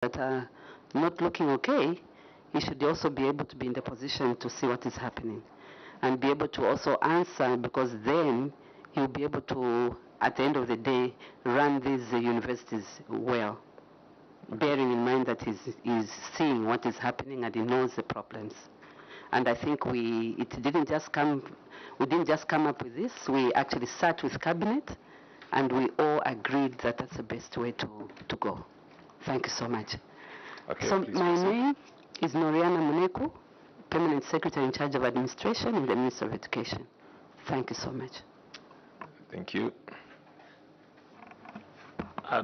that are not looking okay, he should also be able to be in the position to see what is happening and be able to also answer, because then he'll be able to, at the end of the day, run these universities well, bearing in mind that he's seeing what is happening and he knows the problems. And I think we didn't just come up with this. We actually sat with cabinet and we all agreed that that's the best way to go. Thank you so much. Okay, so my proceed. name is Noriana Muneku, Permanent Secretary in charge of Administration in the Ministry of Education. Thank you so much. Thank you.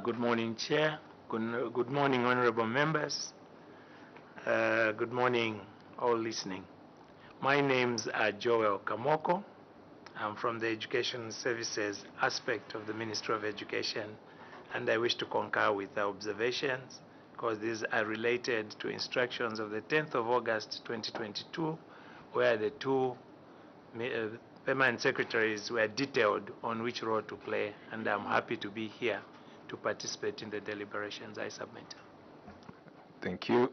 Good morning, Chair. Good morning, honorable members. Good morning, all listening. My name's Joel Kamoko. I'm from the Education Services aspect of the Ministry of Education, and I wish to concur with the observations because these are related to instructions of the 10th of August 2022, where the two permanent secretaries were detailed on which role to play, and I'm happy to be here to participate in the deliberations I submit. Thank you.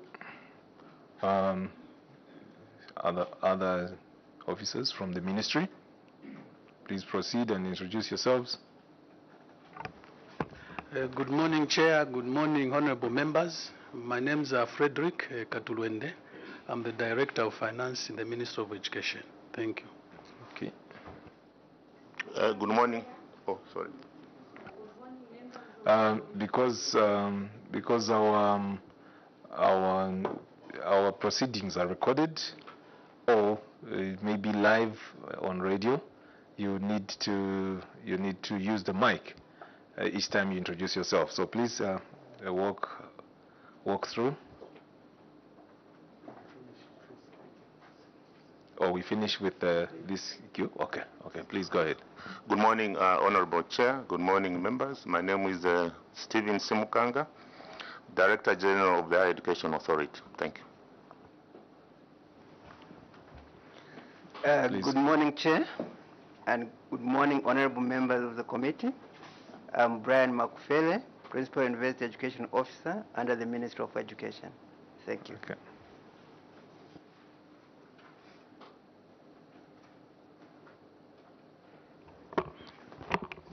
Other officers from the ministry, please proceed and introduce yourselves. Good morning, Chair. Good morning, honorable members. My name is Frederick Katulwende. I'm the Director of Finance in the Ministry of Education. Thank you. Okay. Good morning. Oh, sorry. Because our proceedings are recorded, or it may be live on radio, you need to use the mic each time you introduce yourself. So please walk through. Or we finish with this queue? Okay, please go ahead. Good morning, Honorable Chair. Good morning, members. My name is Stephen Simukanga, Director General of the Higher Education Authority. Thank you. Good morning, Chair, and good morning, honorable members of the committee. I'm Brian Makufele, Principal University Education Officer under the Ministry of Education. Thank you. Okay.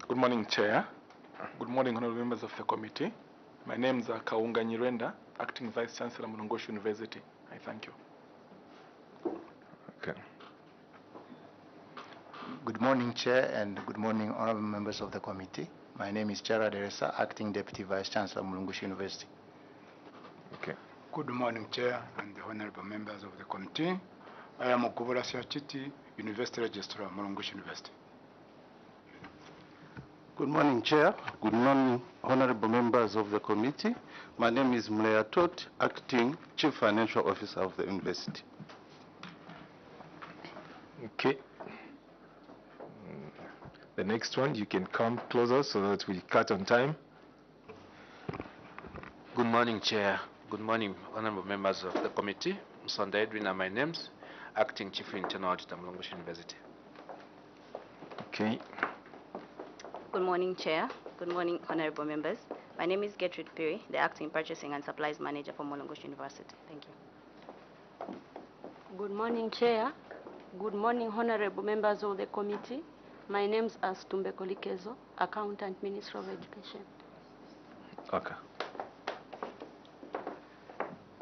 Good morning, Chair. Good morning, honorable members of the committee. My name is Kaunga Nyirenda, Acting Vice Chancellor, Mulungoshi University. I thank you. Okay. Good morning, Chair, and good morning, honorable members of the committee. My name is Chara Deresa, Acting Deputy Vice Chancellor, Mulungoshi University. Okay. Good morning, Chair, and the honorable members of the committee. I am Okuvula Siachiti, University Registrar, Mulungoshi University. Good morning, Chair. Good morning, honorable members of the committee. My name is Mleya Tot, Acting Chief Financial Officer of the University. Okay. The next one, you can come closer so that we cut on time. Good morning, Chair. Good morning, honorable members of the committee. Msonda Edwin are my names, Acting Chief Internal Auditor, Mulungoshi University. Okay. Good morning, Chair. Good morning, honorable members. My name is Gertrude Piri, the Acting Purchasing and Supplies Manager for Mulungoshi University. Thank you. Good morning, Chair. Good morning, honorable members of the committee. My name is Astumbe Kolikezo, Accountant, Ministry of Education. Okay.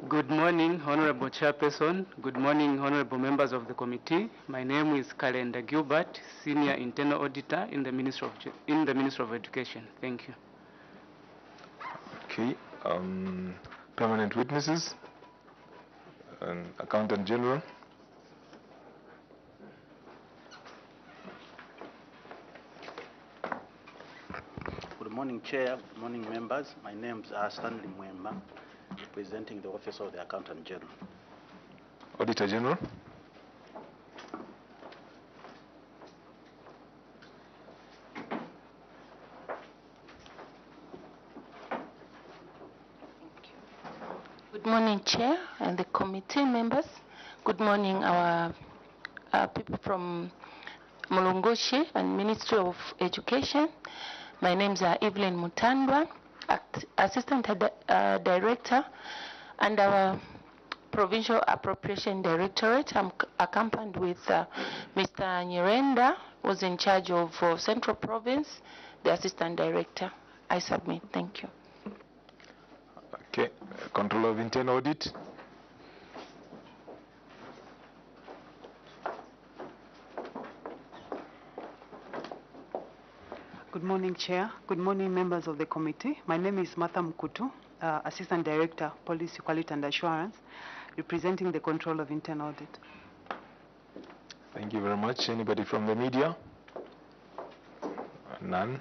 Good morning, honorable chairperson. Good morning, honorable members of the committee. My name is Kalenda Gilbert, Senior Internal Auditor in the Ministry of Education. Thank you. Okay. Permanent witnesses, Accountant General. Good morning, Chair. Good morning, members. My name is Stanley Mwemba, representing the Office of the Accountant General. Auditor General. Good morning, Chair and the committee members. Good morning, our people from Mulungoshi and Ministry of Education. My name is Evelyn Mutandwa, Assistant Director, and our Provincial Appropriation Directorate. I'm accompanied with Mr. Nyirenda, who's in charge of Central Province, the Assistant Director. I submit. Thank you. Okay. Controller of Internal Audit. Good morning, Chair. Good morning, members of the committee. My name is Martha Mkutu, Assistant Director, Policy, Quality and Assurance, representing the Control of Internal Audit. Thank you very much. Anybody from the media? None.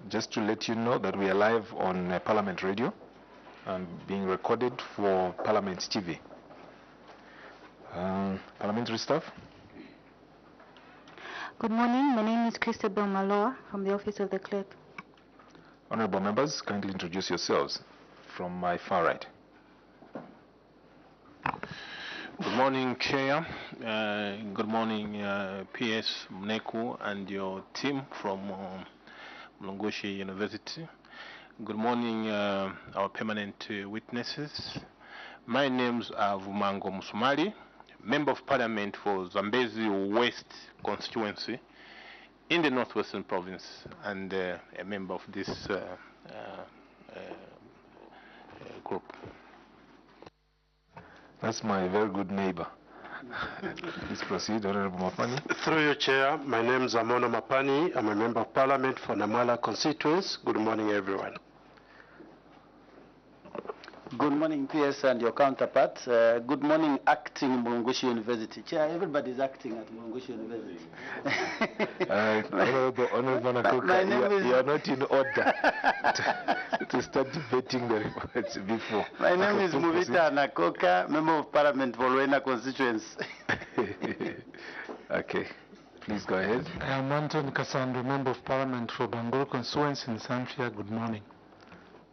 Just to let you know that we are live on Parliament Radio and being recorded for Parliament TV. Parliamentary staff? Good morning. My name is Christabel Maloa from the Office of the Clerk. Honorable members, kindly introduce yourselves. From my far right. Good morning, Chair. Good morning, PS Mneku and your team from Mlongoshi University. Good morning, our permanent witnesses. My names are Vumango Musumali, Member of Parliament for Zambezi West constituency in the Northwestern Province, and a member of this group. That's my very good neighbor. Please proceed, Honorable Mapani. Through your chair, my name is Amono Mapani. I'm a member of Parliament for Namala constituency. Good morning, everyone. Good morning, PS and your counterparts. Good morning, acting Mulungushi University. Chair, everybody's acting at Mulungushi University. Honorable Nakoka, you are not in order to start debating the reports before. My name is Muvita Nakoka, Member of Parliament for Luena constituency. Okay, please go ahead. I am Anton Cassandra, Member of Parliament for Bangor constituency in Zambia. Good morning.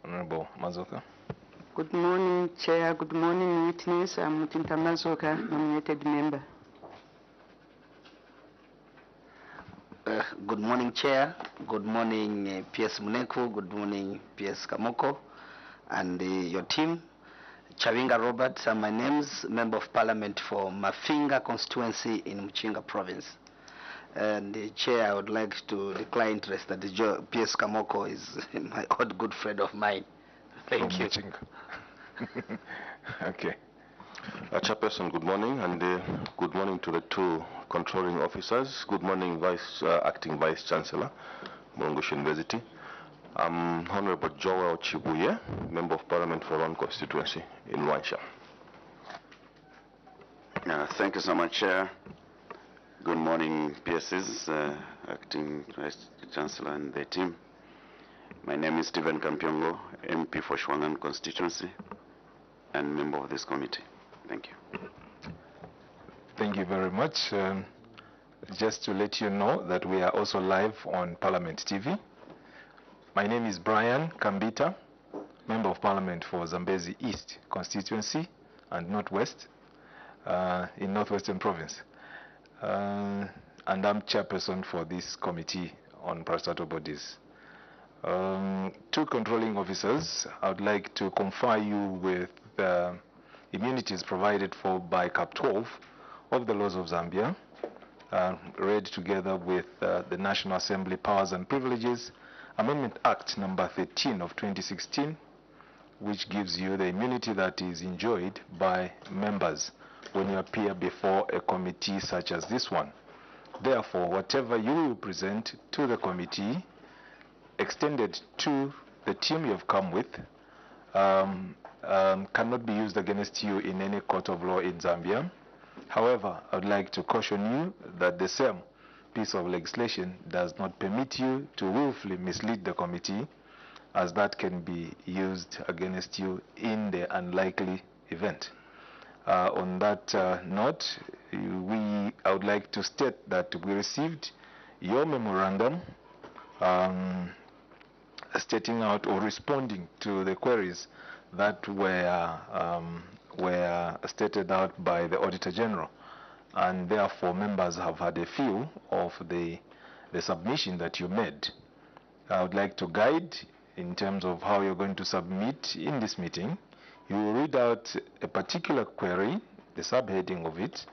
Honorable Mazoka. Good morning, Chair. Good morning, witness. I'm Mutinta Mazoka, nominated member. Good morning, Chair. Good morning, PS Mneku. Good morning, PS Kamoko, and your team. Chawinga Robert, my name's Member of Parliament for Mafinga constituency in Mchinga Province. And Chair, I would like to declare interest that PS Kamoko is my old good friend of mine. Thank you. Okay. Chairperson, good morning, and good morning to the two controlling officers. Good morning, Acting Vice Chancellor, Mulungushi University. I'm Honorable Joel Chibuye, Member of Parliament for Ron constituency in Wansha. Thank you so much, Chair. Good morning, PSs, Acting Vice Chancellor and the team. My name is Stephen Kampiongo, MP for Shwangan constituency and member of this committee. Thank you. Thank you very much. Just to let you know that we are also live on Parliament TV. My name is Brian Kambita, Member of Parliament for Zambezi East constituency and Northwest in Northwestern Province. And I'm chairperson for this committee on parastatal bodies. Two controlling officers, I would like to confer you with immunities provided for by Cap 12 of the laws of Zambia, read together with the National Assembly Powers and Privileges Amendment Act number 13 of 2016, which gives you the immunity that is enjoyed by members when you appear before a committee such as this one. Therefore, whatever you will present to the committee extended to the team you have come with cannot be used against you in any court of law in Zambia. However, I would like to caution you that the same piece of legislation does not permit you to willfully mislead the committee, as that can be used against you in the unlikely event. On that note, I would like to state that we received your memorandum stating out or responding to the queries that were stated out by the Auditor General, and therefore members have had a feel of the submission that you made. I would like to guide in terms of how you're going to submit in this meeting. You will read out a particular query, the subheading of it,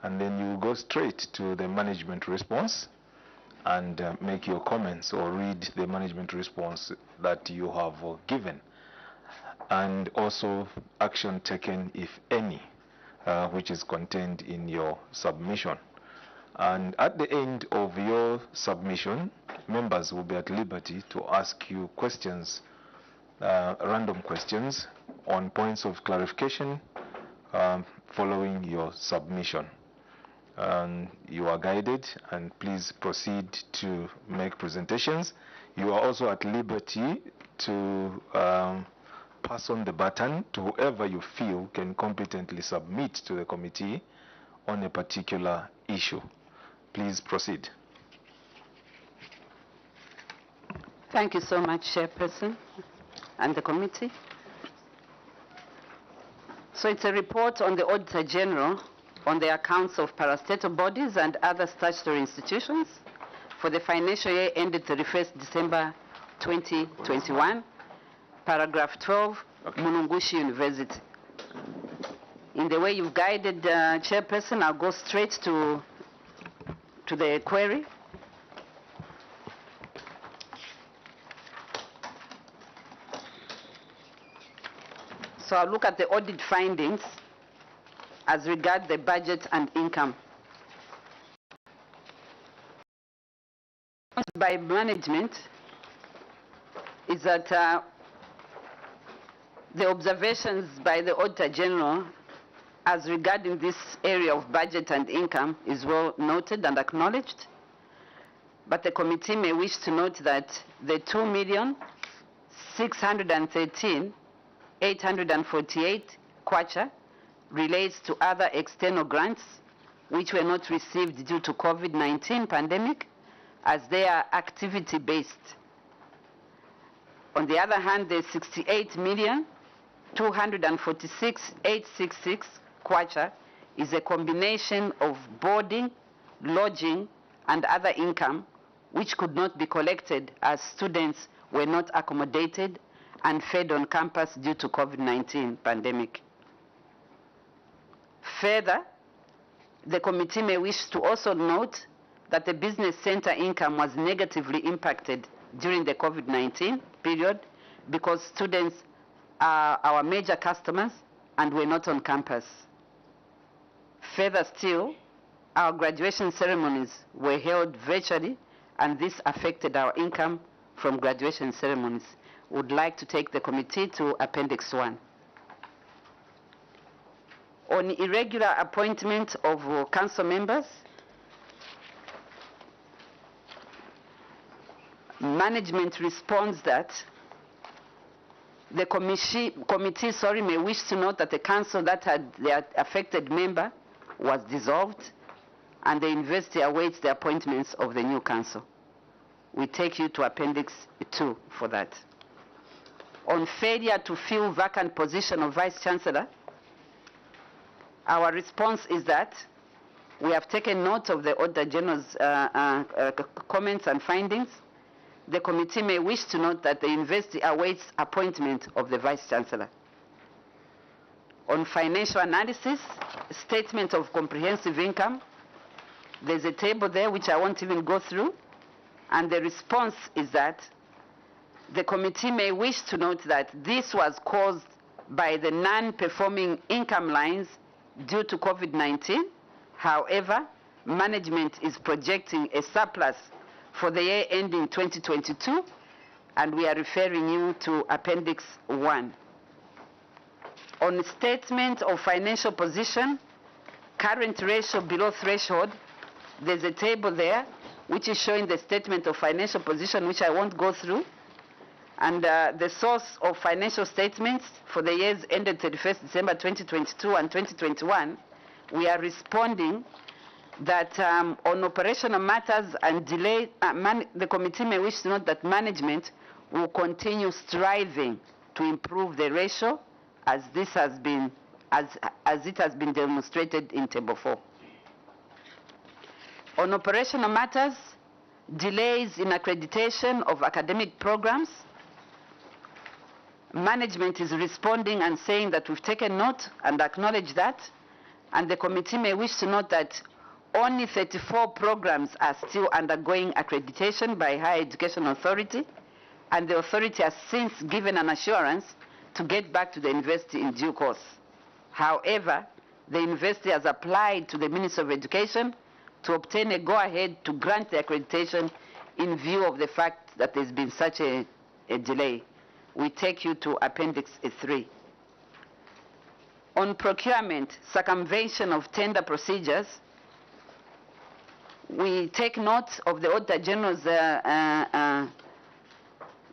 and then you will go straight to the management response and make your comments or read the management response that you have given, and also action taken, if any, which is contained in your submission. And at the end of your submission, members will be at liberty to ask you questions, random questions on points of clarification following your submission. You are guided, and please proceed to make presentations. You are also at liberty to pass on the baton to whoever you feel can competently submit to the committee on a particular issue. Please proceed. Thank you so much, Chairperson and the committee. So it's a report on the Auditor General on the accounts of parastatal bodies and other statutory institutions for the financial year ended 31st December 2021, paragraph 12, Mulungushi University. In the way you've guided, Chairperson, I'll go straight to the query. So I'll look at the audit findings as regard the budget and income. By management is that the observations by the Auditor General as regarding this area of budget and income is well noted and acknowledged, but the committee may wish to note that the 2,613,848 kwacha relates to other external grants which were not received due to COVID-19 pandemic, as they are activity-based. On the other hand, the 68,246,866 kwacha is a combination of boarding, lodging, and other income which could not be collected as students were not accommodated and fed on campus due to COVID-19 pandemic. Further, the committee may wish to also note that the business center income was negatively impacted during the COVID-19 period because students are our major customers and were not on campus. Further still, our graduation ceremonies were held virtually, and this affected our income from graduation ceremonies. Would like to take the committee to Appendix 1. On irregular appointment of council members, management responds that the committee may wish to note that the council that had the affected member was dissolved, and the university awaits the appointments of the new council. We take you to Appendix 2 for that. On failure to fill vacant position of Vice Chancellor, our response is that we have taken note of the Auditor General's comments and findings. The committee may wish to note that the university awaits appointment of the Vice Chancellor. On financial analysis, statement of comprehensive income, there's a table there which I won't even go through, and the response is that the committee may wish to note that this was caused by the non-performing income lines due to COVID-19. However, management is projecting a surplus for the year ending 2022, and we are referring you to Appendix 1. On statement of financial position, current ratio below threshold, there's a table there which is showing the statement of financial position, which I won't go through. And the source of financial statements for the years ended 31st December 2022 and 2021, we are responding that on operational matters and delay, the committee may wish to note that management will continue striving to improve the ratio as this has been, as it has been demonstrated in Table 4. On operational matters, delays in accreditation of academic programs, Management is responding and saying that we've taken note and acknowledge that, and the committee may wish to note that only 34 programs are still undergoing accreditation by Higher Education Authority, and the authority has since given an assurance to get back to the university in due course. However, the university has applied to the Ministry of Education to obtain a go-ahead to grant the accreditation in view of the fact that there's been such a delay. We take you to Appendix 3. On procurement, circumvention of tender procedures, we take note of the Auditor General's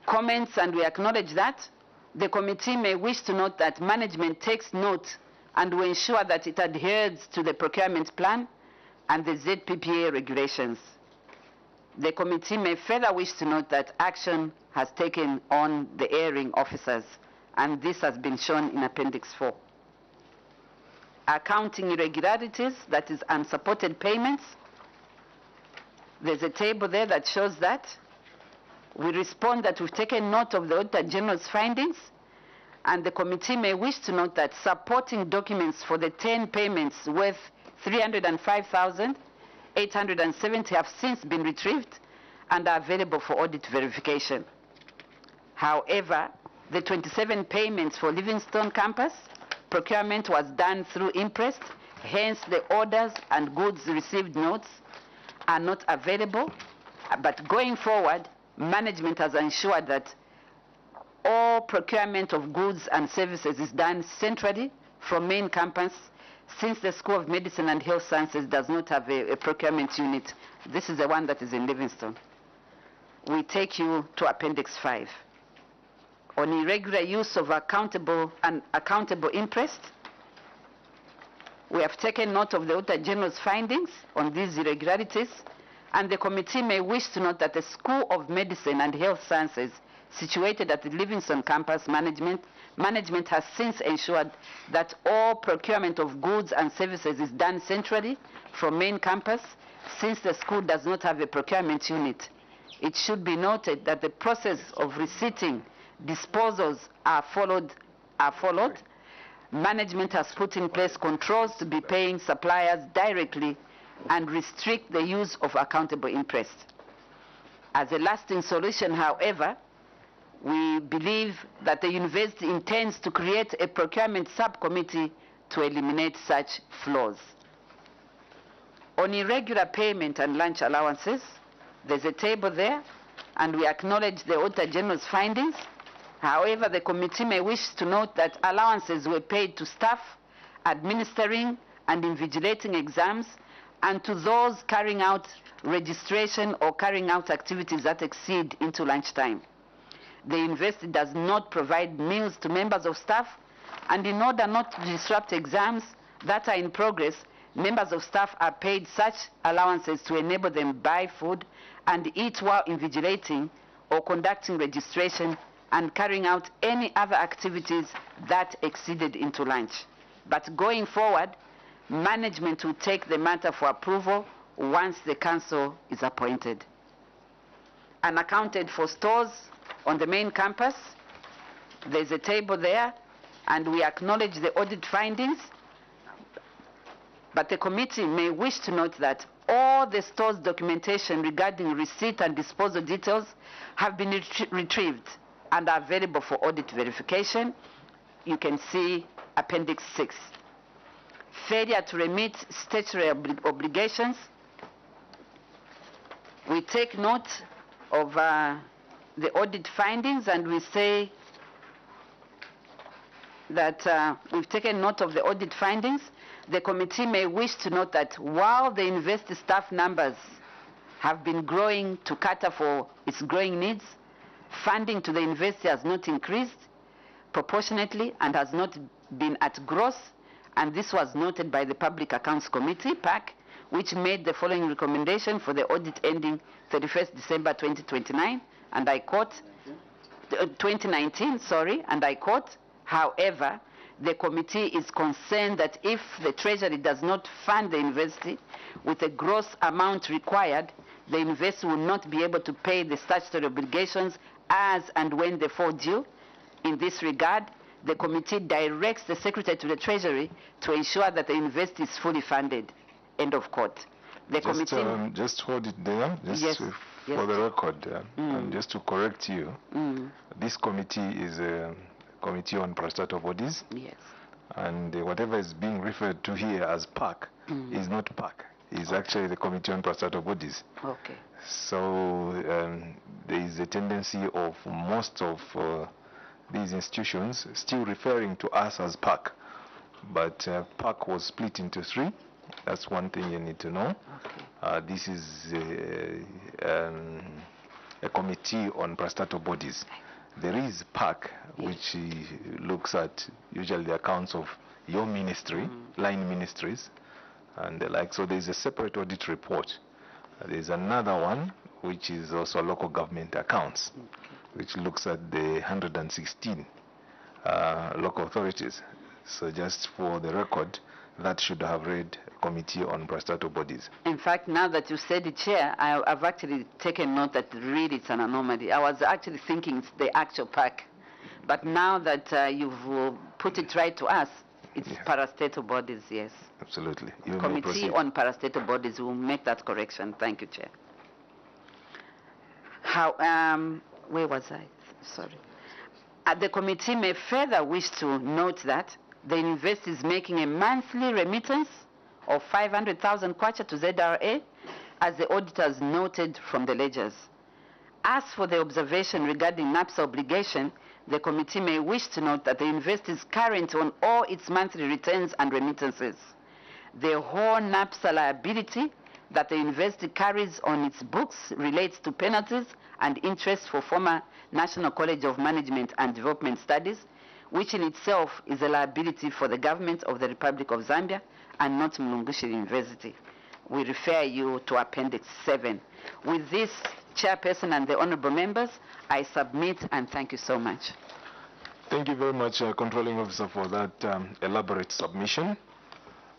comments, and we acknowledge that. The committee may wish to note that management takes note and will ensure that it adheres to the procurement plan and the ZPPA regulations. The committee may further wish to note that action has taken on the erring officers, and this has been shown in Appendix 4. Accounting irregularities, that is unsupported payments. There's a table there that shows that. We respond that we've taken note of the Auditor General's findings, and the committee may wish to note that supporting documents for the 10 payments worth 305,870 have since been retrieved and are available for audit verification. However, the 27 payments for Livingstone campus procurement was done through Imprest, hence the orders and goods received notes are not available. But going forward, management has ensured that all procurement of goods and services is done centrally from main campus, since the School of Medicine and Health Sciences does not have a procurement unit. This is the one that is in Livingstone. We take you to Appendix 5. On irregular use of accountable interest, we have taken note of the Auditor General's findings on these irregularities, and the committee may wish to note that the School of Medicine and Health Sciences situated at the Livingstone campus management has since ensured that all procurement of goods and services is done centrally from main campus, since the school does not have a procurement unit. It should be noted that the process of receipting disposals are followed. Management has put in place controls to be paying suppliers directly and restrict the use of accountable interest. As a lasting solution, however, we believe that the university intends to create a procurement subcommittee to eliminate such flaws. On irregular payment and lunch allowances, there's a table there, and we acknowledge the Auditor General's findings. However, the committee may wish to note that allowances were paid to staff administering and invigilating exams and to those carrying out registration or carrying out activities that exceed into lunchtime. The university does not provide meals to members of staff, and in order not to disrupt exams that are in progress, members of staff are paid such allowances to enable them buy food and eat while invigilating or conducting registration and carrying out any other activities that exceeded into lunch. But going forward, management will take the matter for approval once the council is appointed. Unaccounted for stores on the main campus, there's a table there, and we acknowledge the audit findings, but the committee may wish to note that all the store's documentation regarding receipt and disposal details have been retrieved and are available for audit verification. You can see Appendix 6. Failure to remit statutory obligations. We take note of the audit findings, and we say that we've taken note of the audit findings. The committee may wish to note that while the university staff numbers have been growing to cater for its growing needs, funding to the university has not increased proportionately and has not been at growth, and this was noted by the Public Accounts Committee, PAC, which made the following recommendation for the audit ending 31st December 2029, and I quote, 2019, sorry, and I quote, however, the committee is concerned that if the Treasury does not fund the university with the gross amount required, the university will not be able to pay the statutory obligations as and when they fall due. In this regard, the committee directs the Secretary to the Treasury to ensure that the university is fully funded. End of quote. The committee... just hold it there, just for the record, and just to correct you, this committee is a committee on parastatal bodies. Yes. And whatever is being referred to here as PAC is not PAC. It's actually the Committee on Parastatal Bodies. Okay. So there is a tendency of most of these institutions still referring to us as PAC. But PAC was split into 3. That's one thing you need to know. Okay. This is a committee on parastatal bodies. There is PAC, which looks at usually the accounts of your ministry, line ministries, and the like. So there is a separate audit report. There is another one, which is also local government accounts, which looks at the 116 local authorities. So just for the record, that should have read Committee on Parastatal Bodies. In fact, now that you said it, Chair, I've actually taken note that really it's an anomaly. I was actually thinking it's the actual PAC. But now that you've put it right to us, it's parastatal bodies, yes. Absolutely. You Committee on Parastatal Bodies will make that correction. Thank you, Chair. Where was I? Sorry. The committee may further wish to note that the university is making a monthly remittance of 500,000 kwacha to ZRA, as the auditors noted from the ledgers. As for the observation regarding NAPSA obligation, the committee may wish to note that the university is current on all its monthly returns and remittances. The whole NAPSA liability that the university carries on its books relates to penalties and interest for former National College of Management and Development Studies, which in itself is a liability for the government of the Republic of Zambia and not Mulungushi University. We refer you to Appendix 7. With this, Chairperson and the honorable members, I submit and thank you so much. Thank you very much, Controlling Officer, for that elaborate submission.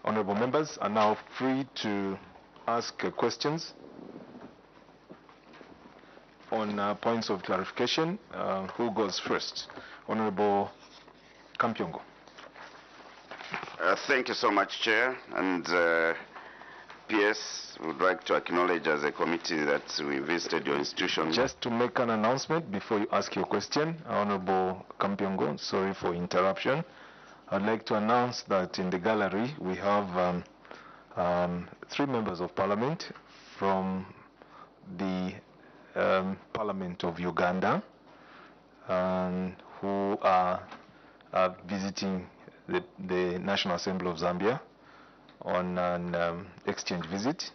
Honorable members are now free to ask questions on points of clarification. Who goes first? Honorable Kampyongo. Thank you so much, Chair. And PS would like to acknowledge as a committee that we visited your institution. Just to make an announcement before you ask your question, Honorable Kampyongo, sorry for interruption. I'd like to announce that in the gallery we have 3 members of parliament from the Parliament of Uganda who are visiting the National Assembly of Zambia on an exchange visit,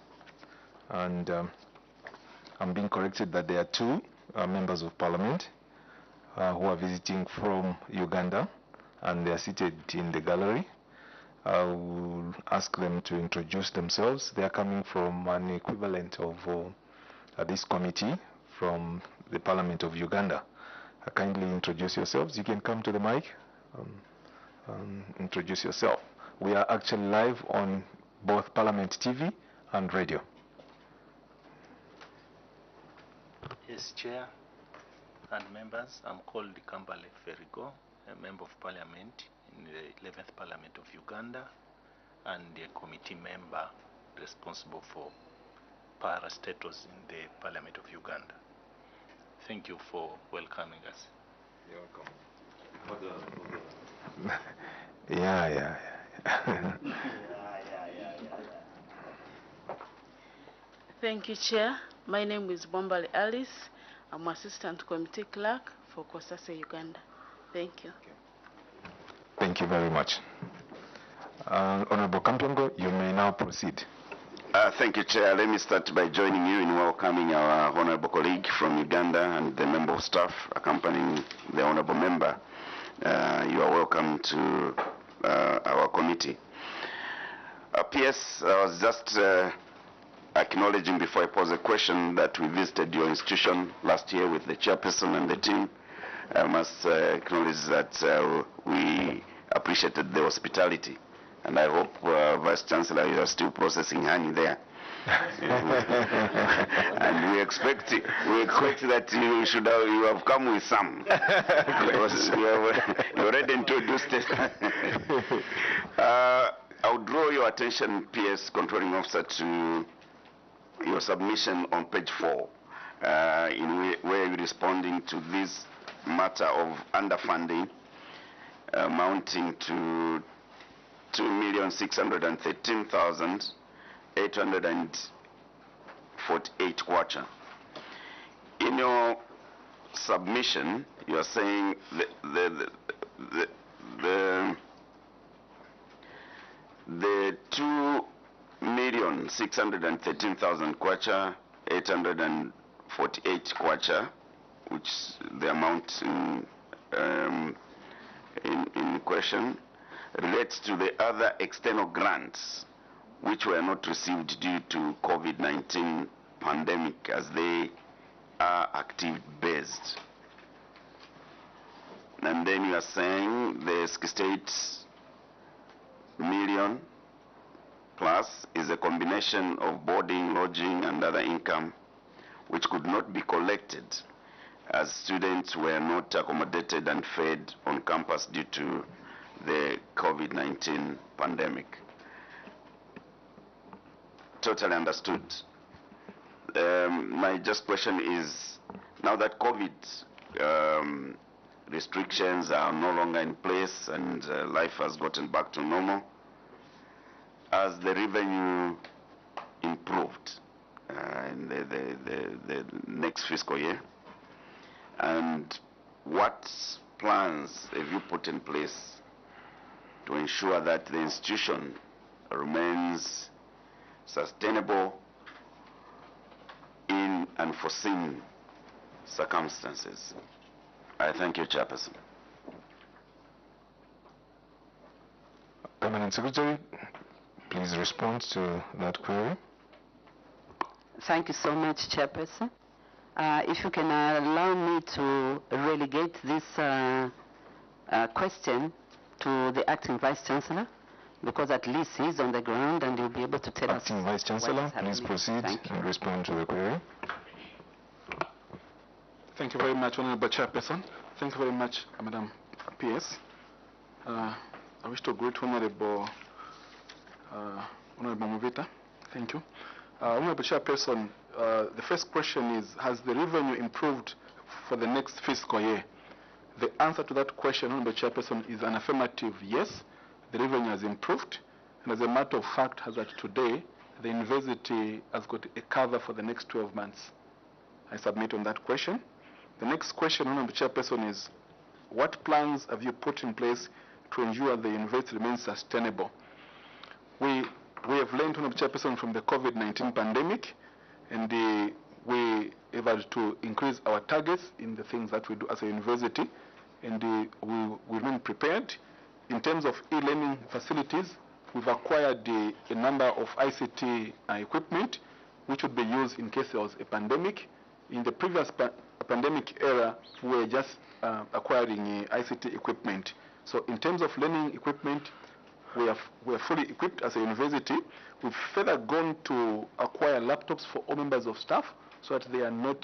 and I'm being corrected that there are 2 members of parliament who are visiting from Uganda, and they are seated in the gallery. I will ask them to introduce themselves. They are coming from an equivalent of this committee from the Parliament of Uganda. Kindly introduce yourselves. You can come to the mic. Introduce yourself. We are actually live on both Parliament TV and radio. Yes, Chair and members, I'm called Kambale Ferigo, a Member of Parliament in the 11th Parliament of Uganda and a committee member responsible for parastatals in the Parliament of Uganda. Thank you for welcoming us. You're welcome. Yeah. Thank you, Chair. My name is Bombali Alice. I'm Assistant Committee Clerk for Kosase, Uganda. Thank you. Thank you very much. Honorable Kampyongo, you may now proceed. Thank you, Chair. Let me start by joining you in welcoming our honorable colleague from Uganda and the member of staff accompanying the honorable member. You are welcome to our committee. PS, I was just acknowledging before I pose a question that we visited your institution last year with the chairperson and the team. I must acknowledge that we appreciated the hospitality, and I hope, Vice Chancellor, you are still processing honey there. And we expect that you have come with some. Because you already introduced it. I'll draw your attention, PS Controlling Officer, to your submission on page 4, where you're responding to this matter of underfunding amounting to 2,613,848 kwacha. In your submission, you are saying the 2,613,000 kwacha, 848 kwacha, which the amount in question, relates to the other external grants which were not received due to COVID-19 pandemic, as they are activity-based. And then you are saying the 68 million plus is a combination of boarding, lodging, and other income which could not be collected as students were not accommodated and fed on campus due to the COVID-19 pandemic. Totally understood. My just question is, now that COVID restrictions are no longer in place and life has gotten back to normal, has the revenue improved in the next fiscal year? And what plans have you put in place to ensure that the institution remains sustainable in unforeseen circumstances? I thank you, Chairperson. Permanent Secretary, please respond to that query. Thank you so much, Chairperson. If you can allow me to relegate this question to the Acting Vice Chancellor, because at least he's on the ground and he'll be able to tell us. Acting Vice Chancellor, please proceed and respond to the query. Thank you very much, Honorable Chairperson. Thank you very much, Madam PS. I wish to greet Honorable Muvita. Thank you. Honorable Chairperson, the first question is, has the revenue improved for the next fiscal year? The answer to that question, Honorable Chairperson, is an affirmative yes. The revenue has improved, and as a matter of fact, as at today, the university has got a cover for the next 12 months. I submit on that question. The next question, Honorable Chairperson, is, what plans have you put in place to ensure the university remains sustainable? We have learned, Honorable Chairperson, from the COVID-19 pandemic, and we have had to increase our targets in the things that we do as a university, and we remain prepared. In terms of e-learning facilities, we've acquired a number of ICT equipment which would be used in case there was a pandemic. In the previous pandemic era, we were just acquiring ICT equipment. So in terms of learning equipment, we are fully equipped as a university. We've further gone to acquire laptops for all members of staff so that they are not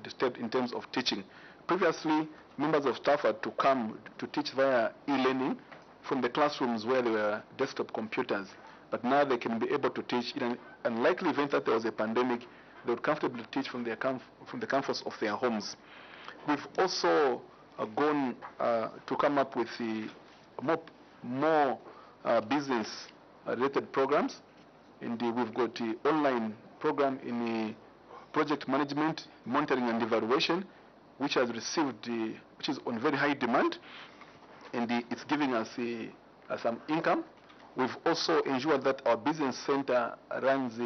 disturbed in terms of teaching. Previously, members of staff had to come to teach via e-learning from the classrooms where there were desktop computers. But now they can be able to teach. In an unlikely event that there was a pandemic, they would comfortably teach from the comforts of their homes. We've also gone to come up with more business-related programs. Indeed, we've got the online program in project management, monitoring and evaluation, which has received, which is on very high demand, and it's giving us some income. We've also ensured that our business center runs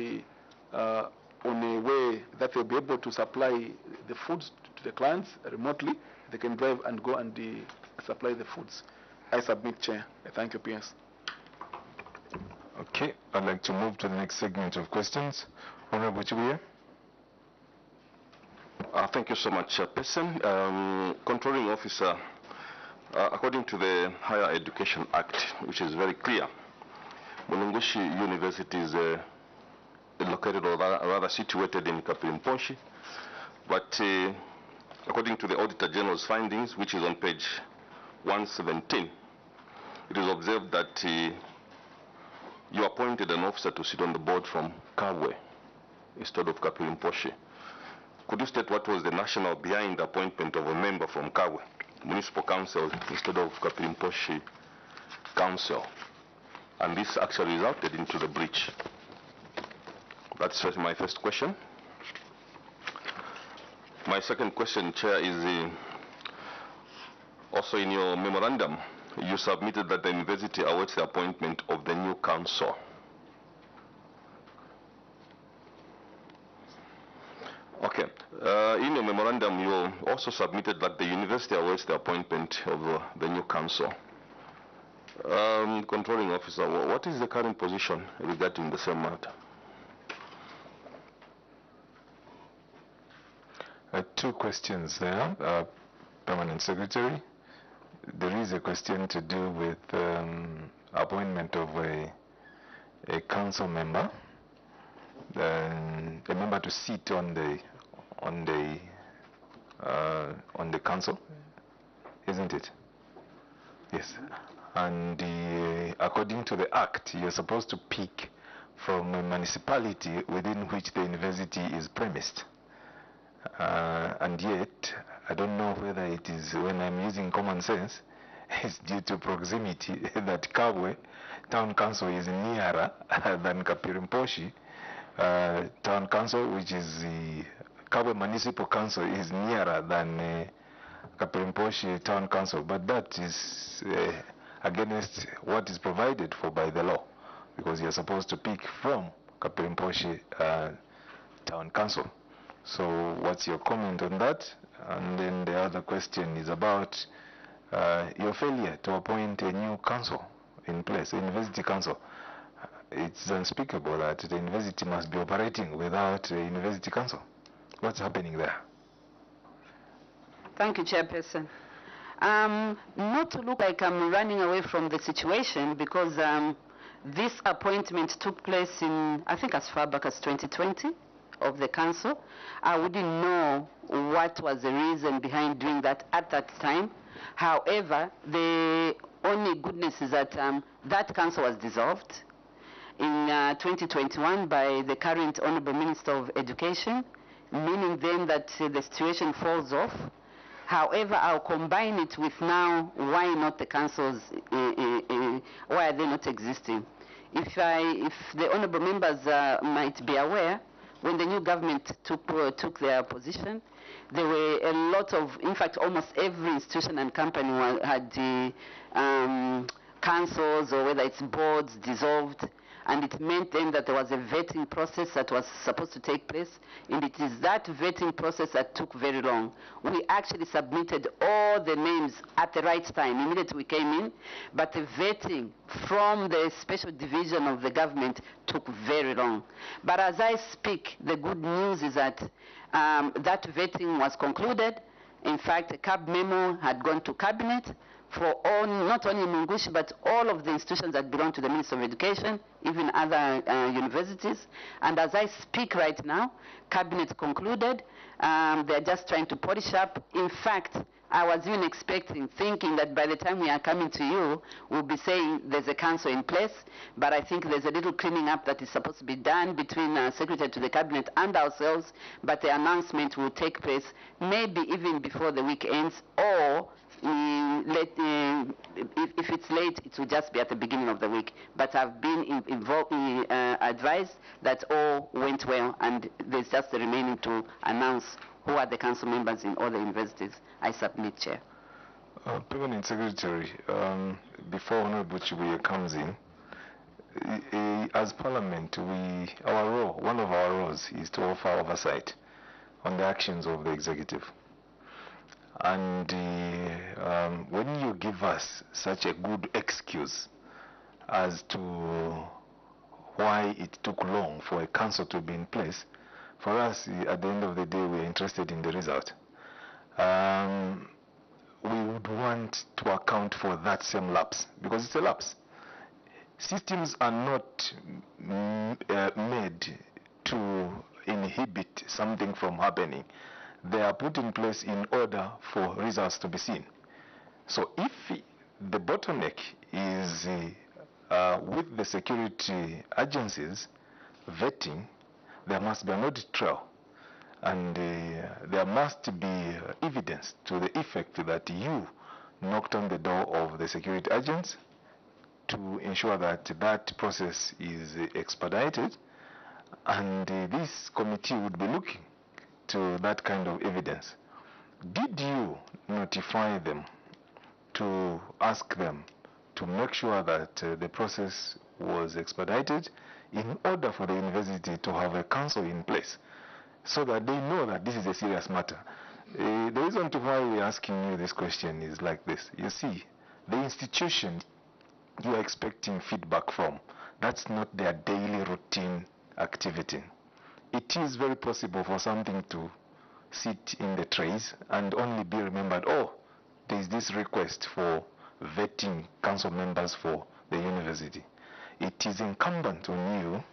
on a way that they'll be able to supply the foods to the clients remotely. They can drive and go and supply the foods. I submit, Chair. I thank you, PS. Okay, I'd like to move to the next segment of questions. Honorable Chibuye. Thank you so much, Chairperson. Controlling Officer, according to the Higher Education Act, which is very clear, Mulungushi University is a located or rather situated in Kapirimposhi. But according to the Auditor General's findings, which is on page 117, it is observed that you appointed an officer to sit on the board from Kabwe instead of Kapirimposhi. Could you state what was the rationale behind the appointment of a member from Kabwe Municipal Council instead of Kapirimposhi Council? And this actually resulted into the breach. That's my first question. My second question, Chair, is also in your memorandum, you submitted that the university awaits the appointment of the new council. Okay. In your memorandum, you also submitted that the university awaits the appointment of the new council. Controlling officer, what is the current position regarding the same matter? Two questions there, Permanent Secretary. There is a question to do with appointment of a council member, a member to sit on the council, isn't it? Yes. And according to the Act, you're supposed to pick from a municipality within which the university is premised. And yet, I don't know whether it is, when I'm using common sense, it's due to proximity that Kabwe Town Council is nearer than Kapirimposhi Town Council, which is the Kabwe Municipal Council is nearer than Kapirimposhi Town Council. But that is against what is provided for by the law, because you're supposed to pick from Kapirimposhi Town Council. So what's your comment on that? And then the other question is about your failure to appoint a new council in place, a university council. It's unspeakable that the university must be operating without a university council. What's happening there? Thank you, Chairperson. Not to look like I'm running away from the situation, because this appointment took place in, I think, as far back as 2020 of the council. I wouldn't know what was the reason behind doing that at that time. However, the only goodness is that that council was dissolved in 2021 by the current Honorable Minister of Education, meaning then that the situation falls off. However, I'll combine it with now, why not the councils, why are they not existing? If the honorable members might be aware, when the new government took their position, there were a lot of, in fact, almost every institution and company had councils, or whether it's boards, dissolved. And it meant then that there was a vetting process that was supposed to take place, and it is that vetting process that took very long. We actually submitted all the names at the right time, immediately we came in, but the vetting from the special division of the government took very long. But as I speak, the good news is that that vetting was concluded. In fact, a CAB memo had gone to Cabinet for all, not only Mungushi, but all of the institutions that belong to the Ministry of Education, even other universities. And as I speak right now, Cabinet concluded. They're just trying to polish up. In fact, I was even thinking that by the time we are coming to you, we'll be saying there's a council in place, but I think there's a little cleaning up that is supposed to be done between Secretary to the Cabinet and ourselves, but the announcement will take place maybe even before the week ends, or if it's late, it will just be at the beginning of the week. But I've been advised that all went well, and there's just the remaining to announce who are the council members in all the universities. I submit, Chair. Permanent Secretary, before Honorable Chibuye comes in, as Parliament, our role, one of our roles is to offer oversight on the actions of the executive. And when you give us such a good excuse as to why it took long for a council to be in place, for us, at the end of the day, we are interested in the result. We would want to account for that same lapse, because it's a lapse. Systems are not made to inhibit something from happening. They are put in place in order for results to be seen. So if the bottleneck is with the security agencies vetting, there must be an audit trail. And there must be evidence to the effect that you knocked on the door of the security agents to ensure that that process is expedited. And this committee would be looking to that kind of evidence. Did you notify them to ask them to make sure that the process was expedited in order for the university to have a council in place so that they know that this is a serious matter? The reason to why we're asking you this question is like this. You see, the institution you are expecting feedback from, that's not their daily routine activity. It is very possible for something to sit in the trays and only be remembered, oh, there is this request for vetting council members for the university. It is incumbent on you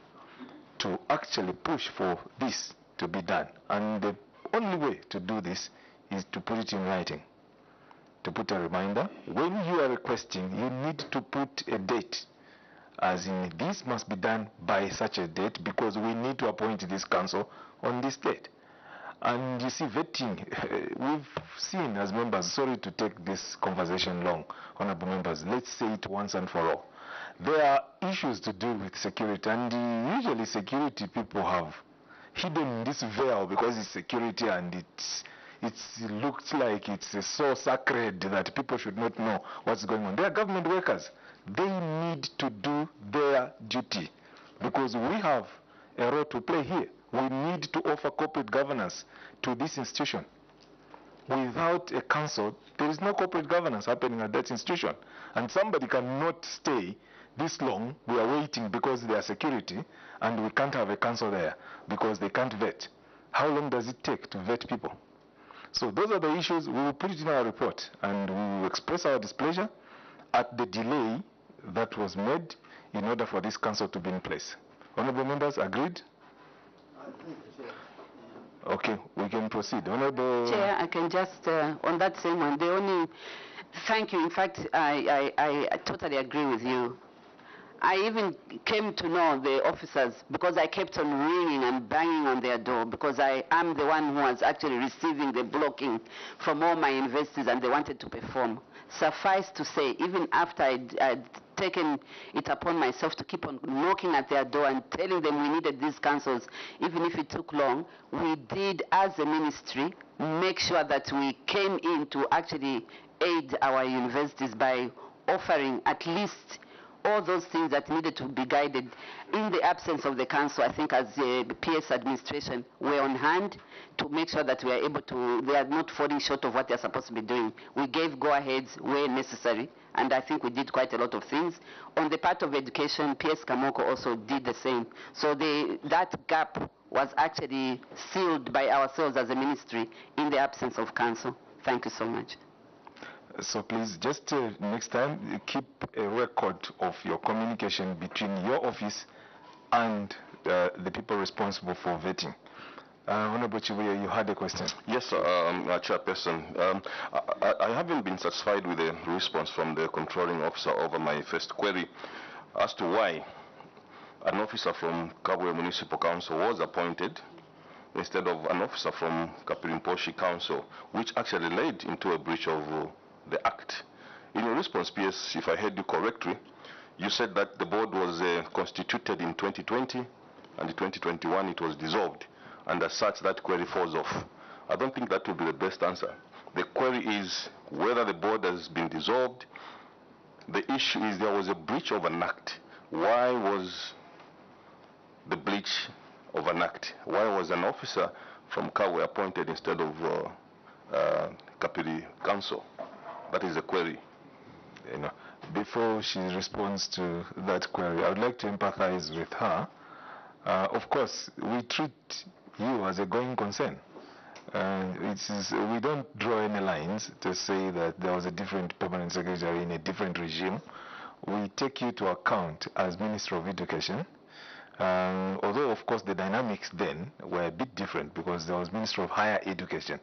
to actually push for this to be done. And the only way to do this is to put it in writing, to put a reminder. When you are requesting, you need to put a date, as in this must be done by such a date because we need to appoint this council on this date. And you see, vetting, we've seen as members, sorry to take this conversation long, honorable members, let's say it once and for all. There are issues to do with security, and usually security people have hidden this veil because it's security and it looks like it's so sacred that people should not know what's going on. They are government workers. They need to do their duty because we have a role to play here. We need to offer corporate governance to this institution. Without a council, there is no corporate governance happening at that institution. And somebody cannot stay this long. We are waiting because they are security, and we can't have a council there because they can't vet. How long does it take to vet people? So those are the issues. We will put it in our report, and we will express our displeasure at the delay that was made in order for this council to be in place. Honorable members, agreed? Okay, we can proceed. Honorable Chair, I can just, on that same one, thank you. In fact, I totally agree with you. I even came to know the officers because I kept on ringing and banging on their door because I am the one who was actually receiving the blocking from all my investors and they wanted to perform. Suffice to say, even after I'd taken it upon myself to keep on knocking at their door and telling them we needed these councils, even if it took long, we did as a ministry make sure that we came in to actually aid our universities by offering at least all those things that needed to be guided. In the absence of the council, I think as the PS administration, we're on hand to make sure that we are able to, they are not falling short of what they're supposed to be doing. We gave go-aheads where necessary, and I think we did quite a lot of things. On the part of education, PS Kamoko also did the same. So that gap was actually sealed by ourselves as a ministry in the absence of council. Thank you so much. So please, just next time, keep a record of your communication between your office and the people responsible for vetting. Honorable Chibuya, you had a question. Yes, Chairperson. I haven't been satisfied with the response from the controlling officer over my first query as to why an officer from Kabwe Municipal Council was appointed instead of an officer from Kapirimposhi Council, which actually led into a breach of the Act. In your response, PS, if I heard you correctly, you said that the board was constituted in 2020 and in 2021 it was dissolved, and as such that query falls off. I don't think that will be the best answer. The query is whether the board has been dissolved. The issue is there was a breach of an act. Why was the breach of an act? Why was an officer from Kawe appointed instead of Kapiri Council? That is a query. You know, before she responds to that query, I would like to empathize with her. Of course, we treat you as a going concern. We don't draw any lines to say that there was a different permanent secretary in a different regime. We take you to account as Minister of Education, Although, of course, the dynamics then were a bit different because there was Minister of Higher Education,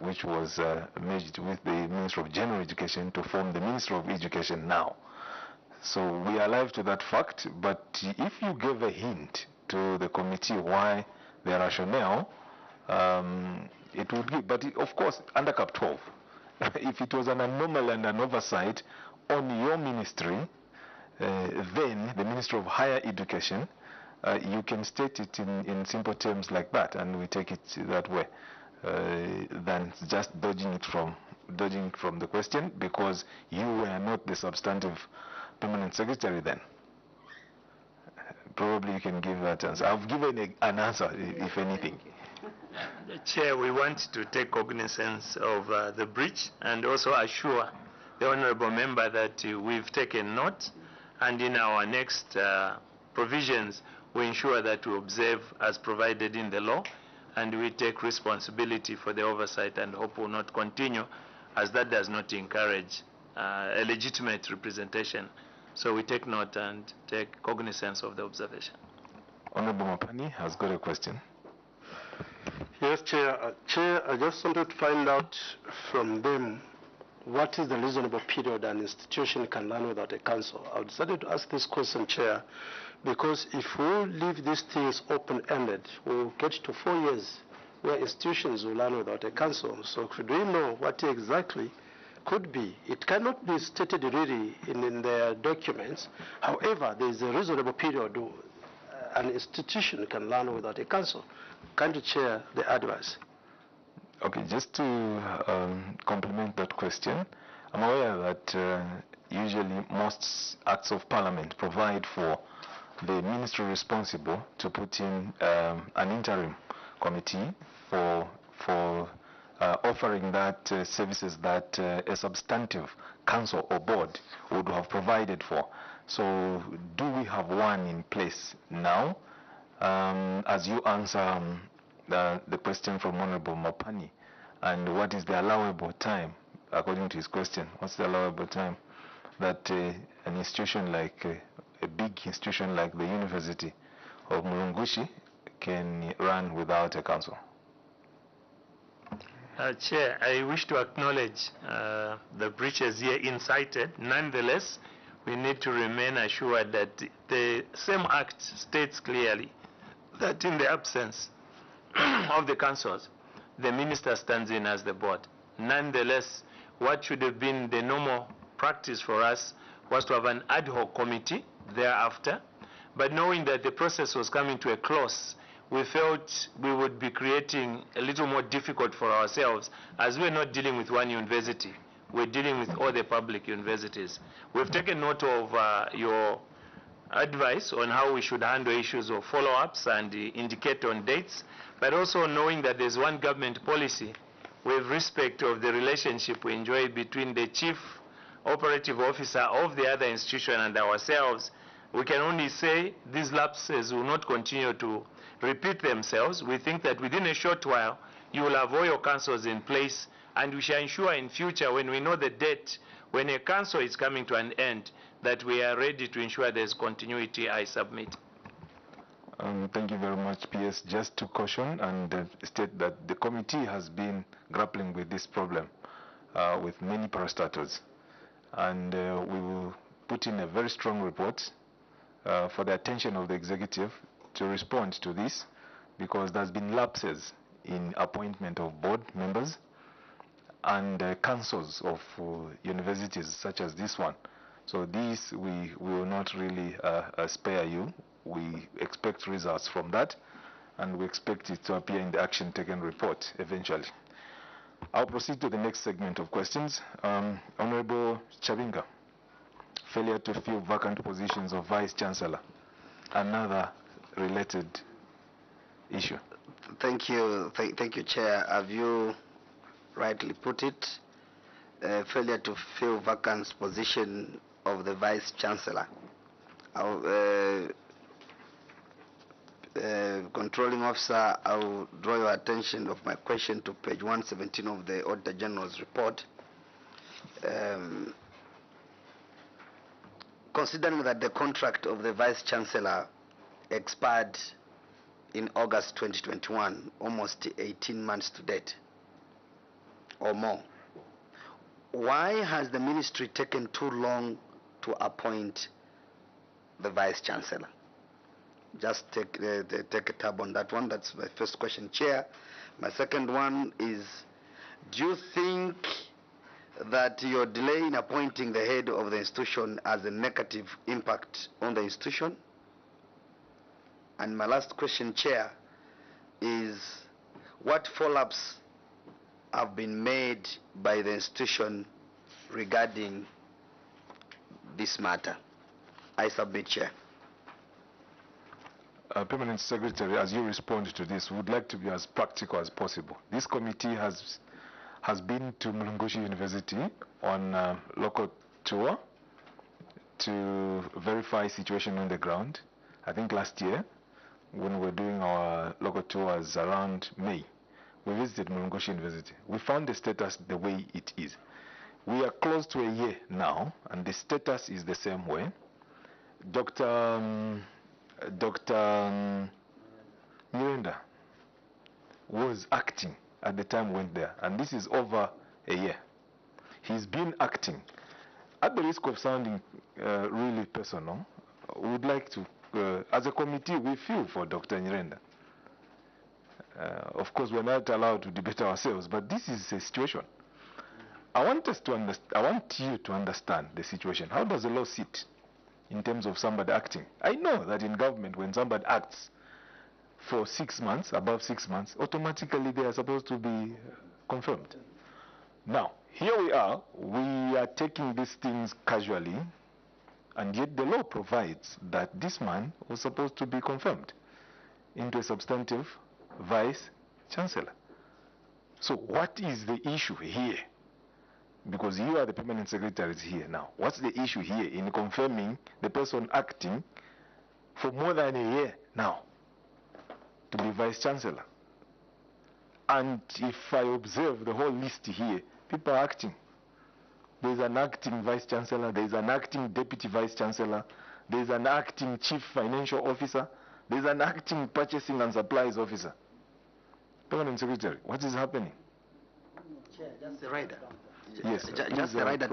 which was merged with the Minister of General Education to form the Minister of Education now. So we are alive to that fact, but if you gave a hint to the committee why the rationale, it would give, but of course, under Cap 12, if it was an anomaly and an oversight on your ministry, then the Minister of Higher Education, you can state it in simple terms like that, and we take it that way, than just dodging from the question, because you were not the substantive permanent secretary then. Probably you can give that answer. I've given an answer, if anything. Chair, we want to take cognizance of the breach and also assure the honourable member that we've taken note, and in our next provisions we ensure that we observe as provided in the law, and we take responsibility for the oversight and hope will not continue, as that does not encourage a legitimate representation. So we take note and take cognizance of the observation. Honourable Mapani has got a question. Yes, Chair. Chair, I just wanted to find out from them what is the reasonable period an institution can run without a council. I decided to ask this question, Chair, because if we leave these things open-ended, we'll get to 4 years where institutions will run without a council. So could we know what exactly could be? It cannot be stated really in their documents. However, there is a reasonable period an institution can run without a council. Can you share the advice? Okay, just to complement that question, I'm aware that usually most acts of parliament provide for the ministry responsible to put in an interim committee for offering that services that a substantive council or board would have provided for. So do we have one in place now? As you answer the question from Honorable Mapani, and what is the allowable time, according to his question, what's the allowable time that an institution like, a big institution like the University of Mulungushi can run without a council? Chair, I wish to acknowledge the breaches here incited. Nonetheless, we need to remain assured that the same act states clearly that in the absence of the councils, the minister stands in as the board. Nonetheless, what should have been the normal practice for us was to have an ad hoc committee thereafter, but knowing that the process was coming to a close, we felt we would be creating a little more difficult for ourselves, as we're not dealing with one university, we're dealing with all the public universities. We've taken note of your advice on how we should handle issues of follow-ups and indicate on dates, but also knowing that there's one government policy with respect of the relationship we enjoy between the chief operative officer of the other institution and ourselves. We can only say these lapses will not continue to repeat themselves. We think that within a short while you will have all your councils in place, and we shall ensure in future, when we know the date when a council is coming to an end, that we are ready to ensure there's continuity. I submit. Thank you very much, PS. Just to caution and state that the committee has been grappling with this problem with many parastatals, and we will put in a very strong report for the attention of the executive to respond to this, because there's been lapses in appointment of board members and councils of universities such as this one. So this we will not really spare you. We expect results from that, and we expect it to appear in the action taken report eventually. I'll proceed to the next segment of questions. Honorable Chabinga, failure to fill vacant positions of Vice Chancellor, another related issue. Thank you, thank you, Chair. Have you rightly put it? Failure to fill vacant position of the Vice Chancellor. Controlling Officer, I will draw your attention of my question to page 117 of the Auditor General's report. Considering that the contract of the Vice Chancellor expired in August 2021, almost 18 months to date or more. Why has the ministry taken too long to appoint the Vice Chancellor? Just take a tab on that one. That's my first question, Chair. My second one is, do you think that your delay in appointing the head of the institution has a negative impact on the institution? And my last question, Chair, is what follow-ups have been made by the institution regarding this matter? I submit, Chair. Permanent Secretary, as you respond to this, we would like to be as practical as possible. This committee has been to Mulungushi University on a local tour to verify situation on the ground. I think last year, when we were doing our local tours around May, we visited Mulungushi University. We found the status the way it is. We are close to a year now, and the status is the same way. Dr. Nyirenda was acting at the time we went there, and this is over a year. He's been acting. At the risk of sounding really personal, we would like to, as a committee, we feel for Dr. Nyirenda. Of course, we're not allowed to debate ourselves, but this is a situation. I want you to understand the situation. How does the law sit in terms of somebody acting? I know that in government, when somebody acts for 6 months, above 6 months, automatically they are supposed to be confirmed. Now, here we are taking these things casually, and yet the law provides that this man was supposed to be confirmed into a substantive Vice Chancellor. So what is the issue here? Because you are the permanent secretaries here now. What's the issue here in confirming the person acting for more than a year now to be Vice Chancellor? And if I observe the whole list here, people are acting. There's an acting Vice Chancellor, there's an acting Deputy Vice Chancellor, there's an acting Chief Financial Officer, there's an acting Purchasing and Supplies Officer. Permanent Secretary, what is happening? Chair, just the rider. Yes, just the rider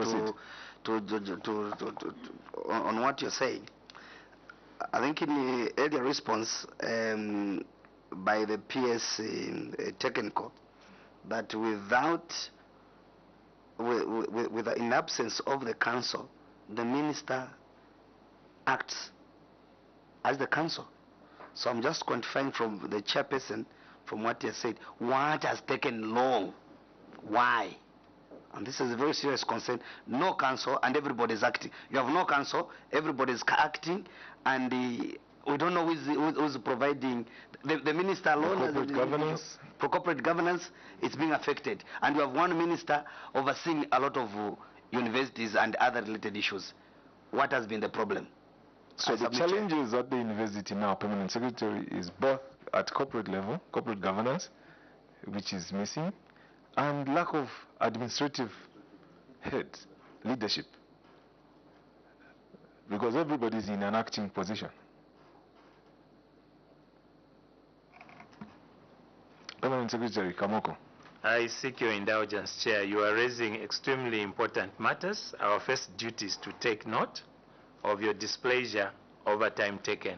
on what you're saying. I think in the earlier response by the PS technical, that in absence of the council, the minister acts as the council. So I'm just quantifying from the chairperson, from what he has said, what has taken long? Why? And this is a very serious concern. No council and everybody is acting. You have no council, everybody is acting, and we don't know who's providing. The minister alone corporate governance. For corporate governance, it's being affected. And you have one minister overseeing a lot of universities and other related issues. What has been the problem? So the challenges at the university now, Permanent Secretary, is both at corporate level, corporate governance, which is missing, and lack of administrative heads, leadership, because everybody is in an acting position. Permanent Secretary Kamoko. I seek your indulgence, Chair. You are raising extremely important matters. Our first duty is to take note of your displeasure over time taken.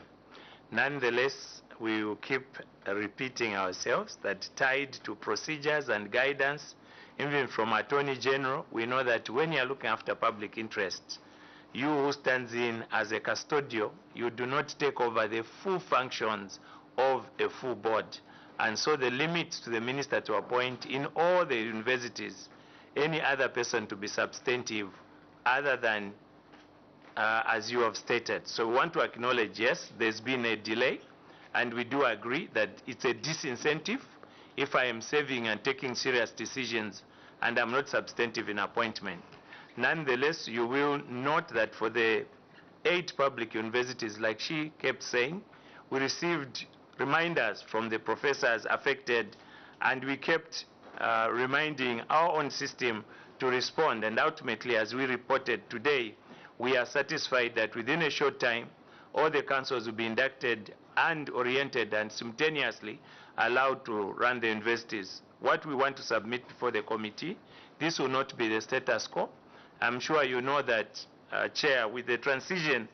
Nonetheless, we will keep repeating ourselves that tied to procedures and guidance, even from Attorney General, we know that when you are looking after public interests, you who stands in as a custodial, you do not take over the full functions of a full board. And so the limits to the minister to appoint in all the universities any other person to be substantive other than as you have stated. So we want to acknowledge, yes, there's been a delay, and we do agree that it's a disincentive if I am saving and taking serious decisions and I'm not substantive in appointment. Nonetheless, you will note that for the 8 public universities, like she kept saying, we received reminders from the professors affected, and we kept reminding our own system to respond. And ultimately, as we reported today, we are satisfied that within a short time, all the councils will be inducted and oriented and simultaneously allowed to run the universities. What we want to submit before the committee, this will not be the status quo. I'm sure you know that, Chair, with the transition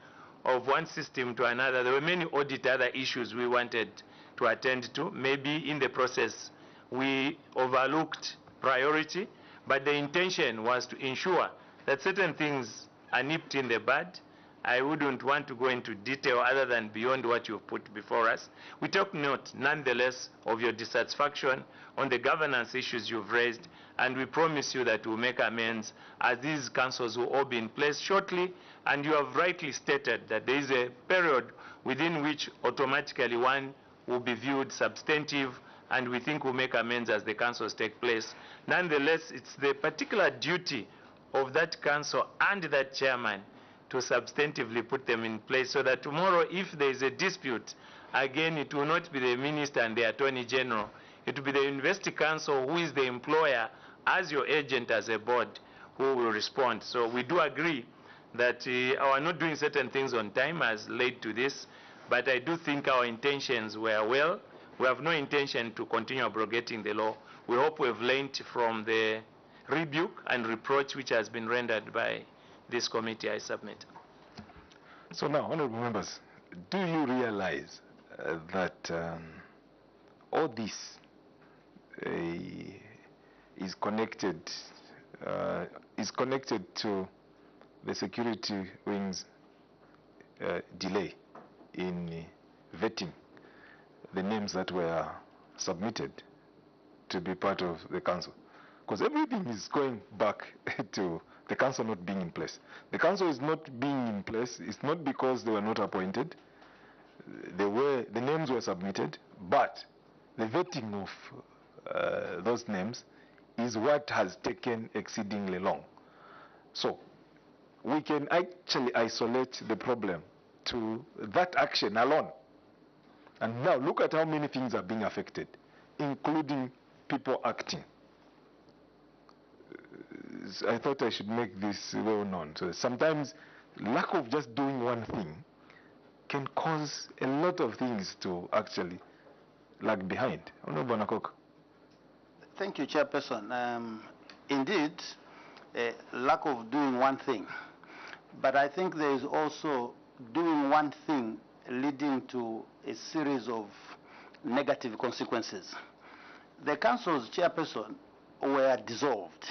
of one system to another, there were many audit other issues we wanted to attend to. Maybe in the process we overlooked priority, but the intention was to ensure that certain things are nipped in the bud. I wouldn't want to go into detail other than beyond what you've put before us. We take note, nonetheless, of your dissatisfaction on the governance issues you've raised, and we promise you that we'll make amends as these councils will all be in place shortly. And you have rightly stated that there is a period within which automatically one will be viewed substantive, and we think we'll make amends as the councils take place. Nonetheless, it's the particular duty of that council and that chairman to substantively put them in place, so that tomorrow, if there is a dispute, again, it will not be the minister and the attorney general. It will be the university council, who is the employer, as your agent, as a board, who will respond. So we do agree that our not doing certain things on time has led to this, but I do think our intentions were well. We have no intention to continue abrogating the law. We hope we've learned from the rebuke and reproach which has been rendered by this committee I submit. So now, honorable members, do you realize that all this is connected to the security wing's delay in vetting the names that were submitted to be part of the council? Because everything is going back to the council not being in place. The council is not being in place. It's not because they were not appointed. The names were submitted, but the vetting of those names is what has taken exceedingly long. So we can actually isolate the problem to that action alone. And now look at how many things are being affected, including people acting. I thought I should make this well known. So sometimes lack of just doing one thing can cause a lot of things to actually lag behind. Honorable Nakok. Thank you, Chairperson. Indeed, lack of doing one thing. But I think there is also doing one thing leading to a series of negative consequences. The council's chairperson were dissolved.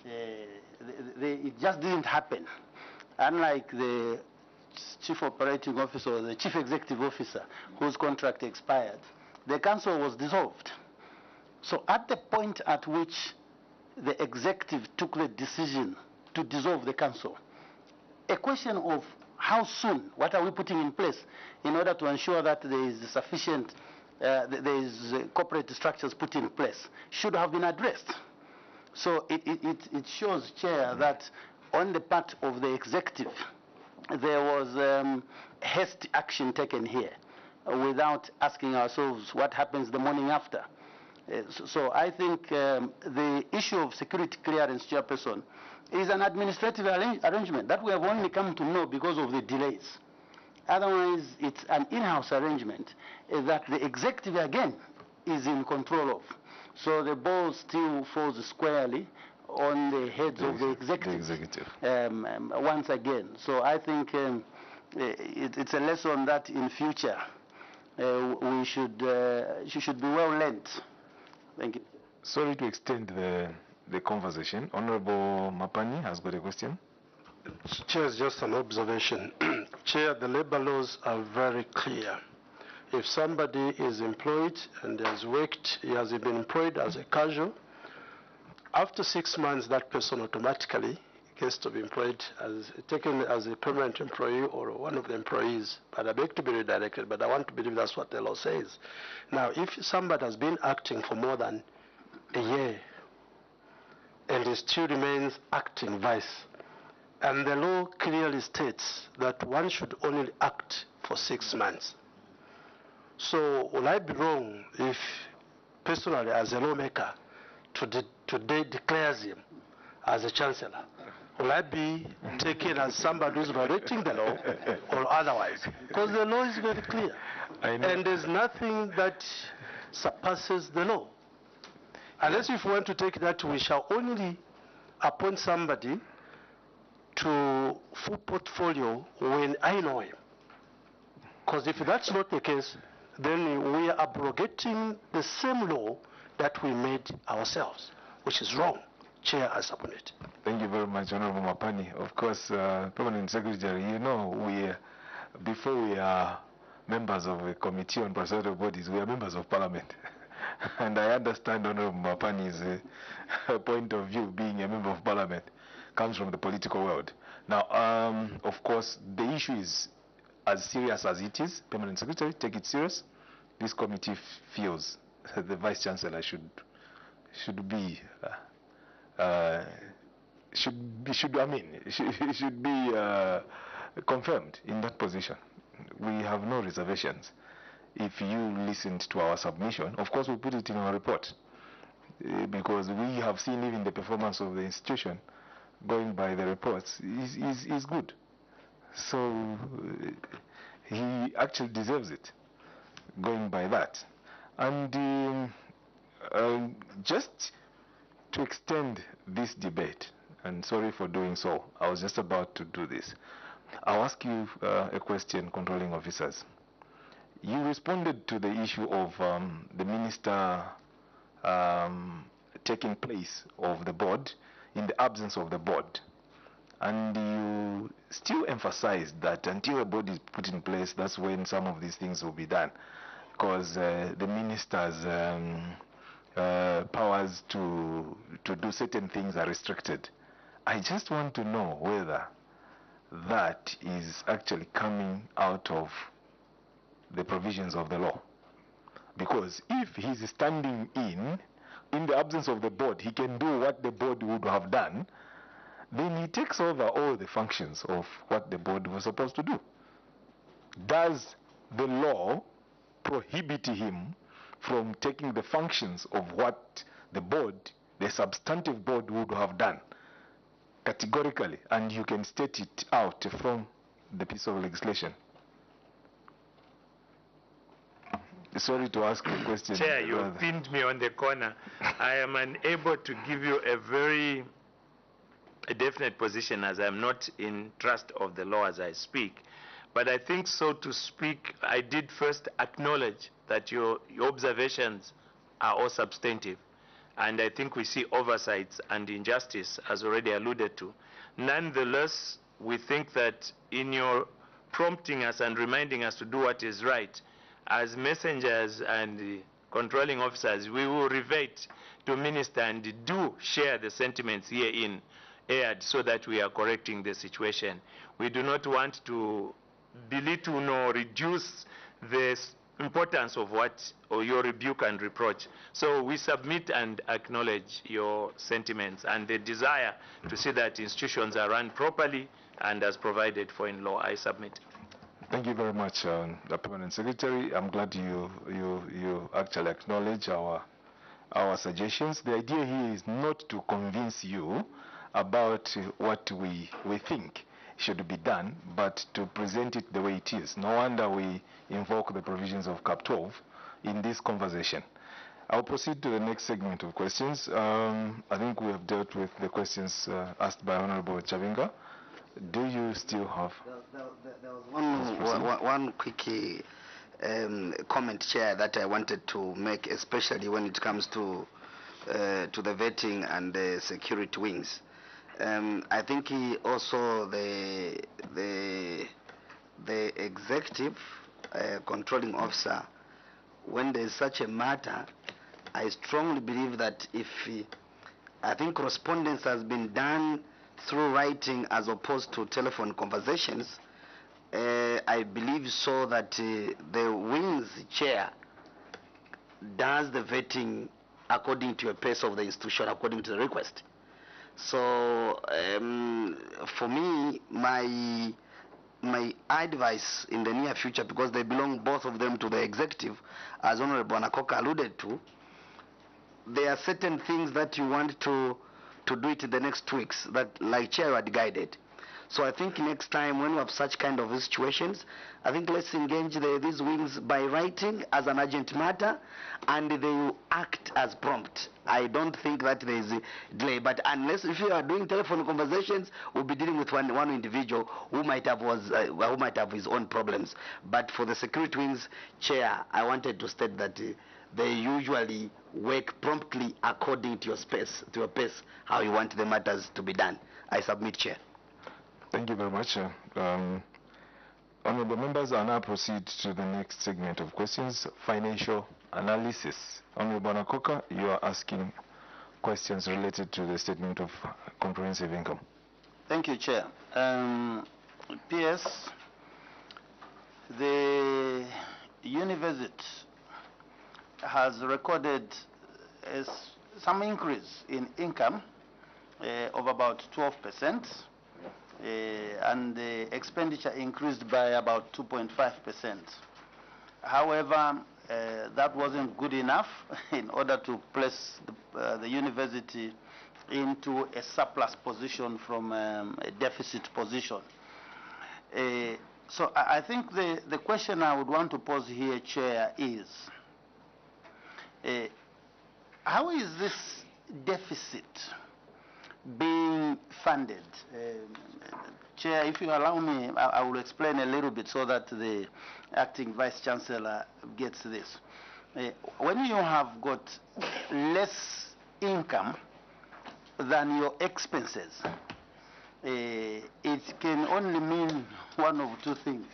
It just didn't happen. Unlike the chief operating officer or the chief executive officer whose contract expired, the council was dissolved. So at the point at which the executive took the decision to dissolve the council, a question of how soon, what are we putting in place in order to ensure that there is sufficient, there is corporate structures put in place, should have been addressed. So it shows, Chair, that on the part of the executive, there was hasty action taken here without asking ourselves what happens the morning after. So I think the issue of security clearance, Chairperson, is an administrative arrangement that we have only come to know because of the delays. Otherwise, it's an in-house arrangement that the executive, again, is in control of. So the ball still falls squarely on the heads of the executive. Once again. So I think it's a lesson that in future we should be well learned. Thank you. Sorry to extend the conversation. Honorable Mapani has got a question. Chair, just an observation. Chair, the labor laws are very clear. If somebody is employed and has worked, he has been employed as a casual, after 6 months, that person automatically gets to be employed taken as a permanent employee or one of the employees. But I beg to be redirected, but I want to believe that's what the law says. Now, if somebody has been acting for more than a year and he still remains acting vice, and the law clearly states that one should only act for 6 months. So will I be wrong if personally as a lawmaker today declares him as a chancellor will I be taken as somebody who's violating the law or otherwise? Because the law is very clear. And there's nothing that surpasses the law. Unless if we want to take that, we shall only appoint somebody to full portfolio when I know him. Because if that's not the case, then we are abrogating the same law that we made ourselves, which is wrong. Chair has upon it. Thank you very much, Honorable Mapani. Of course, Permanent Secretary, you know, before we are members of a committee on presidential bodies, we are members of parliament. And I understand Honorable Mapani's point of view, being a member of parliament, comes from the political world. Now, of course, the issue is as serious as it is. Permanent Secretary, take it serious. This committee feels the Vice Chancellor should be confirmed in that position. We have no reservations. If you listened to our submission, of course we put it in our report, because we have seen even the performance of the institution going by the reports is good. So he actually deserves it, going by that. And just to extend this debate, and sorry for doing so, I was just about to do this. I'll ask you a question, controlling officers. You responded to the issue of the minister taking place of the board in the absence of the board. And you still emphasized that until a board is put in place, that's when some of these things will be done. Because the minister's powers to do certain things are restricted. I just want to know whether that is actually coming out of the provisions of the law. Because if he's standing in the absence of the board, he can do what the board would have done, then he takes over all the functions of what the board was supposed to do. Does the law prohibit him from taking the functions of what the board, the substantive board, would have done categorically? And you can state it out from the piece of legislation. Sorry to ask a question. Chair, you pinned me on the corner. I am unable to give you a definite position, as I am not in trust of the law as I speak. But I think, so to speak, I did first acknowledge that your observations are all substantive. And I think we see oversights and injustice, as already alluded to. Nonetheless, we think that in your prompting us and reminding us to do what is right, as messengers and controlling officers, we will revert to Minister and do share the sentiments herein aired, so that we are correcting the situation. We do not want to belittle nor reduce the importance of or your rebuke and reproach. So we submit and acknowledge your sentiments and the desire to see that institutions are run properly and as provided for in law. I submit. Thank you very much, the Permanent Secretary. I'm glad you actually acknowledge our suggestions. The idea here is not to convince you about what we think should be done, but to present it the way it is. No wonder we invoke the provisions of Cap 12 in this conversation. I'll proceed to the next segment of questions. I think we have dealt with the questions asked by Honorable Chavinga. Do you still have? There was one quick comment, Chair, that I wanted to make, especially when it comes to the vetting and the security wings. I think also the executive controlling officer, when there is such a matter, I strongly believe that I think correspondence has been done through writing as opposed to telephone conversations. I believe so that the wings chair does the vetting according to a pace of the institution, according to the request. So for me, my advice in the near future, because they belong both of them to the executive, as Honorable Anakoka alluded to, there are certain things that you want to to do it in the next 2 weeks, that like Chair had guided. So I think next time when we have such kind of situations, I think let's engage these wings by writing as an urgent matter, and they will act as prompt. I don't think that there is a delay, but unless if you are doing telephone conversations, we'll be dealing with one individual who might have his own problems. But for the security wings, Chair, I wanted to state that they usually work promptly according to your pace, how you want the matters to be done. I submit, Chair. Thank you very much. Honorable members, I now proceed to the next segment of questions, financial analysis. Honorable Nakoka, you are asking questions related to the statement of comprehensive income. Thank you, Chair. PS, the university has recorded some increase in income of about 12%. And the expenditure increased by about 2.5%. However, that wasn't good enough in order to place the university into a surplus position from a deficit position. So I think the question I would want to pose here, Chair, is how is this deficit being funded? Chair, if you allow me, I will explain a little bit so that the acting Vice Chancellor gets this. When you have got less income than your expenses, it can only mean one of two things.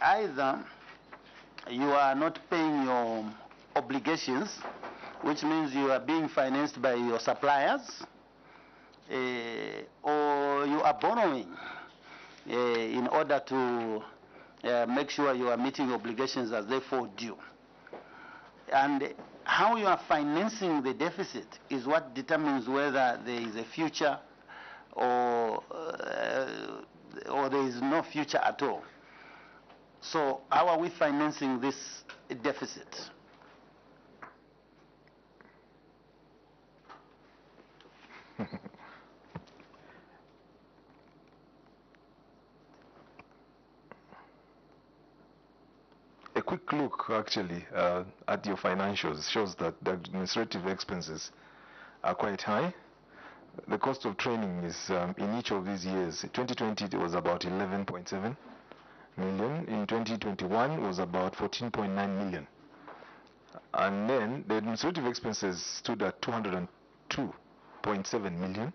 Either you are not paying your obligations, which means you are being financed by your suppliers, or you are borrowing in order to make sure you are meeting obligations as they fall due. And how you are financing the deficit is what determines whether there is a future or there is no future at all. So how are we financing this deficit? A quick look, actually, at your financials shows that the administrative expenses are quite high. The cost of training is, in each of these years, 2020 it was about 11.7 million. In 2021 it was about 14.9 million. And then the administrative expenses stood at 202.7 million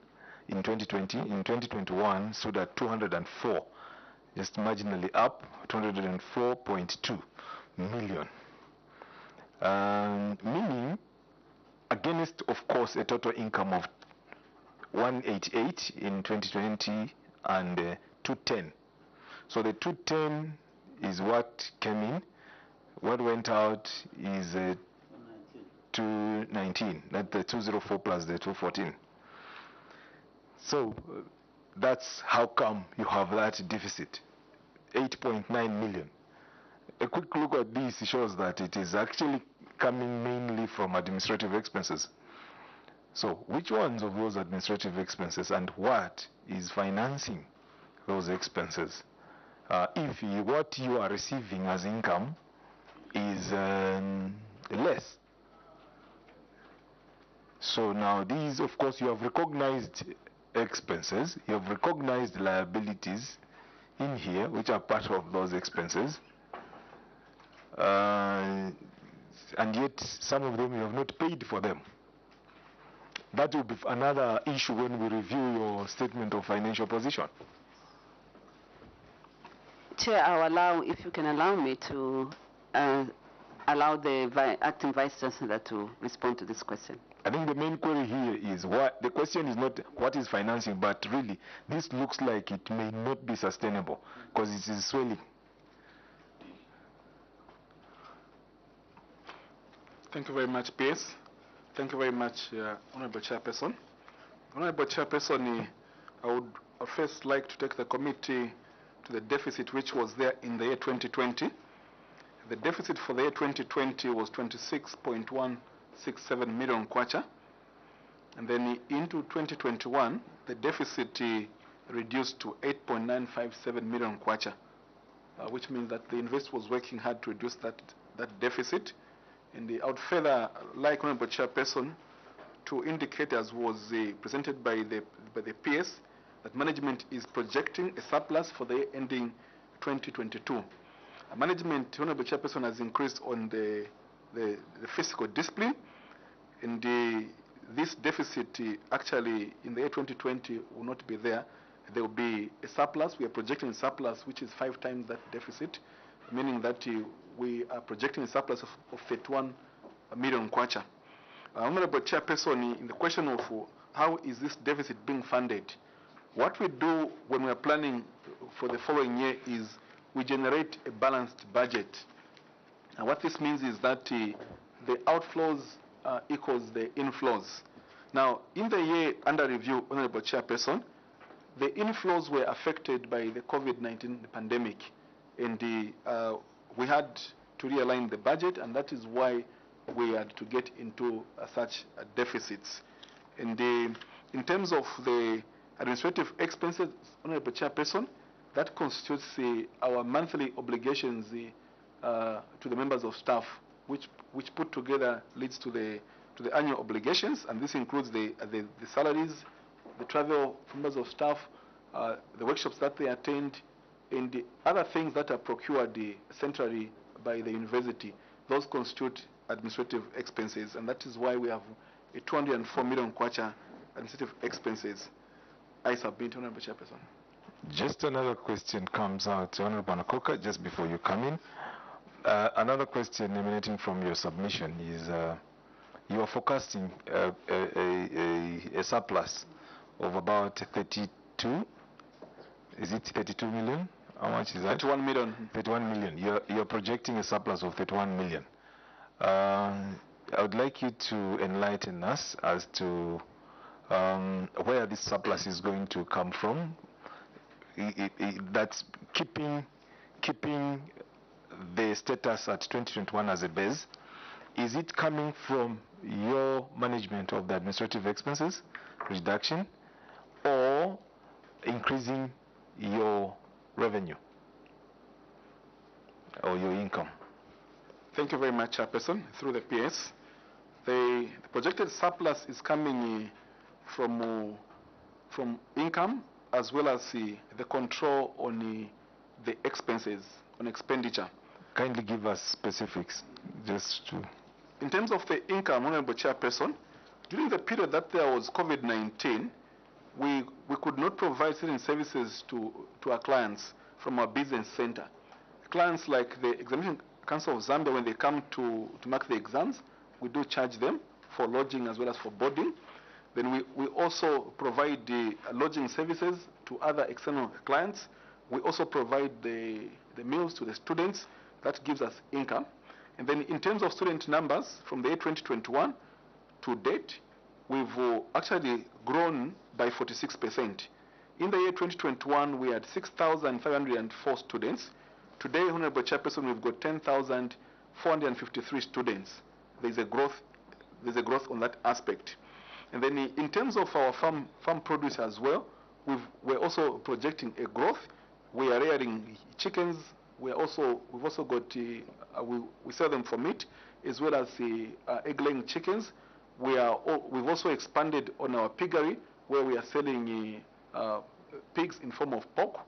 in 2020. In 2021 stood at 204, just marginally up, 204.2 million. Meaning, against, of course, a total income of 188 in 2020 and 210. So the 210 is what came in. What went out is 219. That's the 204 plus the 214. So that's how come you have that deficit, 8.9 million. A quick look at this shows that it is actually coming mainly from administrative expenses. So which ones of those administrative expenses and what is financing those expenses? If what you are receiving as income is less. So now these, of course, you have recognized expenses, you have recognized liabilities in here, which are part of those expenses. And yet some of them you have not paid for them. That will be another issue when we review your statement of financial position. Chair, I'll allow, if you can allow me to allow the acting Vice Chancellor to respond to this question. I think the main query here is what the question is not what is financing, but really this looks like it may not be sustainable because it is swelling. Thank you very much, PS. Thank you very much, Honorable Chairperson. Honorable Chairperson, I would first like to take the committee to the deficit which was there in the year 2020. The deficit for the year 2020 was 26.167 million kwacha. And then into 2021, the deficit reduced to 8.957 million kwacha, which means that the university was working hard to reduce that deficit. And I would further like Honorable Chairperson to indicate, as was presented by the PS, that management is projecting a surplus for the year ending 2022. Management, Honorable Chairperson, has increased on the fiscal discipline, and this deficit actually in the year 2020 will not be there. There will be a surplus. We are projecting a surplus which is 5 times that deficit, meaning that we are projecting a surplus of 31 million kwacha. Honorable Chairperson, in the question of how is this deficit being funded, what we do when we are planning for the following year is we generate a balanced budget. And what this means is that the outflows equals the inflows. Now, in the year under review, Honorable Chairperson, the inflows were affected by the COVID-19 pandemic, and we had to realign the budget, and that is why we had to get into such deficits. And in terms of the administrative expenses, Honorable Chairperson, that constitutes our monthly obligations to the members of staff, which put together leads to the annual obligations, and this includes the salaries, the travel for members of staff, the workshops that they attend, and the other things that are procured centrally by the university. Those constitute administrative expenses, and that is why we have a 204 million kwacha administrative expenses. I submit, Honorable Chairperson. Just another question comes out, Honorable Nakoka, just before you come in. Another question emanating from your submission is you are forecasting a surplus of about 32. Is it 32 million? How much is that? 31 million. 31 million. You're projecting a surplus of 31 million. I would like you to enlighten us as to where this surplus is going to come from. That's keeping the status at 2021 as a base. Is it coming from your management of the administrative expenses reduction, or increasing your revenue or your income? Thank you very much, Chairperson. Through the PS, the projected surplus is coming from income, as well as the control on the expenses, on expenditure. Kindly give us specifics, just to... In terms of the income, Honorable Chairperson, during the period that there was COVID-19, we could not provide certain services to our clients from our business center. Clients like the Examination Council of Zambia, when they come to mark the exams, we do charge them for lodging as well as for boarding. Then we also provide the lodging services to other external clients. We also provide the meals to the students. That gives us income. And then in terms of student numbers, from the year 2021 to date, we've actually grown by 46%. In the year 2021, we had 6,504 students. Today, Honorable Chairperson, we've got 10,453 students. There's a growth on that aspect. And then in terms of our farm produce as well, we're also projecting a growth. We are rearing chickens. We've also got we sell them for meat, as well as egg-laying chickens. We've also expanded on our piggery, where we are selling pigs in form of pork,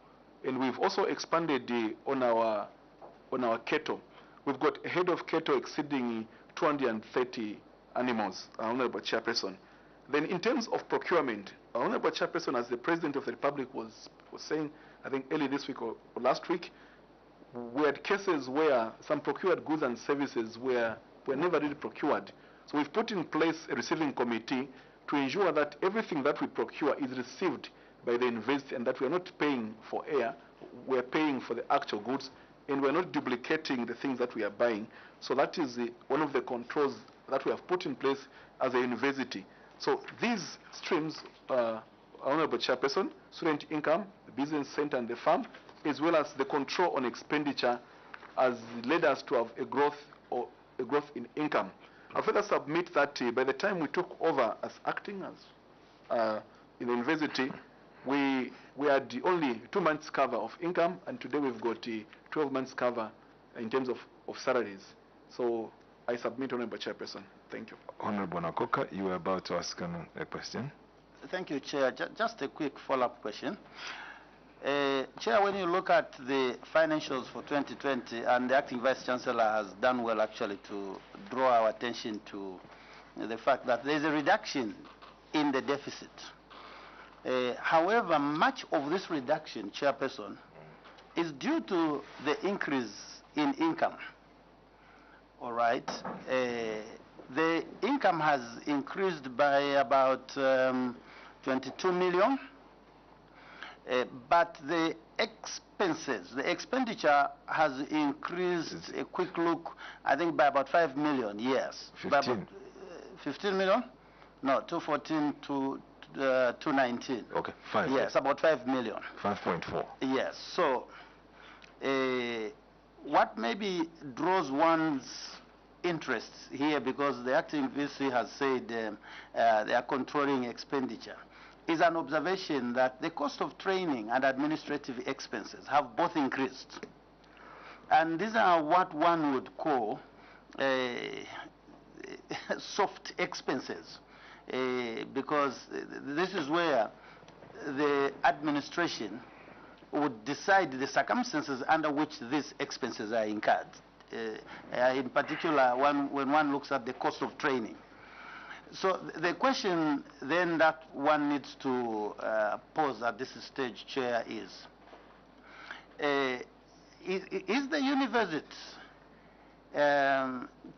and we've also expanded on our cattle. We've got a head of cattle exceeding 230 animals, Honorable Chairperson. Then in terms of procurement, Honorable Chairperson, as the President of the Republic was saying, I think early this week or last week, we had cases where some procured goods and services were never really procured. So we've put in place a receiving committee to ensure that everything that we procure is received by the university, and that we're not paying for air, we're paying for the actual goods, and we're not duplicating the things that we are buying. So that is one of the controls that we have put in place as a university. So these streams, Honorable Chairperson, student income, the business center and the farm, as well as the control on expenditure, has led us to have a growth in income. I'll further submit that by the time we took over as acting as in the university, we had only 2 months cover of income, and today we've got 12 months cover in terms of salaries. So I submit, Honorable Chairperson. Thank you. Honorable Nakoka, you were about to ask a question. Thank you, Chair. Just a quick follow-up question. Chair, when you look at the financials for 2020, and the Acting Vice Chancellor has done well actually to draw our attention to the fact that there is a reduction in the deficit. However, much of this reduction, Chairperson, is due to the increase in income. All right. The income has increased by about 22 million, but the expenses, the expenditure has increased, a quick look, I think by about 5 million, yes. 15. By about, 15 million? No, 214 to 219. Okay, 5. Yes, about 5 million. 5.4. Yes, so what maybe draws one's interest here, because the acting VC has said they are controlling expenditure, is an observation that the cost of training and administrative expenses have both increased. And these are what one would call soft expenses, because this is where the administration would decide the circumstances under which these expenses are incurred. In particular, when one looks at the cost of training. So the question then that one needs to pose at this stage, Chair, is the university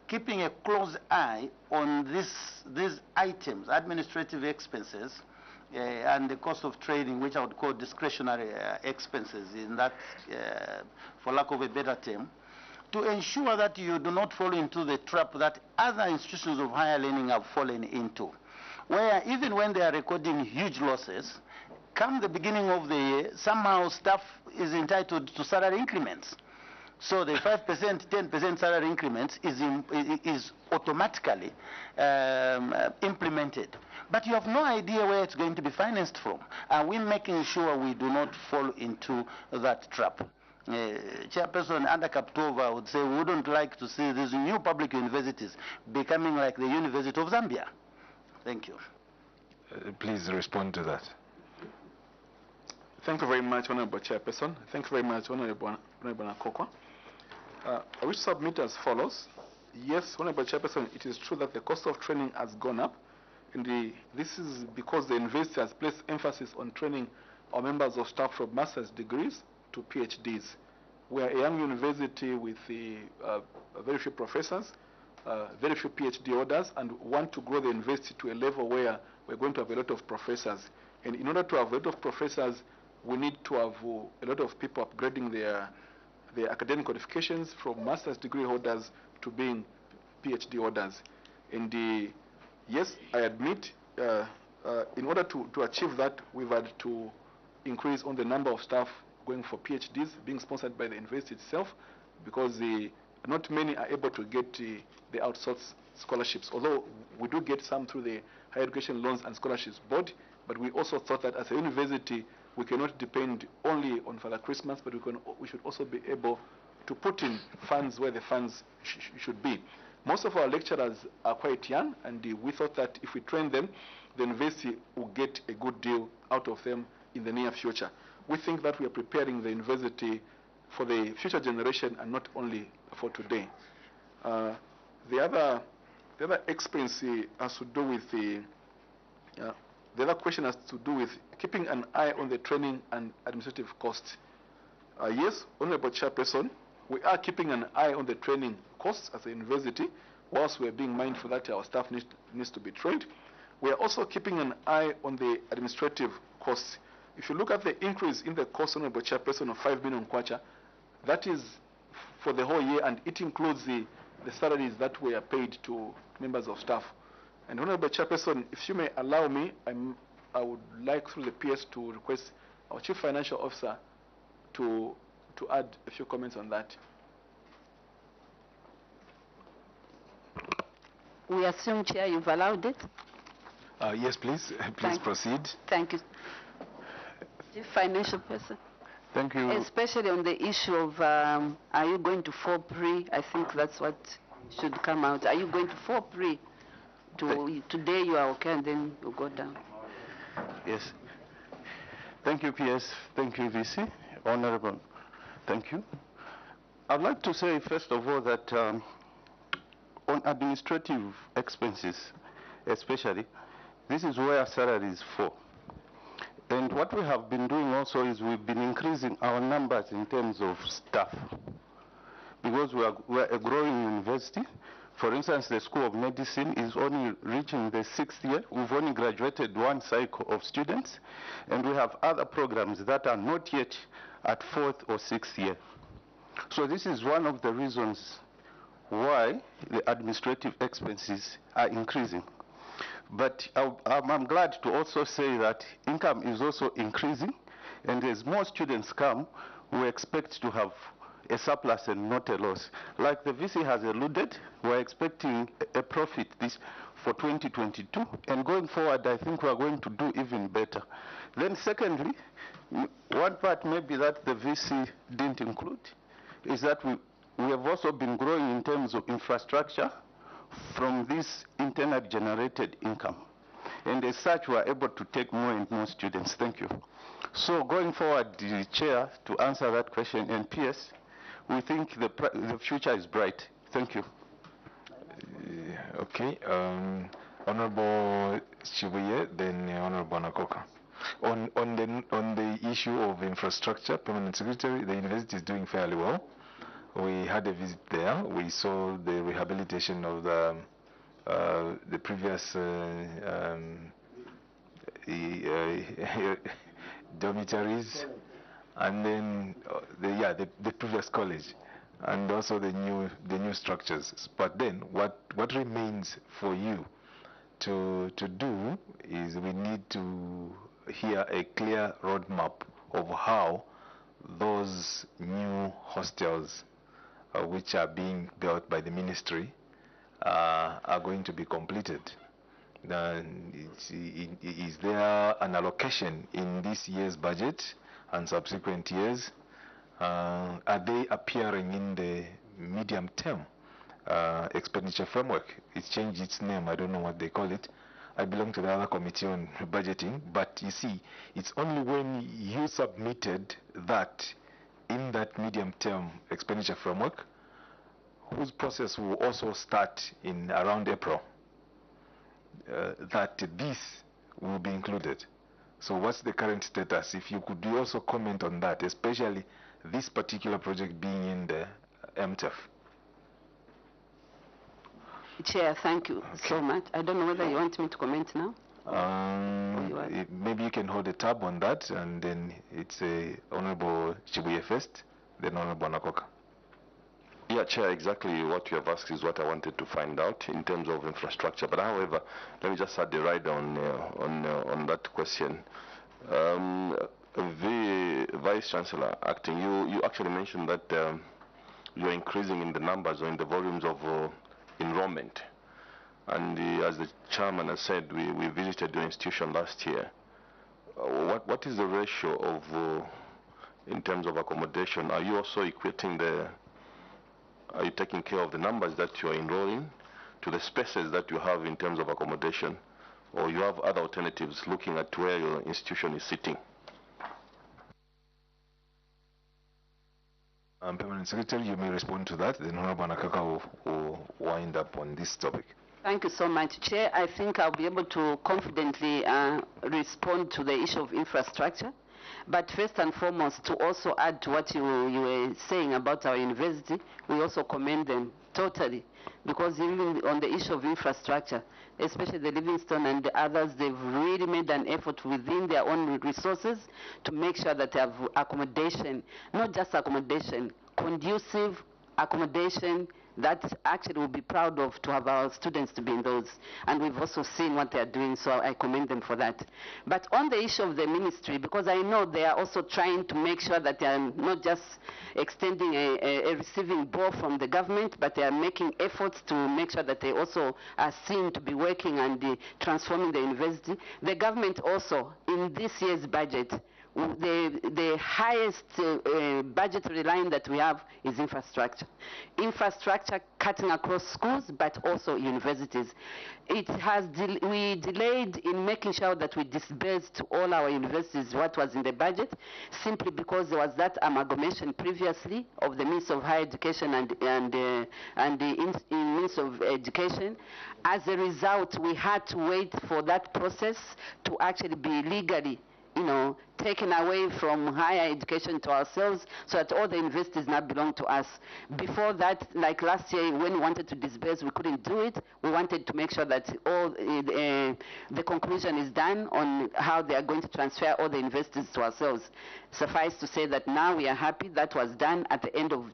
keeping a close eye on these items, administrative expenses, and the cost of training, which I would call discretionary expenses, in that, for lack of a better term, to ensure that you do not fall into the trap that other institutions of higher learning have fallen into, where even when they are recording huge losses, come the beginning of the year, somehow staff is entitled to salary increments. So the 5%, 10% salary increments is automatically implemented. But you have no idea where it's going to be financed from. And we're making sure we do not fall into that trap. Chairperson Anda Kaptova would say we wouldn't like to see these new public universities becoming like the University of Zambia. Thank you. Please respond to that. Thank you very much, Honorable Chairperson. Thank you very much, Honorable Nakokwa. I wish to submit as follows. Yes, Honorable Chairperson, it is true that the cost of training has gone up. And this is because the university has placed emphasis on training our members of staff from master's degrees to PhDs. We are a young university with very few professors, very few PhD orders, and want to grow the university to a level where we're going to have a lot of professors. And in order to have a lot of professors, we need to have a lot of people upgrading their academic qualifications from master's degree holders to being PhD holders. And yes, I admit, in order to achieve that, we've had to increase on the number of staff going for PhDs, being sponsored by the university itself, because not many are able to get the outsourced scholarships, although we do get some through the Higher Education Loans and Scholarships Board. But we also thought that as a university, we cannot depend only on Father Christmas, but we should also be able to put in funds where the funds should be. Most of our lecturers are quite young, and we thought that if we train them, the university will get a good deal out of them in the near future. We think that we are preparing the university for the future generation and not only for today. The other expense has to do with the other question has to do with keeping an eye on the training and administrative costs. Yes, Honorable Chairperson, we are keeping an eye on the training costs as a university, whilst we are being mindful that our staff needs to be trained. We are also keeping an eye on the administrative costs. If you look at the increase in the cost, Honorable Chairperson, of 5 million kwacha, that is for the whole year, and it includes the salaries that were paid to members of staff. And Honorable Chairperson, if you may allow me, I would like through the PS to request our Chief Financial Officer to add a few comments on that. We assume, Chair, you've allowed it. Yes, please. Please proceed. Thank you. Chief Financial Person. Thank you. Especially on the issue of, are you going to fall pre? I think that's what should come out. Are you going to fall pre? Today you are okay and then you go down. Yes. Thank you, PS. Thank you, VC. Honorable. Thank you. I'd like to say, first of all, that on administrative expenses, especially, this is where salaries fall. And what we have been doing also is we've been increasing our numbers in terms of staff. Because we're a growing university. For instance, the School of Medicine is only reaching the 6th year. We've only graduated one cycle of students. And we have other programs that are not yet at 4th or 6th year. So this is one of the reasons why the administrative expenses are increasing. But I'm glad to also say that income is also increasing, and as more students come, we expect to have a surplus and not a loss. Like the VC has alluded, we're expecting a profit for 2022, and going forward, I think we're going to do even better. Then secondly, one part maybe that the VC didn't include is that we have also been growing in terms of infrastructure from this internally generated income. And as such, we are able to take more and more students. Thank you. So going forward, the Chair, to answer that question, and PS, we think the future is bright. Thank you. Okay. Honorable Chibuye, then Honorable Nakoka. On the issue of infrastructure, Permanent Secretary, the university is doing fairly well. We had a visit there. We saw the rehabilitation of the previous dormitories, and then the previous college, and also the new structures. But then, what remains for you to do is we need to hear a clear roadmap of how those new hostels which are being built by the ministry are going to be completed. Is there an allocation in this year's budget and subsequent years? Are they appearing in the medium-term expenditure framework? It's changed its name. I don't know what they call it. I belong to the other committee on budgeting, but you see, it's only when you submitted that in that medium-term expenditure framework, whose process will also start in around April, that this will be included. So what's the current status? If you could also comment on that, especially this particular project being in the MTEF. Chair, thank you so much. I don't know whether you want me to comment now. Maybe you can hold a tab on that, and then it's Honorable Chibuye first, then Honorable Nakoka. Yeah, Chair, exactly what you have asked is what I wanted to find out in terms of infrastructure. But however, let me just add the right on that question. The Vice Chancellor acting, you actually mentioned that you're increasing in the numbers or in the volumes of enrollment. And as the chairman has said, we visited your institution last year. What is the ratio of, in terms of accommodation? Are you also equating are you taking care of the numbers that you're enrolling to the spaces that you have in terms of accommodation? Or you have other alternatives looking at where your institution is sitting? Permanent Secretary, you may respond to that. Then Honorable Nakaka will wind up on this topic. Thank you so much, Chair. I think I'll be able to confidently respond to the issue of infrastructure. But first and foremost, to also add to what you were saying about our university, we also commend them totally. Because even on the issue of infrastructure, especially the Livingstone and the others, they've really made an effort within their own resources to make sure that they have accommodation, not just accommodation, conducive accommodation that actually we'll be proud of to have our students to be in those. And we've also seen what they are doing, so I commend them for that. But on the issue of the ministry, because I know they are also trying to make sure that they are not just extending a receiving ball from the government, but they are making efforts to make sure that they also are seen to be working and transforming the university. The government also, in this year's budget, the highest budgetary line that we have is infrastructure. Infrastructure cutting across schools, but also universities. We delayed in making sure that we disbursed to all our universities what was in the budget, simply because there was that amalgamation previously of the Ministry of Higher Education and the Ministry of Education. As a result, we had to wait for that process to actually be legally, taken away from higher education to ourselves, so that all the universities now belong to us. Before that, like last year, when we wanted to disburse, we couldn't do it. We wanted to make sure that all the conclusion is done on how they are going to transfer all the universities to ourselves. Suffice to say that now we are happy that was done at the end of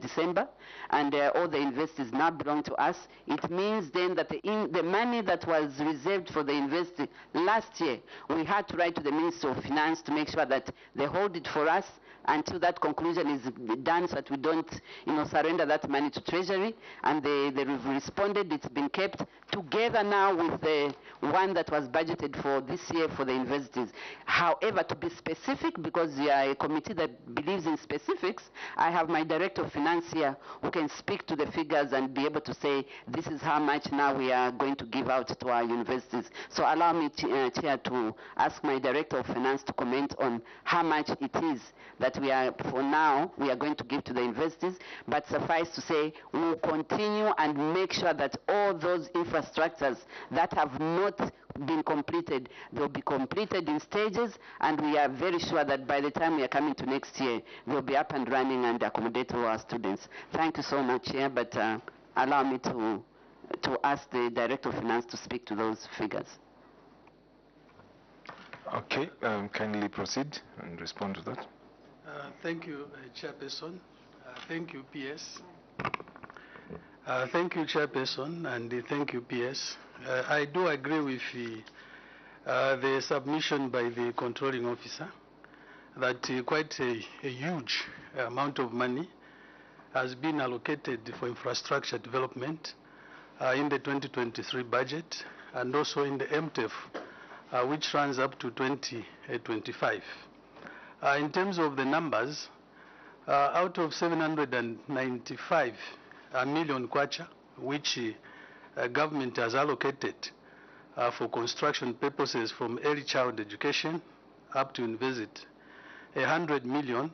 December, and all the universities now belong to us. It means then that the money that was reserved for the university last year, we had to write to the Ministry of Finance to make sure that they hold it for us until that conclusion is done, so that we don't surrender that money to Treasury. And they've responded. It's been kept together now with the one that was budgeted for this year for the universities. However, to be specific, because we are a committee that believes in specifics, I have my Director of Finance here who can speak to the figures and be able to say this is how much now we are going to give out to our universities. So allow me, Chair, to ask my Director of Finance to comment on how much it is that we are, for now, we are going to give to the universities. But suffice to say, we will continue and make sure that all those infrastructures that have not been completed, they'll be completed in stages, and we are very sure that by the time we are coming to next year, they'll be up and running and accommodate all our students. Thank you so much, Chair, but allow me to ask the Director of Finance to speak to those figures. Okay, kindly proceed and respond to that. Thank you, Chairperson. Thank you, PS. Thank you, Chairperson, and thank you, PS. I do agree with the submission by the controlling officer that quite a huge amount of money has been allocated for infrastructure development in the 2023 budget, and also in the MTEF, which runs up to 2025. In terms of the numbers, out of 795 million kwacha, which government has allocated for construction purposes from early child education up to university, 100 million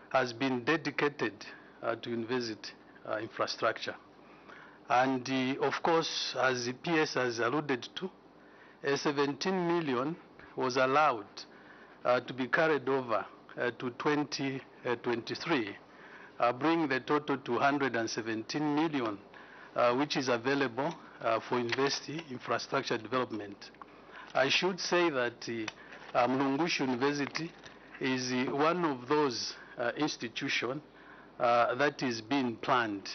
has been dedicated to university infrastructure. And of course, as the PS has alluded to, 17 million was allowed to be carried over to 2023, bringing the total to 117 million, which is available for university infrastructure development. I should say that Mlungushi University is one of those institutions that is being planned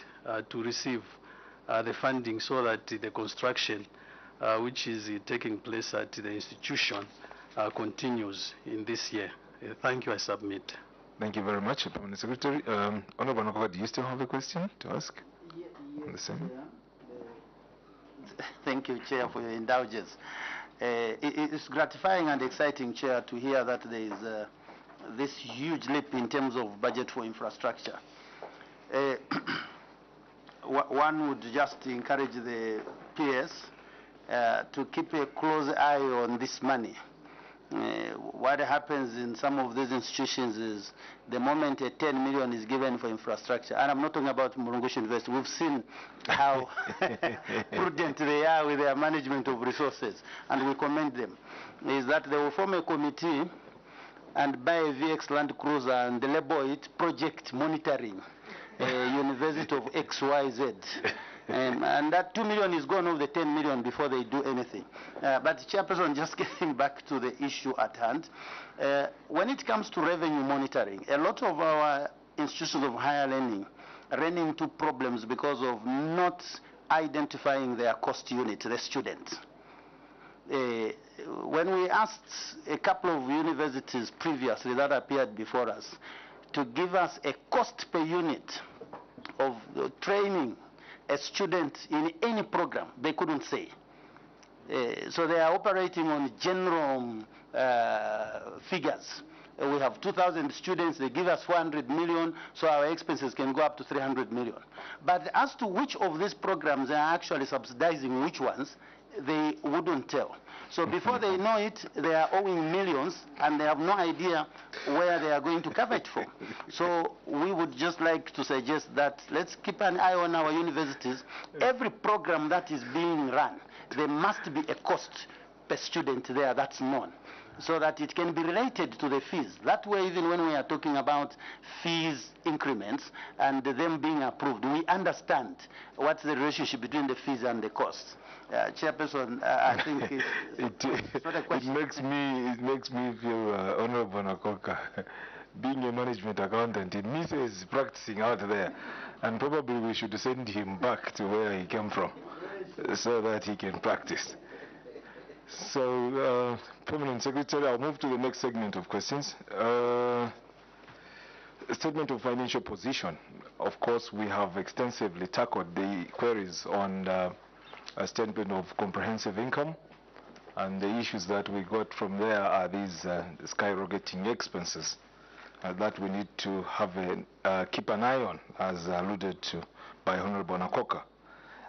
to receive the funding, so that the construction which is taking place at the institution continues in this year. Thank you. I submit. Thank you very much, Permanent Secretary. Honorable Nokova, do you still have a question to ask? On the same? Thank you, Chair, for your indulgence. It's gratifying and exciting, Chair, to hear that there is this huge leap in terms of budget for infrastructure. One would just encourage the PS to keep a close eye on this money. What happens in some of these institutions is the moment 10 million is given for infrastructure, and I'm not talking about Mulungushi University, we've seen how prudent they are with their management of resources, and we commend them, is that they will form a committee and buy a VX Land Cruiser and label it Project Monitoring University of XYZ. And that 2 million is gone off the 10 million before they do anything. But Chairperson, just getting back to the issue at hand, when it comes to revenue monitoring, a lot of our institutions of higher learning running into problems because of not identifying their cost unit, the student. When we asked a couple of universities previously that appeared before us to give us a cost per unit of training a student in any program, they couldn't say. So they are operating on general figures. We have 2,000 students, they give us 400 million, so our expenses can go up to 300 million. But as to which of these programs they are actually subsidizing which ones, they wouldn't tell. So before they know it, they are owing millions and they have no idea where they are going to cover it from. So we would just like to suggest that let's keep an eye on our universities. Every program that is being run, there must be a cost per student there that's known, so that it can be related to the fees. That way, even when we are talking about fees increments and them being approved, we understand what's the relationship between the fees and the costs. Chairperson, I think it's not a question. It makes me feel, Honorable Nakoka, being a management accountant, it means he's practicing out there, and probably we should send him back to where he came from, so that he can practice. So, Permanent Secretary, I'll move to the next segment of questions. Statement of financial position. Of course, we have extensively tackled the queries on a statement of comprehensive income, and the issues that we got from there are these skyrocketing expenses that we need to have keep an eye on, as alluded to by Honorable Nakoka.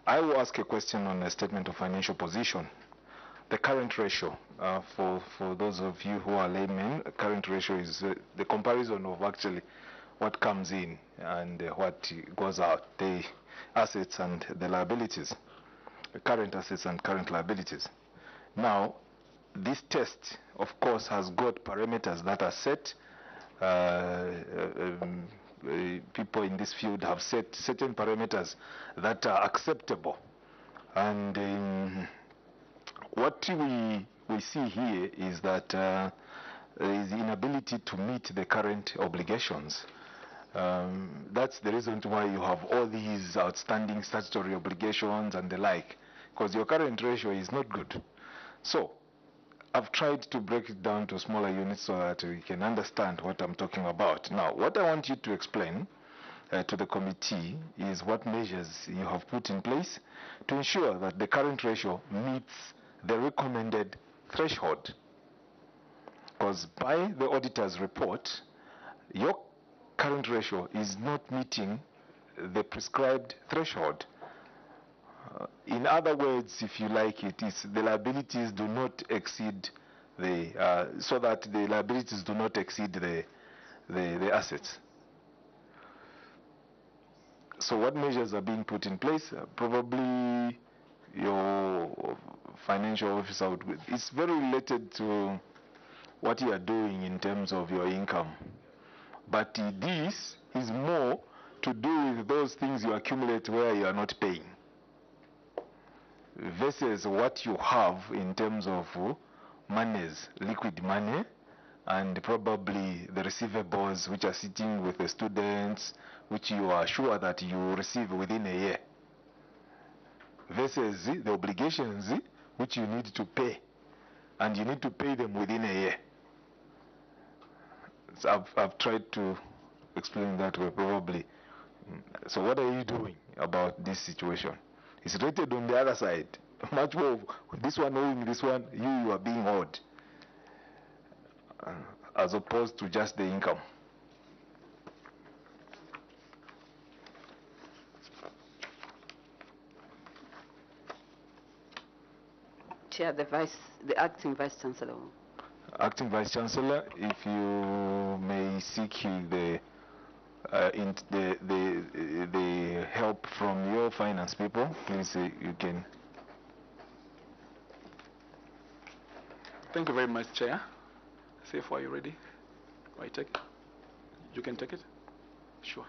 I will ask a question on a statement of financial position. The current ratio, for those of you who are laymen, current ratio is the comparison of actually what comes in and what goes out, the assets and the liabilities, the current assets and current liabilities. Now, this test, of course, has got parameters that are set. People in this field have set certain parameters that are acceptable. And what we see here is that there is inability to meet the current obligations. That's the reason why you have all these outstanding statutory obligations and the like, because your current ratio is not good. So I've tried to break it down to smaller units so that we can understand what I'm talking about. Now, what I want you to explain to the committee is what measures you have put in place to ensure that the current ratio meets the recommended threshold. Because by the auditor's report, your current ratio is not meeting the prescribed threshold. In other words, if you like, it is the liabilities do not exceed the, so that the liabilities do not exceed the assets. So what measures are being put in place? Probably your financial officer would, it's very related to what you are doing in terms of your income. But this is more to do with those things you accumulate where you are not paying, versus what you have in terms of monies, liquid money, and probably the receivables which are sitting with the students, which you are sure that you will receive within a year, versus the obligations which you need to pay, and you need to pay them within a year. So I've tried to explain that way probably. So what are you doing about this situation? It's rated on the other side. Much more, this one owing this one, you are being owed, as opposed to just the income. Chair, the acting Vice Chancellor. Acting Vice Chancellor, if you may seek the help from your finance people, please, you can. Thank you very much, Chair. Safe, are you ready? I take it? You can take it? Sure.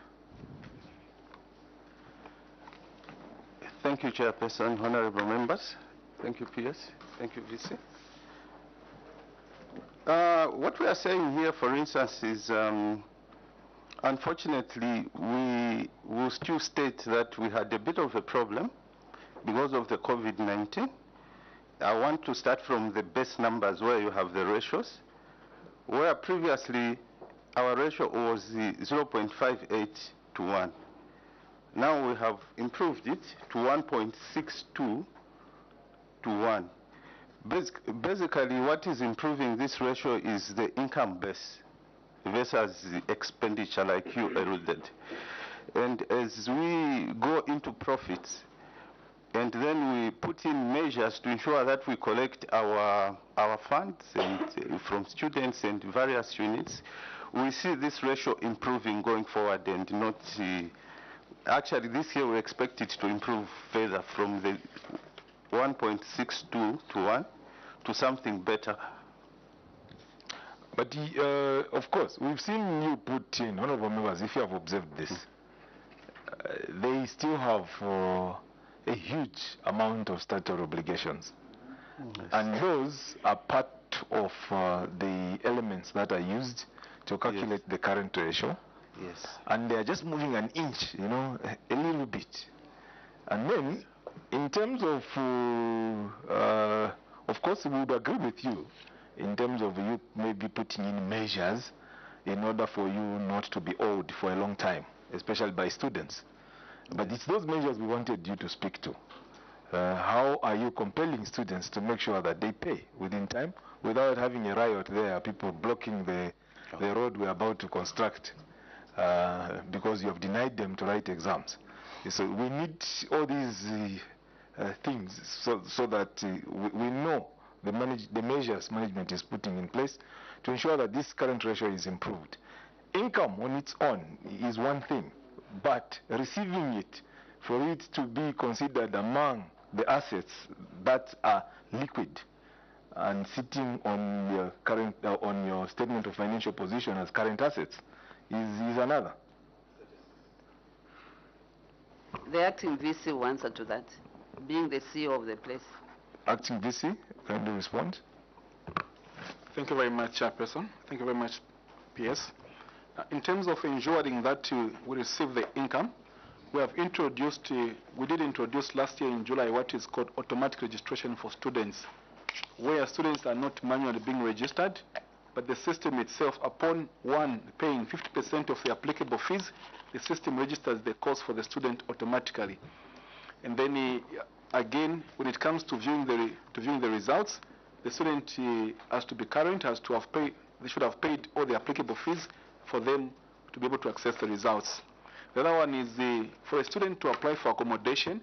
Thank you, Chairperson, honorable members. Thank you, PS. Thank you, VC. What we are saying here, for instance, is unfortunately we to still state that we had a bit of a problem because of the COVID-19. I want to start from the base numbers where you have the ratios, where previously our ratio was 0.58 to 1. Now we have improved it to 1.62 to 1. Basically, what is improving this ratio is the income base versus the expenditure, like you alluded. And as we go into profits, and then we put in measures to ensure that we collect our funds and, from students and various units, we see this ratio improving going forward and not... actually, this year we expect it to improve further from the 1.62 to 1 to something better. But of course, we've seen you put in, honorable members, if you have observed this, they still have a huge amount of statutory obligations. Yes. And those are part of the elements that are used to calculate the current ratio. Yes. And they are just moving an inch, a little bit. And then, in terms of course, we would agree with you in terms of you maybe putting in measures in order for you not to be owed for a long time, especially by students. But it's those measures we wanted you to speak to. How are you compelling students to make sure that they pay within time without having a riot there, people blocking the road we're about to construct because you have denied them to write exams? So we need all these things so that we know the measures management is putting in place to ensure that this current ratio is improved. Income on its own is one thing, but receiving it, for it to be considered among the assets that are liquid and sitting on your current on your statement of financial position as current assets is another. The acting VC will answer to that, being the CEO of the place. Acting VC, can you respond? Thank you very much, Chairperson. Thank you very much, PS. In terms of ensuring that we receive the income, we have introduced, we did introduce last year in July what is called automatic registration for students, where students are not manually being registered, but the system itself, upon one paying 50% of the applicable fees, the system registers the course for the student automatically. And then again, when it comes to viewing the results, the student has to be current, has to have paid, they should have paid all the applicable fees for them to be able to access the results. The other one is for a student to apply for accommodation,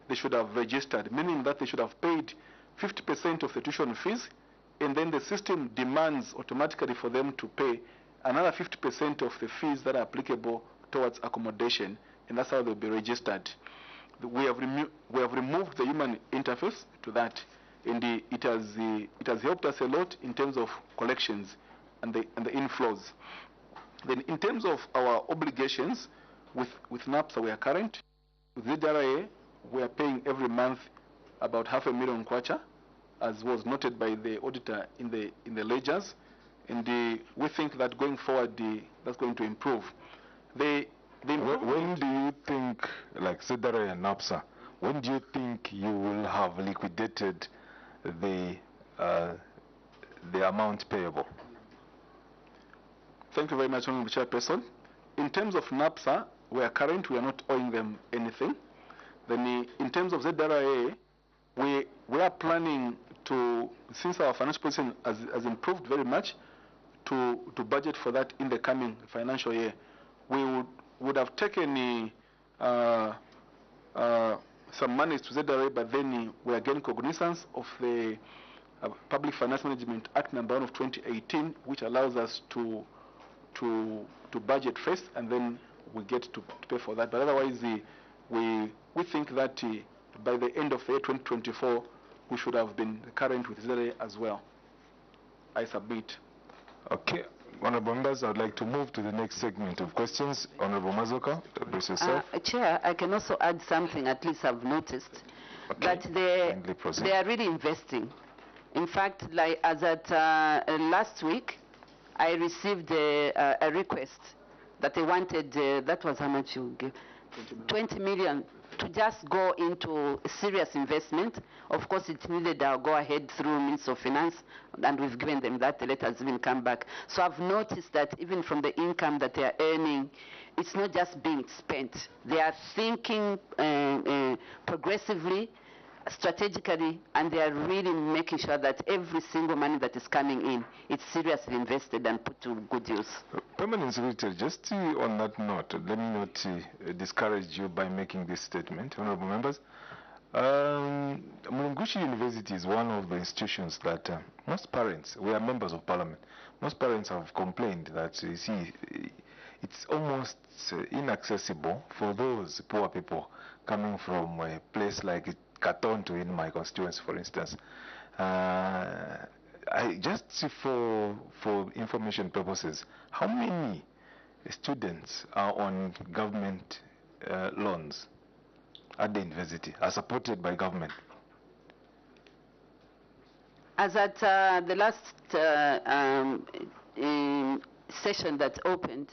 they should have registered, meaning that they should have paid 50% of the tuition fees, and then the system demands automatically for them to pay another 50% of the fees that are applicable towards accommodation, and that's how they'll be registered. We have removed the human interface to that, and it has helped us a lot in terms of collections and the inflows. Then in terms of our obligations with NAPSA, we are current. With ZRA, we are paying every month about 500,000 kwacha, as was noted by the auditor in the ledgers, and we think that going forward that's going to improve. When do you think, like ZRA and NAPSA, when do you think you will have liquidated the amount payable? Thank you very much, Honorable Chairperson. In terms of NAPSA, we are current, we are not owing them anything. Then in terms of ZRA, we are planning to, since our financial position has improved very much, to budget for that in the coming financial year. We would have taken some monies to ZRA, but then we are getting cognizance of the Public Finance Management Act number 1 of 2018, which allows us to budget first, and then we get to pay for that. But otherwise, we think that by the end of the year 2024, we should have been current with ZRA as well. I submit. Okay. Honorable members, I would like to move to the next segment of questions. Honorable Mazoka, address yourself. Chair, I can also add something, at least I've noticed, that they are really investing. In fact, like as at last week, I received a request that they wanted, that was how much you give. 20 million to just go into serious investment. Of course, it needed a go-ahead through Minister of Finance, and we've given them that. The letter has even come back. So I've noticed that even from the income that they are earning, it's not just being spent. They are thinking progressively, strategically, and they are really making sure that every single money that is coming in, it's seriously invested and put to good use. Permanent Secretary, just on that note, let me not discourage you by making this statement, honorable members. Mulungushi University is one of the institutions that most parents, we are members of parliament, most parents have complained that, you see, it's almost inaccessible for those poor people coming from a place like Katonto in my constituency, for instance. Just for information purposes, how many students are on government loans at the university, are supported by government? As at the last session that opened,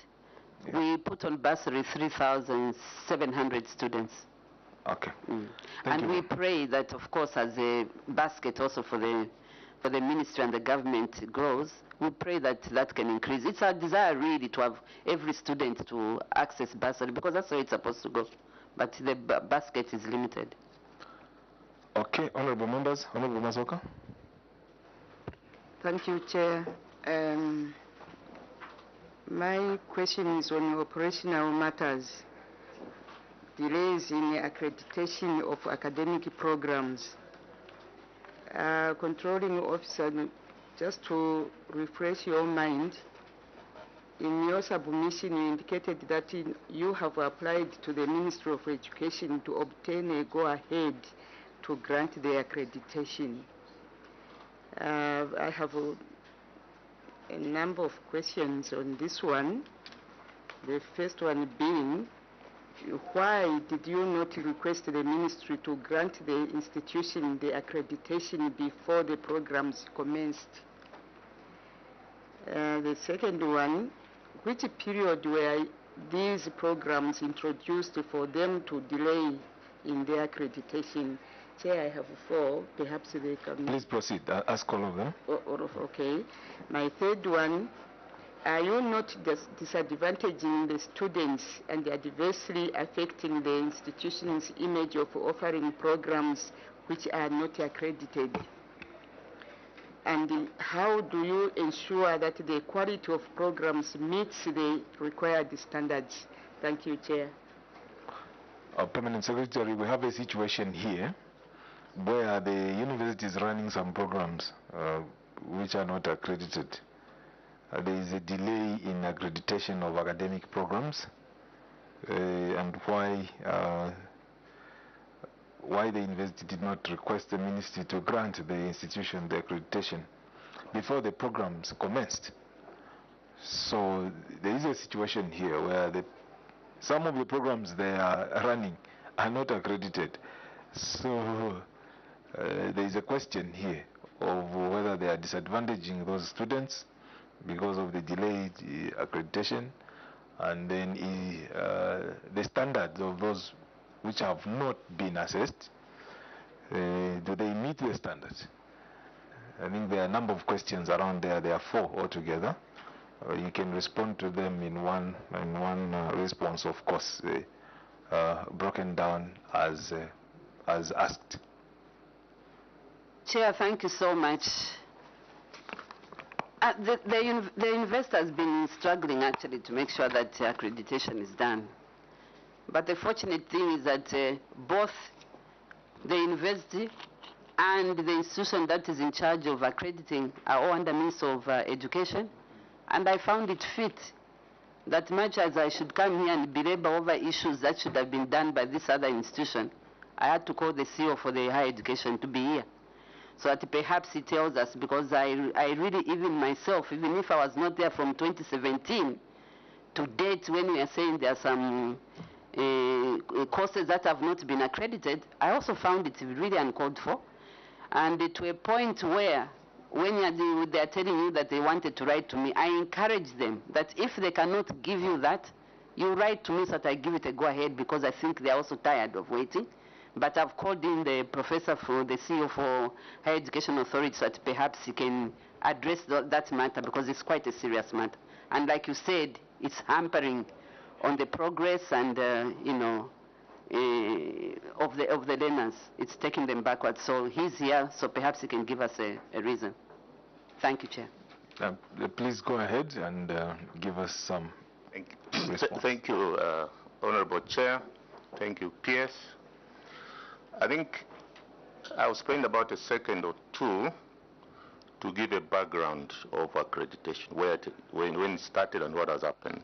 we put on bursary 3,700 students. Okay. And we pray that, of course, as a basket also for the ministry and the government grows, we pray that that can increase. It's our desire really to have every student to access bursary, because that's where it's supposed to go. But the basket is limited. Okay, honorable members, honorable Mazoka. Thank you, Chair. My question is on operational matters. Delays in the accreditation of academic programs. Controlling officer, just to refresh your mind, in your submission you indicated that you have applied to the Ministry of Education to obtain a go-ahead to grant the accreditation. I have a number of questions on this one. The first one being, why did you not request the ministry to grant the institution the accreditation before the programs commenced? The second one, which period were these programs introduced for them to delay in their accreditation? Chair, I have 4. Perhaps they can... Please proceed. Ask all of them. Okay. My third one, are you not disadvantaging the students and adversely affecting the institution's image of offering programs which are not accredited? And how do you ensure that the quality of programs meets the required standards? Thank you, Chair. Permanent Secretary, we have a situation here where the university is running some programs which are not accredited. There is a delay in accreditation of academic programs, and why the university did not request the ministry to grant the institution the accreditation before the programs commenced. So there is a situation here where some of the programs they are running are not accredited. So there is a question here of whether they are disadvantaging those students because of the delayed accreditation, and then the standards of those which have not been assessed, do they meet the standards? I think there are a number of questions around there. There are 4 altogether. You can respond to them in one response, of course, broken down as asked. Chair, thank you so much. The university has been struggling actually to make sure that accreditation is done. But the fortunate thing is that both the university and the institution that is in charge of accrediting are all under Minister of Education. And I found it fit that much as I should come here and belabor over issues that should have been done by this other institution, I had to call the CEO for the higher education to be here. So that perhaps he tells us, because I really, even myself, even if I was not there from 2017 to date, when we are saying there are some courses that have not been accredited, I also found it really uncalled for. And to a point where, when they are telling you that they wanted to write to me, I encourage them that if they cannot give you that, You write to me so that I give it a go-ahead because I think they're also tired of waiting. But I've called in the professor for the CEO for Higher Education Authority so that perhaps he can address that matter because it's quite a serious matter. And like you said, it's hampering on the progress and, of the learners. It's taking them backwards. So he's here, so perhaps he can give us a reason. Thank you, Chair. Please go ahead and give us some response. Thank you, Honorable Chair. Thank you, PS. I think I'll spend about a second or two to give a background of accreditation, when it started and what has happened.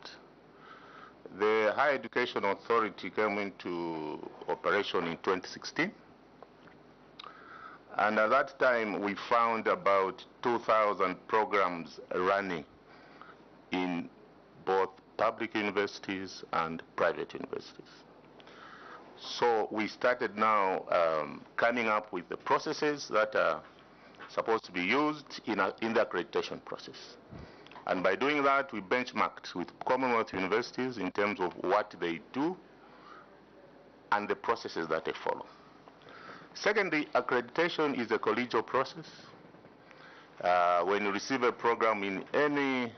The Higher Education Authority came into operation in 2016. And at that time, we found about 2,000 programs running in both public universities and private universities. So we started now coming up with the processes that are supposed to be used in the accreditation process. And by doing that, we benchmarked with Commonwealth universities in terms of what they do and the processes that they follow. Secondly, accreditation is a collegial process. When you receive a program in any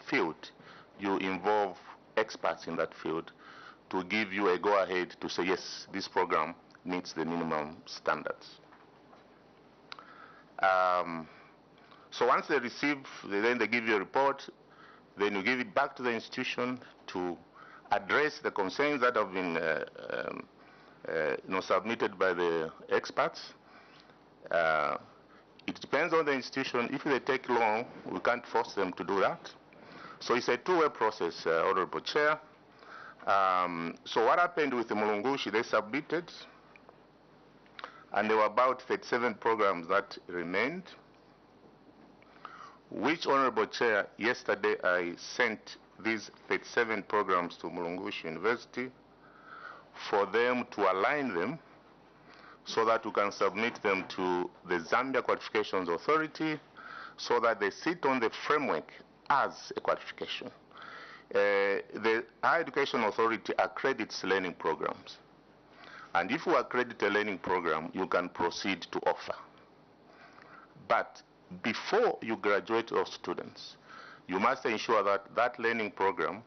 field, you involve experts in that field to give you a go-ahead to say, yes, this program meets the minimum standards. So once they receive, then they give you a report, then you give it back to the institution to address the concerns that have been submitted by the experts. It depends on the institution. If they take long, we can't force them to do that. So it's a two-way process, Honorable Chair. So what happened with the Mulungushi, they submitted, and there were about 37 programs that remained, which, Honorable Chair, yesterday I sent these 37 programs to Mulungushi University for them to align them so that we can submit them to the Zambia Qualifications Authority so that they sit on the framework as a qualification. The Higher Education Authority accredits learning programs. And if you accredit a learning program, you can proceed to offer. But before you graduate those students, you must ensure that that learning program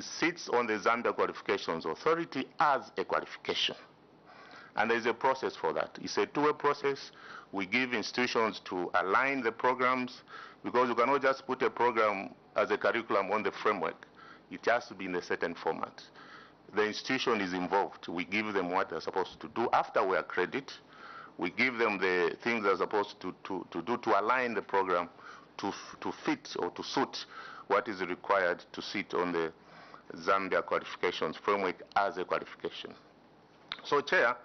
sits on the Zambia Qualifications Authority as a qualification. And there's a process for that. It's a two-way process. We give institutions to align the programs because you cannot just put a program as a curriculum on the framework. It has to be in a certain format. The institution is involved. We give them what they're supposed to do. After we accredit, we give them the things they're supposed to do to align the program to fit or to suit what is required to sit on the Zambia qualifications framework as a qualification. So, Chair,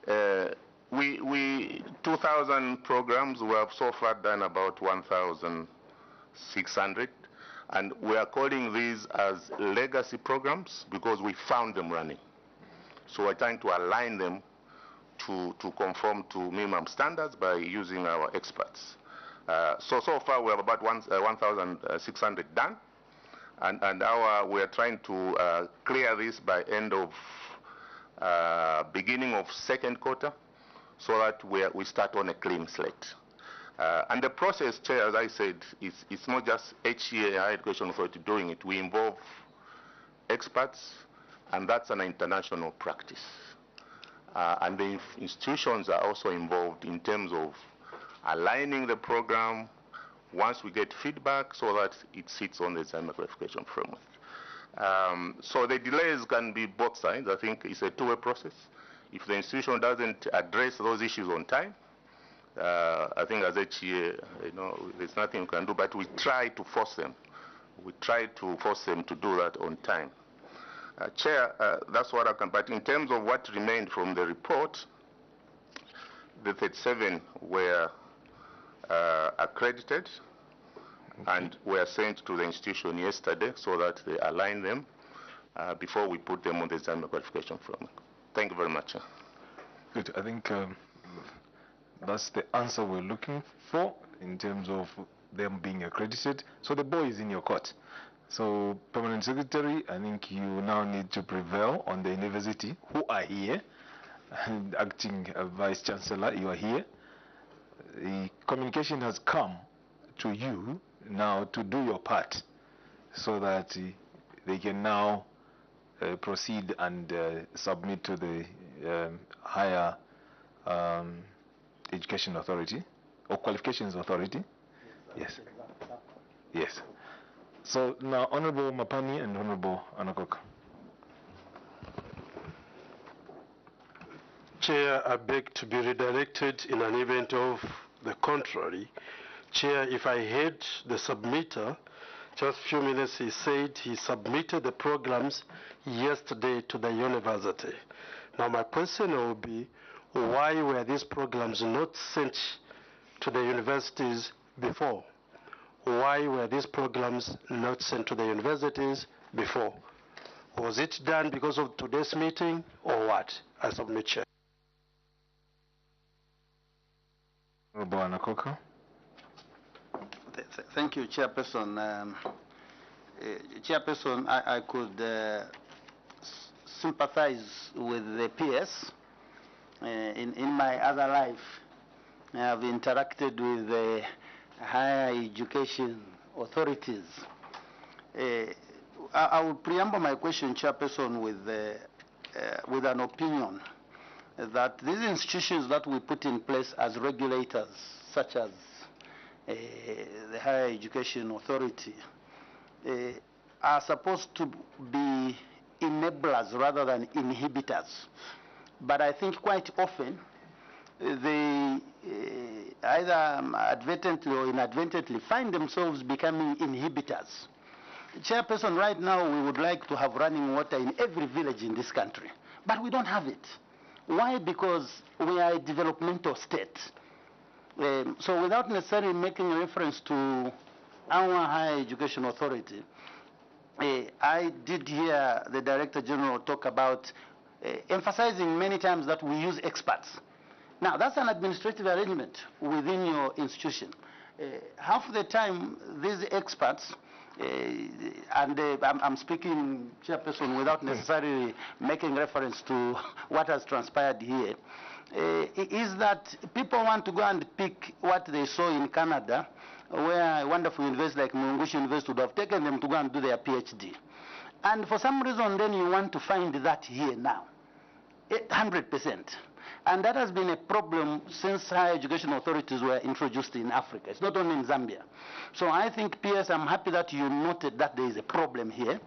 2,000 programs, we have so far done about 1,600, and we are calling these as legacy programs because we found them running. So we're trying to align them to conform to minimum standards by using our experts. So far we have about 1,600 done, and we are trying to clear this by end of beginning of second quarter, so that we start on a clean slate. And the process, Chair, as I said, it's not just HCA, Higher Education Authority, doing it. We involve experts, and that's an international practice. And the institutions are also involved in terms of aligning the program once we get feedback so that it sits on the Zambia qualification framework. So the delays can be both sides. I think it's a two-way process. If the institution doesn't address those issues on time, I think as HCA, there's nothing we can do, but we try to force them. We try to force them to do that on time. Chair, that's what I can, but in terms of what remained from the report, the 37 were accredited and were sent to the institution yesterday so that they align them before we put them on the Zambia qualification framework. Thank you very much. Good. I think that's the answer we're looking for in terms of them being accredited. So the ball is in your court. So, Permanent Secretary, I think you now need to prevail on the university who are here, and Acting Vice Chancellor, you are here. The communication has come to you now to do your part so that they can now proceed and submit to the higher education authority or qualifications authority. Yes. Yes. So now, Honorable Mapani and Honorable Anakoka. Chair, I beg to be redirected in an event of the contrary. Chair, if I heard the submitter, just a few minutes he said he submitted the programs yesterday to the university. Now my question will be, why were these programs not sent to the universities before? Why were these programs not sent to the universities before? Was it done because of today's meeting or what? I submit, Chair. Honorable Anakoka. Thank you, Chairperson. Chairperson, I could sympathize with the PS. In my other life, I have interacted with the higher education authorities. I will preamble my question, Chairperson, with an opinion that these institutions that we put in place as regulators, such as the Higher Education Authority, are supposed to be enablers rather than inhibitors. But I think quite often they either advertently or inadvertently find themselves becoming inhibitors. Chairperson, right now we would like to have running water in every village in this country, but we don't have it. Why? Because we are a developmental state. So without necessarily making a reference to our Higher Education Authority, I did hear the Director General talk about emphasizing many times that we use experts. Now, that's an administrative arrangement within your institution. Half the time, these experts, and I'm speaking, Chairperson, without necessarily making reference to what has transpired here, is that people want to go and pick what they saw in Canada, where a wonderful university like Mulungushi University would have taken them to go and do their PhD. And for some reason, then you want to find that here now, 100%. And that has been a problem since higher education authorities were introduced in Africa. It's not only in Zambia. So I think, PS, I'm happy that you noted that there is a problem here.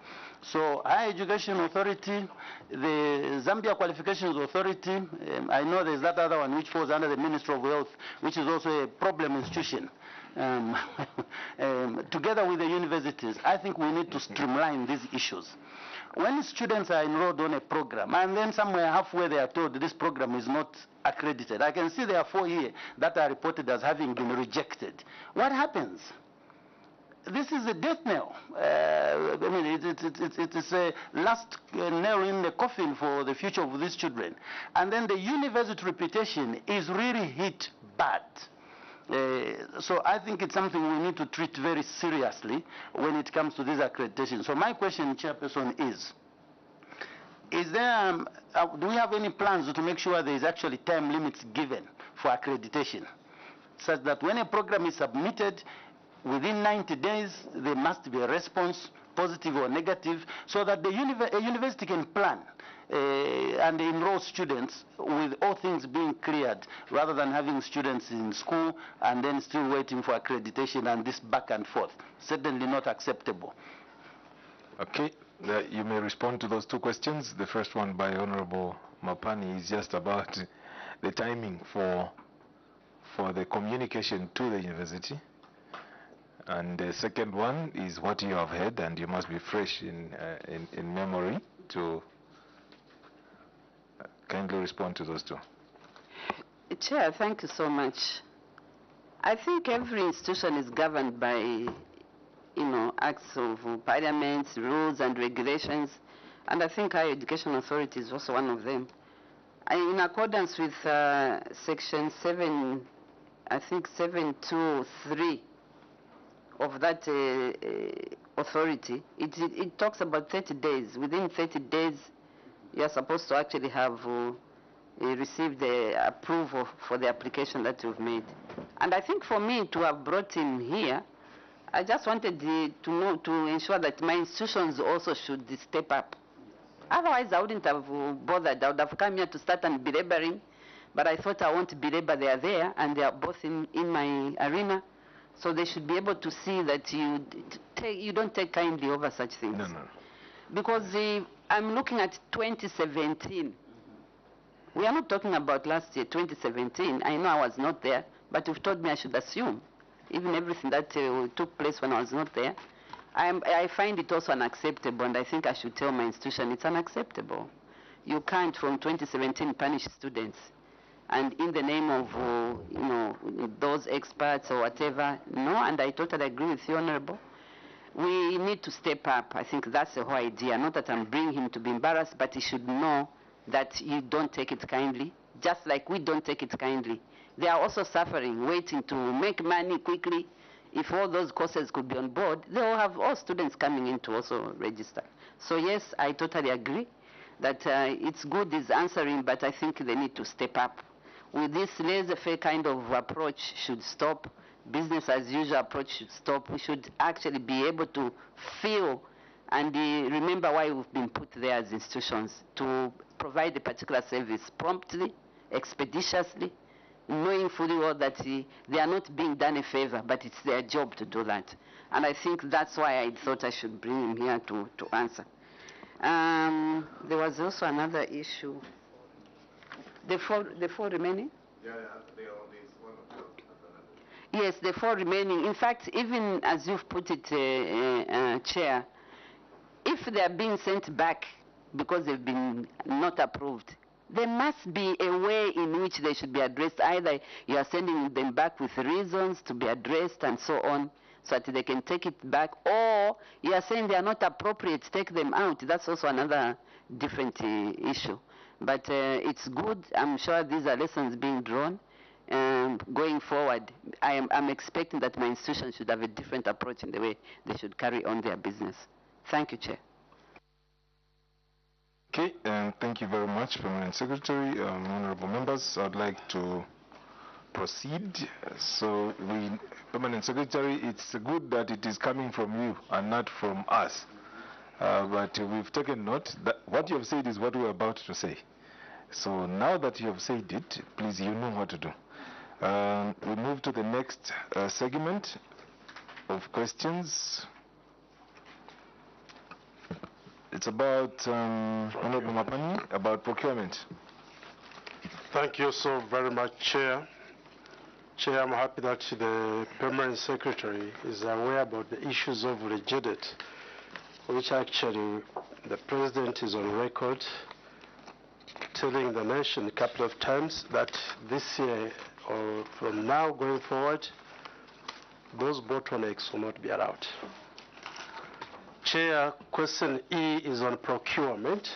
So Higher Education Authority, the Zambia Qualifications Authority, I know there's that other one which falls under the Ministry of Health, which is also a problem institution. Together with the universities, I think we need to streamline these issues. When students are enrolled on a program, and then somewhere halfway they are told this program is not accredited, I can see there are 4 here that are reported as having been rejected. What happens? This is a death knell. I mean, it's a last nail in the coffin for the future of these children. And then the university reputation is really hit bad. So I think it's something we need to treat very seriously when it comes to this accreditation. So my question, Chairperson, is there, do we have any plans to make sure there is actually time limits given for accreditation, such that when a program is submitted, within 90 days, there must be a response, positive or negative, so that the university can plan and enroll students with all things being cleared, rather than having students in school and then still waiting for accreditation and this back and forth. Certainly not acceptable. Okay, you may respond to those two questions. The first one by Honorable Mapani is just about the timing for the communication to the university. And the second one is what you have heard, and you must be fresh in memory to kindly respond to those two. Chair, thank you so much. I think every institution is governed by, acts of parliament, rules and regulations, and I think Higher Education Authority is also one of them. In accordance with Section 7, I think 723 of that authority, it talks about 30 days. Within 30 days, you are supposed to actually have received the approval for the application that you've made. And I think for me to have brought him here, I just wanted to ensure that my institutions also should step up. Otherwise, I wouldn't have bothered. I would have come here to start and belaboring, but I thought I won't belabor. They are there, and they are both in my arena, so they should be able to see that you don't take kindly over such things. No. Because I'm looking at 2017. We are not talking about last year, 2017. I know I was not there, but you've told me I should assume, even everything that took place when I was not there. I find it also unacceptable, and I think I should tell my institution it's unacceptable. You can't, from 2017, punish students, and in the name of those experts or whatever. No, and I totally agree with you, Honorable. We need to step up. I think that's the whole idea. Not that I'm bringing him to be embarrassed, but he should know that you don't take it kindly, just like we don't take it kindly. They are also suffering, waiting to make money quickly. If all those courses could be on board, they will have all students coming in to also register. So yes, I totally agree that it's good is answering, but I think they need to step up. With this laissez-faire kind of approach should stop. Business as usual approach should stop. We should actually be able to feel and remember why we've been put there as institutions, to provide a particular service promptly, expeditiously, knowing fully well that they are not being done a favor, but it's their job to do that. And I think that's why I thought I should bring him here to answer. There was also another issue. The four remaining? Yes, the four remaining. In fact, even as you've put it, Chair, if they are being sent back because they've been not approved, there must be a way in which they should be addressed. Either you are sending them back with reasons to be addressed and so on, so that they can take it back, or you are saying they are not appropriate, take them out. That's also another different issue. But it's good. I'm sure these are lessons being drawn. Going forward, I'm expecting that my institution should have a different approach in the way they should carry on their business. Thank you, Chair. Okay, thank you very much, Permanent Secretary. Honorable members, I'd like to proceed. So, Permanent Secretary, it's good that it is coming from you and not from us. But we've taken note that what you have said is what we're about to say. So now that you have said it, please, you know what to do. We move to the next segment of questions. It's about Honorable Mapani, about procurement. Thank you so very much, Chair. Chair, I'm happy that the Permanent Secretary is aware about the issues of Regedet, which actually the President is on record telling the nation a couple of times that this year or from now going forward, those bottlenecks will not be allowed. Chair, question E is on procurement.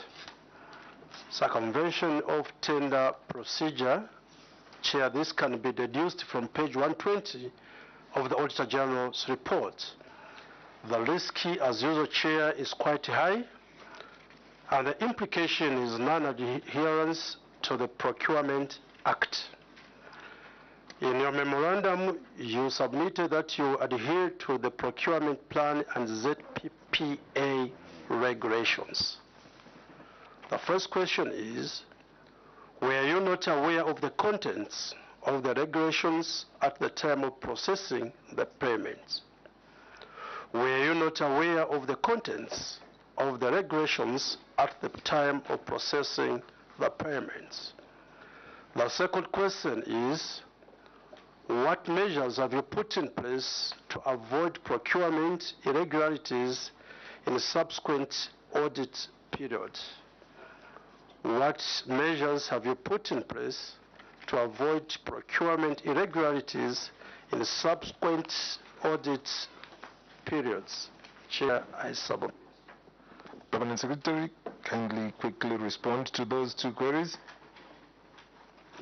Circumvention of tender procedure. Chair, this can be deduced from page 120 of the Auditor General's report. The risk, as usual, Chair, is quite high, and the implication is non-adherence to the Procurement Act. In your memorandum, you submitted that you adhere to the procurement plan and ZPPA regulations. The first question is, were you not aware of the contents of the regulations at the time of processing the payments? Were you not aware of the contents of the regulations at the time of processing the payments? The second question is, what measures have you put in place to avoid procurement irregularities in subsequent audit periods? What measures have you put in place to avoid procurement irregularities in subsequent audit periods? Chair, I submit. Permanent Secretary, kindly quickly respond to those two queries.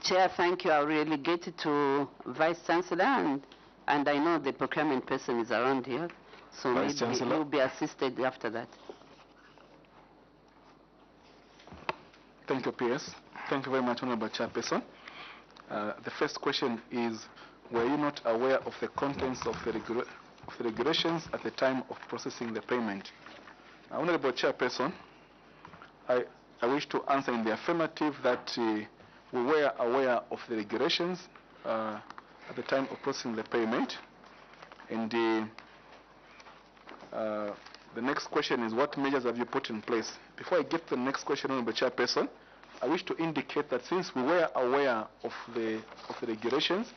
Chair, thank you. I'll relegate it to Vice Chancellor, and And I know the procurement person is around here, so Vice maybe Chancellor. you'll be assisted after that. Thank you, PS. Thank you very much, Honorable Chairperson. The first question is, were you not aware of the contents of the regulations at the time of processing the payment? Honorable Chairperson, I wish to answer in the affirmative that we were aware of the regulations at the time of processing the payment. And the next question is, what measures have you put in place? Before I get to the next question, Honorable Chairperson, I wish to indicate that since we were aware of the regulations,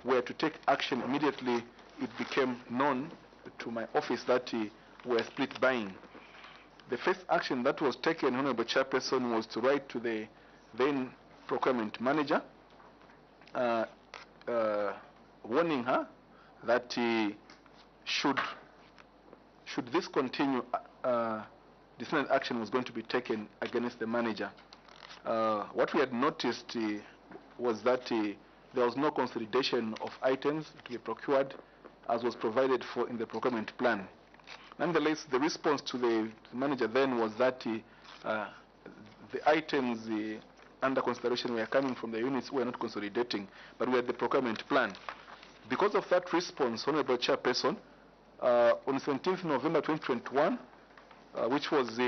we were to take action immediately. It became known to my office that we were split buying. The first action that was taken, Honorable Chairperson, was to write to the then procurement manager, warning her that should this continue, disciplinary action was going to be taken against the manager. What we had noticed was that there was no consolidation of items to be procured as was provided for in the procurement plan. Nonetheless, the response to the manager then was that the items under consideration were coming from the units who were not consolidating, but we had the procurement plan. Because of that response, Honorable Chairperson, on 17th November 2021, which was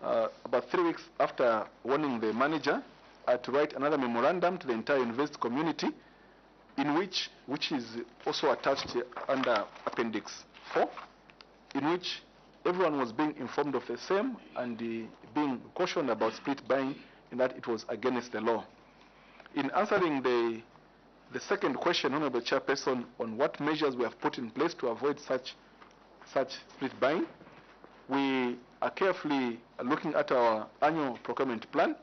about 3 weeks after warning the manager, to write another memorandum to the entire university community, in which is also attached under Appendix 4, in which everyone was being informed of the same and being cautioned about split buying, in that it was against the law. In answering the second question, Honorable Chairperson, on what measures we have put in place to avoid such split buying, we are carefully looking at our annual procurement plan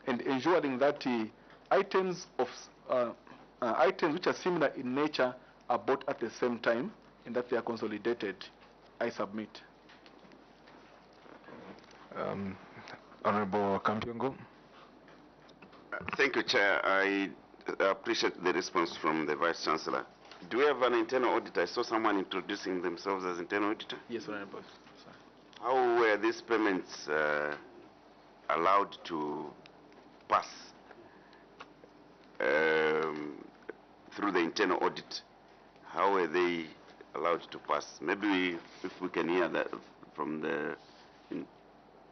and ensuring that items which are similar in nature are bought at the same time and that they are consolidated. I submit. Honorable Kampiongo. Thank you, Chair. I appreciate the response from the Vice Chancellor. Do we have an internal auditor? I saw someone introducing themselves as internal auditor. Yes, Honorable. How were these payments allowed to pass through the internal audit? How were they allowed to pass? Maybe if we can hear that from the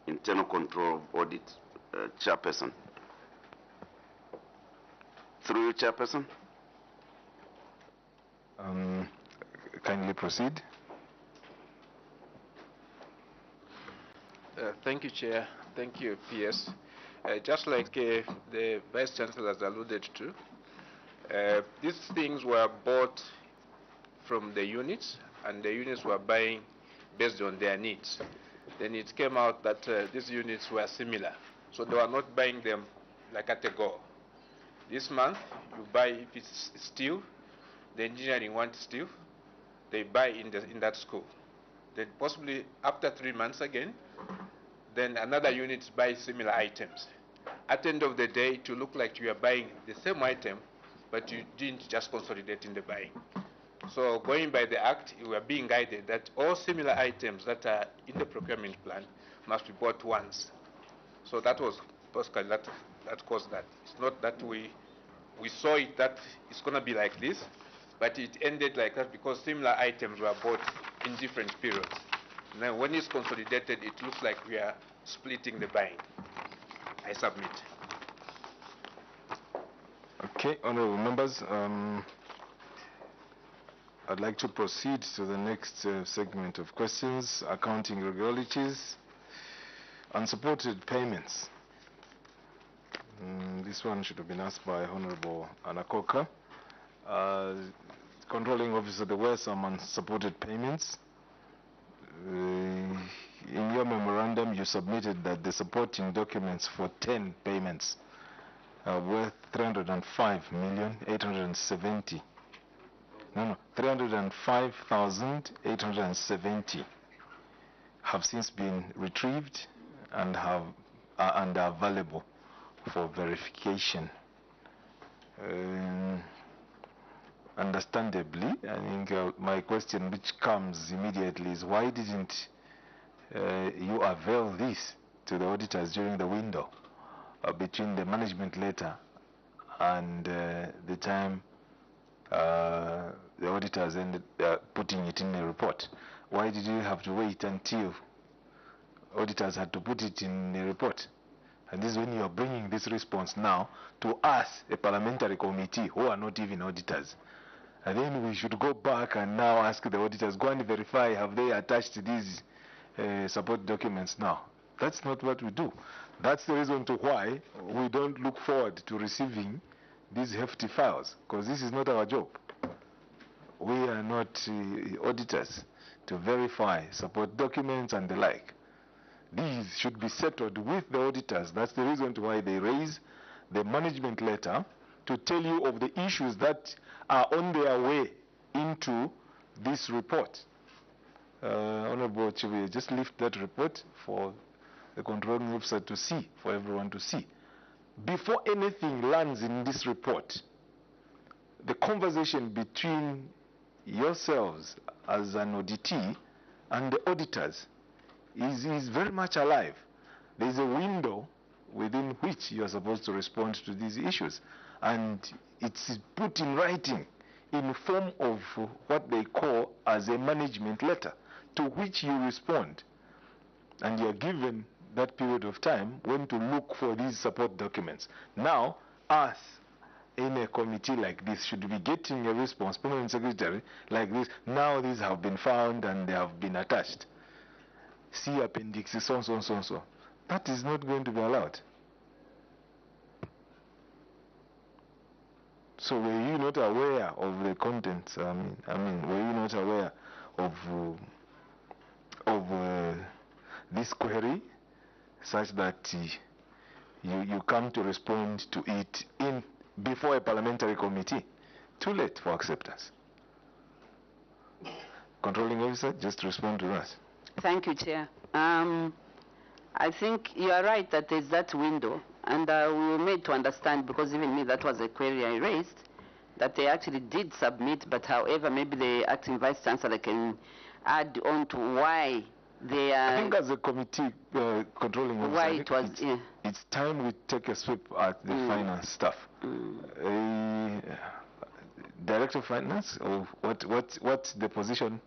internal control audit chairperson. Through you, Chairperson. Kindly proceed. Thank you, Chair. Thank you, PS. Just like the Vice Chancellor has alluded to, these things were bought from the units, and the units were buying based on their needs. Then it came out that these units were similar, so they were not buying them like at a go. This month, you buy, if it's steel, the engineering wants steel, they buy in that school. Then possibly after 3 months again, then another unit buys similar items. At the end of the day, to look like you are buying the same item, but you didn't just consolidate in the buying. So going by the Act, we are being guided that all similar items that are in the procurement plan must be bought once. So that was basically that caused that. It's not that we saw it that it's going to be like this, but it ended like that because similar items were bought in different periods. Now, when it's consolidated, it looks like we are splitting the buying. I submit. Okay, honorable members, I'd like to proceed to the next segment of questions: accounting irregularities, unsupported payments. This one should have been asked by Honorable Anakoka. Controlling officer, there were some unsupported payments. In your memorandum, you submitted that the supporting documents for 10 payments worth 305,870 have since been retrieved and are available for verification. understandably, I think my question which comes immediately is why didn't you avail this to the auditors during the window between the management letter and the time the auditors ended putting it in a report? Why did you have to wait until auditors had to put it in a report? And this is when you are bringing this response now to us, a parliamentary committee, who are not even auditors. And then we should go back and now ask the auditors, go and verify, have they attached these support documents now? That's not what we do. That's the reason to why we don't look forward to receiving these hefty files, because this is not our job. We are not auditors to verify support documents and the like. These should be settled with the auditors. That's the reason why they raise the management letter to tell you of the issues that are on their way into this report. Honorable Chief, just lift that report for the controlling officer to see, for everyone to see. Before anything lands in this report, the conversation between yourselves as an auditee and the auditors is very much alive. There is a window within which you are supposed to respond to these issues, and it's put in writing in the form of what they call as a management letter, to which you respond, and you are given that period of time when to look for these support documents. Now, us in a committee like this should be getting a response, permanent secretary, like this. Now these have been found and they have been attached. See appendix, so. That is not going to be allowed. So were you not aware of the contents? I mean, were you not aware of this query, such that you come to respond to it before a parliamentary committee? Too late for acceptance. Controlling officer, just respond to that. Thank you, Chair. I think you are right that there's that window, and we were made to understand, because even me, that was a query I raised, that they actually did submit, but however, maybe the acting vice chancellor can add on to why they are. I think as a committee controlling officer, why it was, it's time we take a sweep at the finance stuff. Director of Finance, or what's the position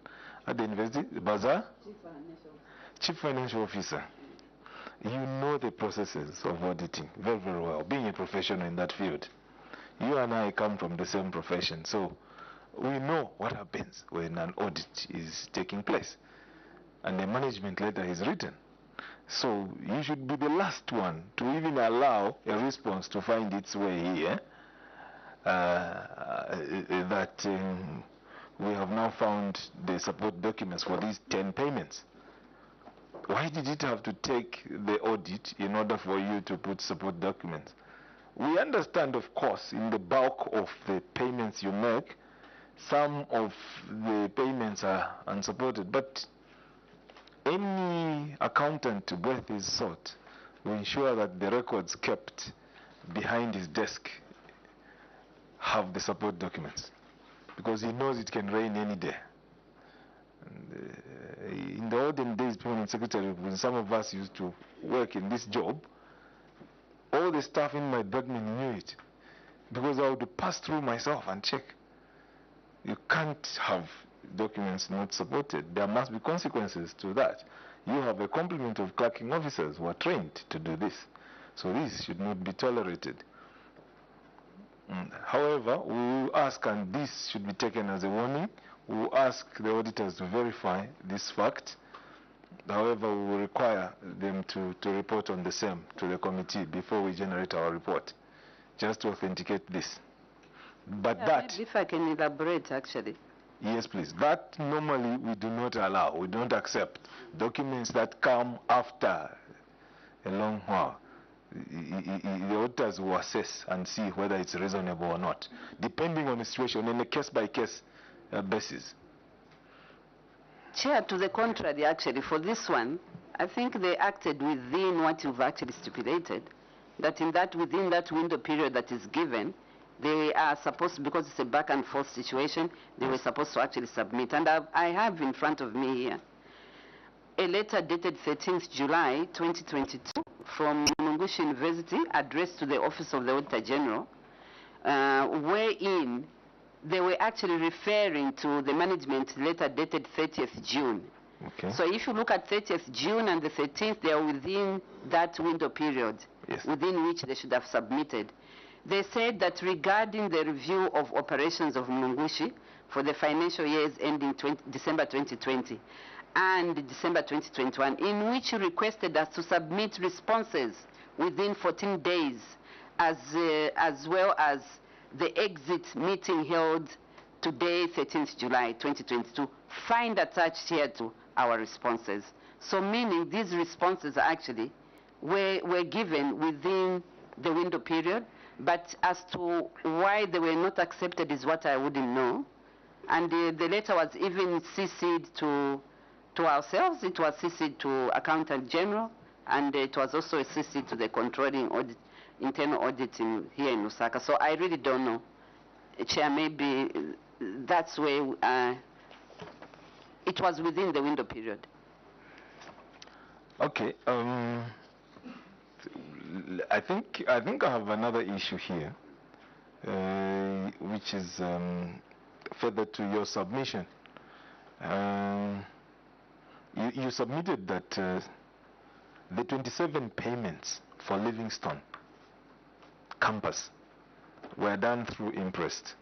at the university? Bazaar? Chief Financial Officer. You know the processes of auditing very, very well, being a professional in that field. You and I come from the same profession, so we know what happens when an audit is taking place and the management letter is written. So you should be the last one to even allow a response to find its way here. That we have now found the support documents for these 10 payments. Why did it have to take the audit in order for you to put support documents? We understand, of course, in the bulk of the payments you make, some of the payments are unsupported, but any accountant worth his salt will ensure that the records kept behind his desk have the support documents, because he knows it can rain any day. And, in the olden days, permanent secretary, when some of us used to work in this job, all the staff in my department knew it, because I would pass through myself and check. You can't have documents not supported. There must be consequences to that. You have a complement of clerking officers who are trained to do this, so this should not be tolerated. However, we will ask, and this should be taken as a warning, we will ask the auditors to verify this fact. However, we will require them to report on the same to the committee before we generate our report, just to authenticate this. But that, if I can elaborate, actually. Yes, please. That normally we do not allow. We don't accept documents that come after a long while. The auditors will assess and see whether it's reasonable or not, depending on the situation, on a case-by-case basis. Chair, to the contrary, actually, for this one, I think they acted within what you've actually stipulated, that within that window period that is given, They are supposed, because it's a back and forth situation, they were supposed to actually submit. And I have in front of me here a letter dated 13th July 2022 from Mulungushi University addressed to the Office of the Auditor General, wherein they were actually referring to the management letter dated 30th June. Okay. So if you look at 30th June and the 13th, they are within that window period within which they should have submitted. They said that regarding the review of operations of Mulungushi for the financial years ending December 2020 and December 2021, in which you requested us to submit responses within 14 days, as well as the exit meeting held today, 13th July 2022, find attached here to our responses. So meaning these responses actually were given within the window period, but as to why they were not accepted is what I wouldn't know. And the letter was even CC'd to ourselves, it was CC'd to Accountant General, and it was also CC'd to the controlling audit, internal auditing here in Lusaka. So I really don't know. Chair, maybe that's where it was within the window period. Okay. I think I have another issue here, which is further to your submission. You submitted that the 27 payments for Livingstone campus were done through interest.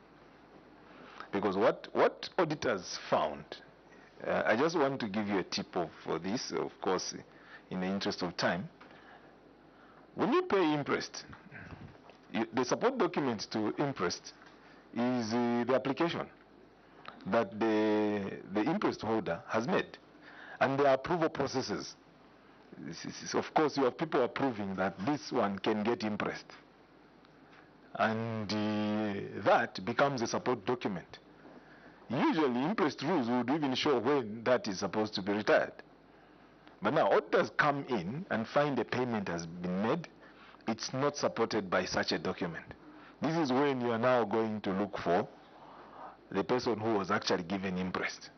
Because what auditors found, I just want to give you a tip for this, of course, in the interest of time. When you pay interest, the support document to interest is the application that the interest holder has made and the approval processes. Of course, you have people approving that this one can get interest, and that becomes a support document. Usually, interest rules would even show when that is supposed to be retired. But now, auditors come in and find a payment has been made. It's not supported by such a document. This is when you are now going to look for the person who was actually given interest.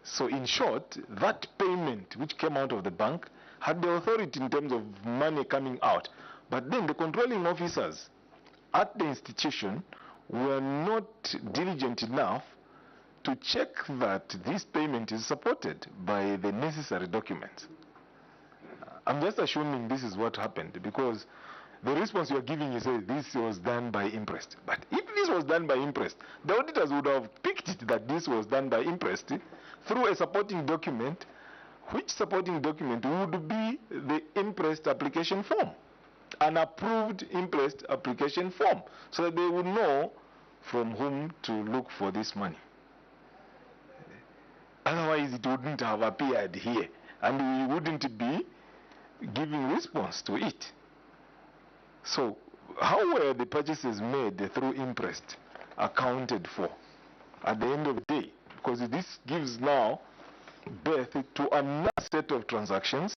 So in short, that payment which came out of the bank had the authority in terms of money coming out. But then the controlling officers at the institution were not diligent enough to check that this payment is supported by the necessary documents. I'm just assuming this is what happened, because the response you are giving is this was done by interest. But if this was done by interest, the auditors would have picked it that this was done by interest through a supporting document, which supporting document would be the interest application form, an approved interest application form, so that they would know from whom to look for this money. Otherwise, it wouldn't have appeared here, and we wouldn't be giving response to it. So, how were the purchases made through interest accounted for at the end of the day? Because this gives now birth to another set of transactions,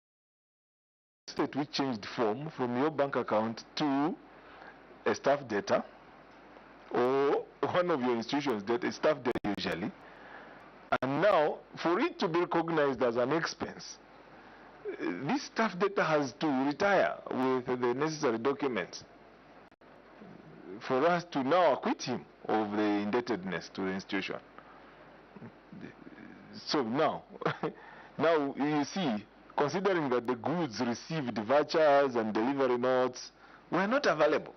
which changed form from your bank account to a staff data, or one of your institutions' data, staff data usually. And now, for it to be recognized as an expense, this staff data has to retire with the necessary documents for us to now acquit him of the indebtedness to the institution. So now, now you see, considering that the goods received, vouchers and delivery notes, were not available.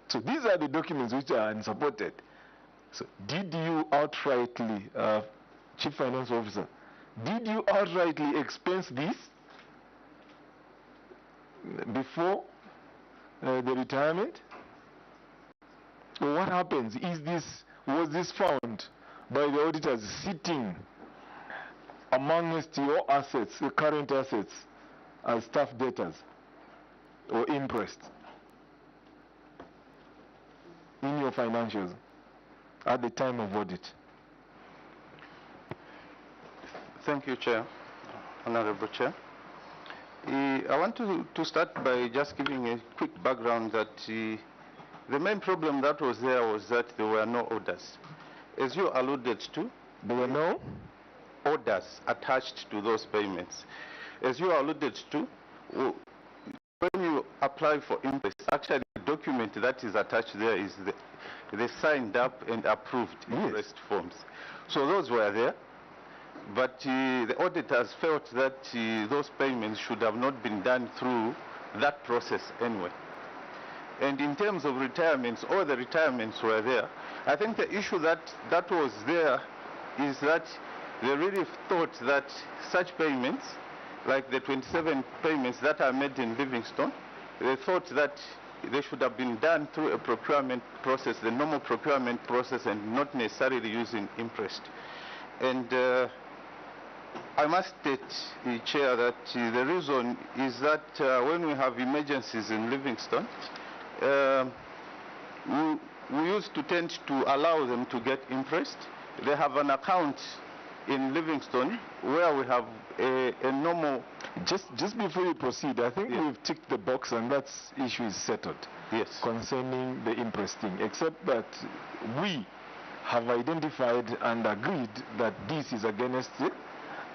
So these are the documents which are unsupported. So did you outrightly, Chief Finance Officer, did you outrightly expense this before the retirement? Or what happens? Was this found by the auditors sitting amongst your assets, the current assets, as staff debtors or interest in your financials at the time of audit? Thank you, Chair. Honorable Chair. I want to start by just giving a quick background that the main problem that was there was that there were no orders. As you alluded to, there were no orders attached to those payments. As you alluded to, when you apply for interest, actually the document that is attached there is the signed up and approved interest forms. So those were there. But the auditors felt that those payments should have not been done through that process anyway. And in terms of retirements, all the retirements were there. I think the issue that was there is that they really thought that such payments, like the 27 payments that are made in Livingstone, they thought that they should have been done through a procurement process, the normal procurement process, and not necessarily using interest. And I must state, Chair, that the reason is that when we have emergencies in Livingstone, we used to tend to allow them to get interest. They have an account in Livingstone where we have a normal... Just before you proceed, I think we've ticked the box and that issue is settled. Yes. Concerning the interest thing, except that we have identified and agreed that this is against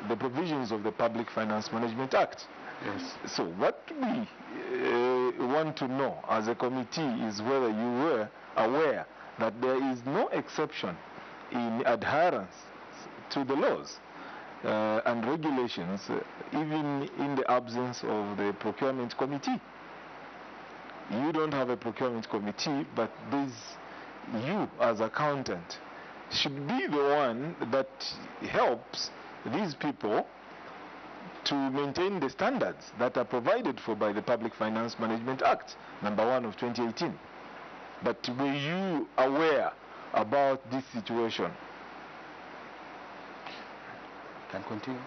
the provisions of the Public Finance Management Act. Yes. So what we want to know as a committee is whether you were aware that there is no exception in adherence to the laws and regulations, even in the absence of the procurement committee. You don't have a procurement committee, but you as accountant should be the one that helps these people to maintain the standards that are provided for by the Public Finance Management Act, number 1 of 2018. But were you aware about this situation? Can continue.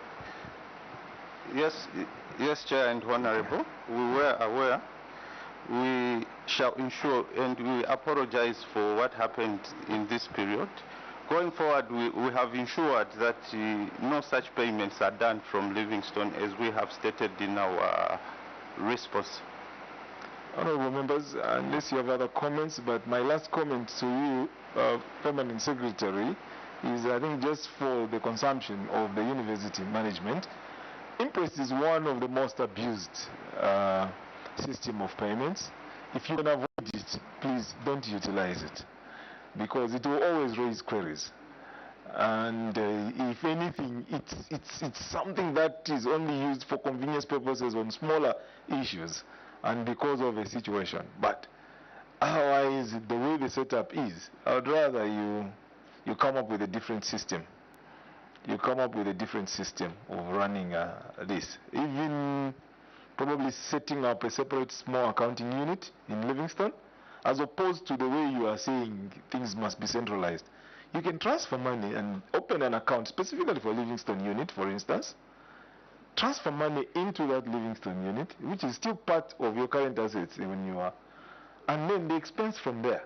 Yes, Chair and Honorable, we were aware. We shall ensure, and we apologize for what happened in this period. Going forward, we have ensured that no such payments are done from Livingstone, as we have stated in our response. Honorable members, unless you have other comments, but my last comment to you, Permanent Secretary, is I think just for the consumption of the university management, interest is one of the most abused system of payments. If you can avoid it, please don't utilize it, because it will always raise queries. And if anything, it's something that is only used for convenience purposes on smaller issues and because of a situation. But otherwise, the way the setup is, I would rather you come up with a different system. You come up with a different system of running this. Even probably setting up a separate small accounting unit in Livingstone, as opposed to the way you are saying things must be centralized. You can transfer money and open an account specifically for Livingstone unit, for instance. Transfer money into that Livingstone unit, which is still part of your current assets when you are, and then the expense from there.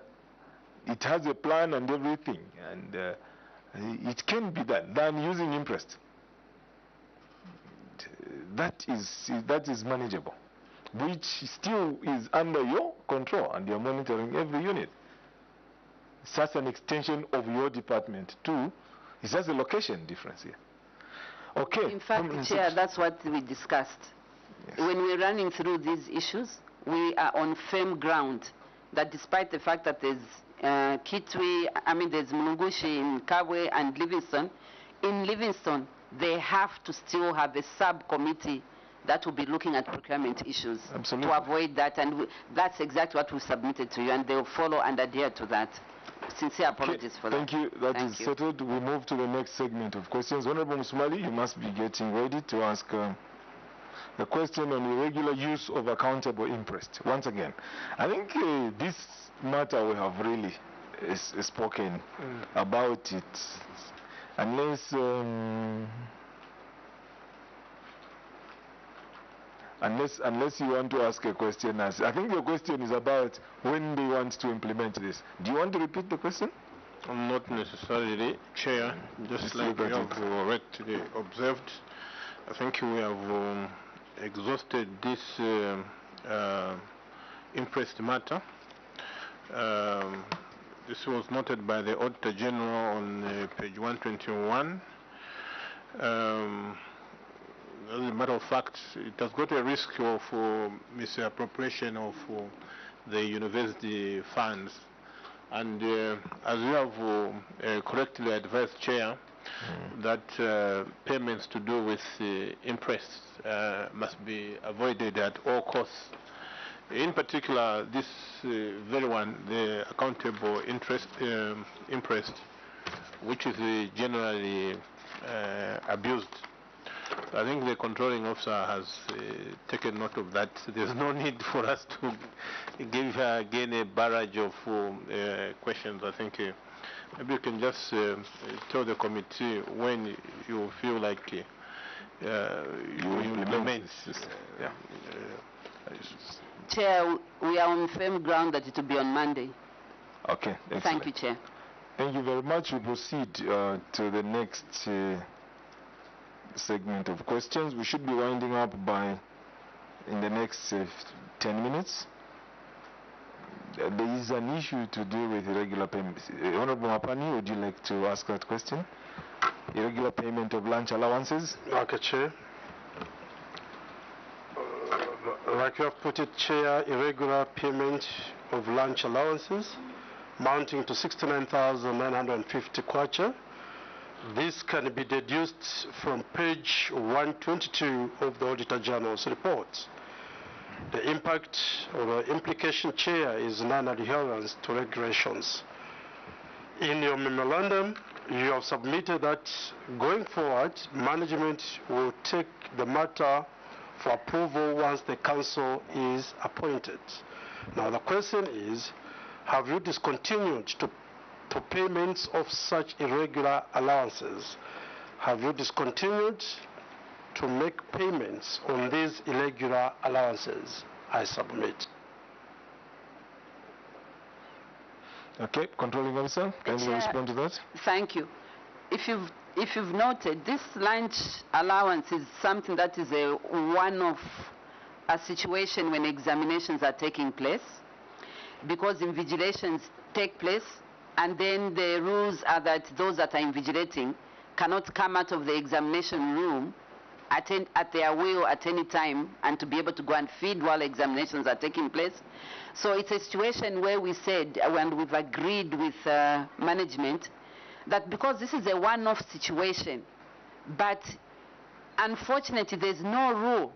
It has a plan and everything, and it can be done using interest. That is manageable, which still is under your control, and you're monitoring every unit. It's just an extension of your department too. It's just a location difference here. Okay. In fact, Chair, that's what we discussed. Yes. When we're running through these issues, we are on firm ground that despite the fact that there's Kitwe, there's Mulungushi in Kabwe and Livingstone, in Livingstone, they have to still have a subcommittee that will be looking at procurement issues. Absolutely. To avoid that, and that's exactly what we submitted to you, and they'll follow and adhere to that. Sincere apologies for that. Thank you. That is settled. We move to the next segment of questions. Honorable Musumali, you must be getting ready to ask a question on irregular use of accountable interest. Once again, I think this matter we have really spoken about it, unless you want to ask a question. I think your question is about when they want to implement this. Do you want to repeat the question? Not necessarily, Chair. Just like we have correctly observed, I think we have exhausted this impressed matter. This was noted by the Auditor General on page 121. As a matter of fact, it has got a risk of misappropriation of the university funds. And as you have correctly advised, Chair, that payments to do with interest must be avoided at all costs. In particular, this very one, the accountable interest, which is generally abused. I think the controlling officer has taken note of that. There's no need for us to give her again a barrage of questions. I think maybe you can just tell the committee when you feel like you implement. Chair, we are on firm ground that it will be on Monday. Okay. Excellent. Thank you, Chair. Thank you very much. We proceed to the next segment of questions. We should be winding up in the next 10 minutes. There is an issue to do with irregular payments. Honorable Mapani, would you like to ask that question? Irregular payment of lunch allowances? Okay, Chair. Like you have put it, Chair, irregular payment of lunch allowances amounting to 69,950 kwacha. This can be deduced from page 122 of the Auditor General's report. The impact or the implication, Chair, is non-adherence to regulations. In your memorandum, you have submitted that going forward, management will take the matter for approval once the council is appointed. Now the question is, have you discontinued to payments of such irregular allowances? Have you discontinued to make payments on these irregular allowances? I submit. Okay, controlling officer, can you respond to that? Thank you. If you've noted, this lunch allowance is something that is a one-off situation when examinations are taking place, because invigilations take place, and then the rules are that those that are invigilating cannot come out of the examination room at their will at any time, and to be able to go and feed while examinations are taking place. So it's a situation where we said, and we've agreed with management, that because this is a one-off situation, but unfortunately there's no rule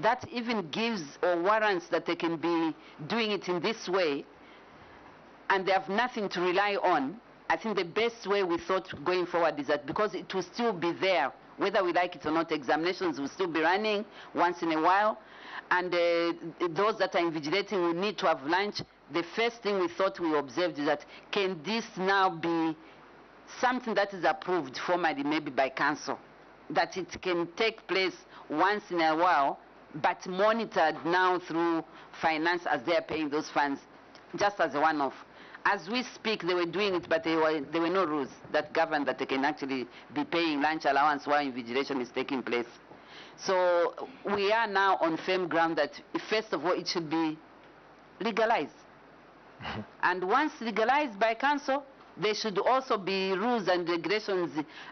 that even gives or warrants that they can be doing it in this way, and they have nothing to rely on. I think the best way we thought going forward is that because it will still be there, whether we like it or not, examinations will still be running once in a while, and those that are invigilating will need to have lunch. The first thing we thought we observed is that, can this now be something that is approved formally, maybe by council, that it can take place once in a while, but monitored now through finance as they are paying those funds, just as a one-off. As we speak, they were doing it, but there were no rules that govern that they can actually be paying lunch allowance while invigilation is taking place. So we are now on firm ground that, first of all, it should be legalized. And once legalized by council, there should also be rules and regulations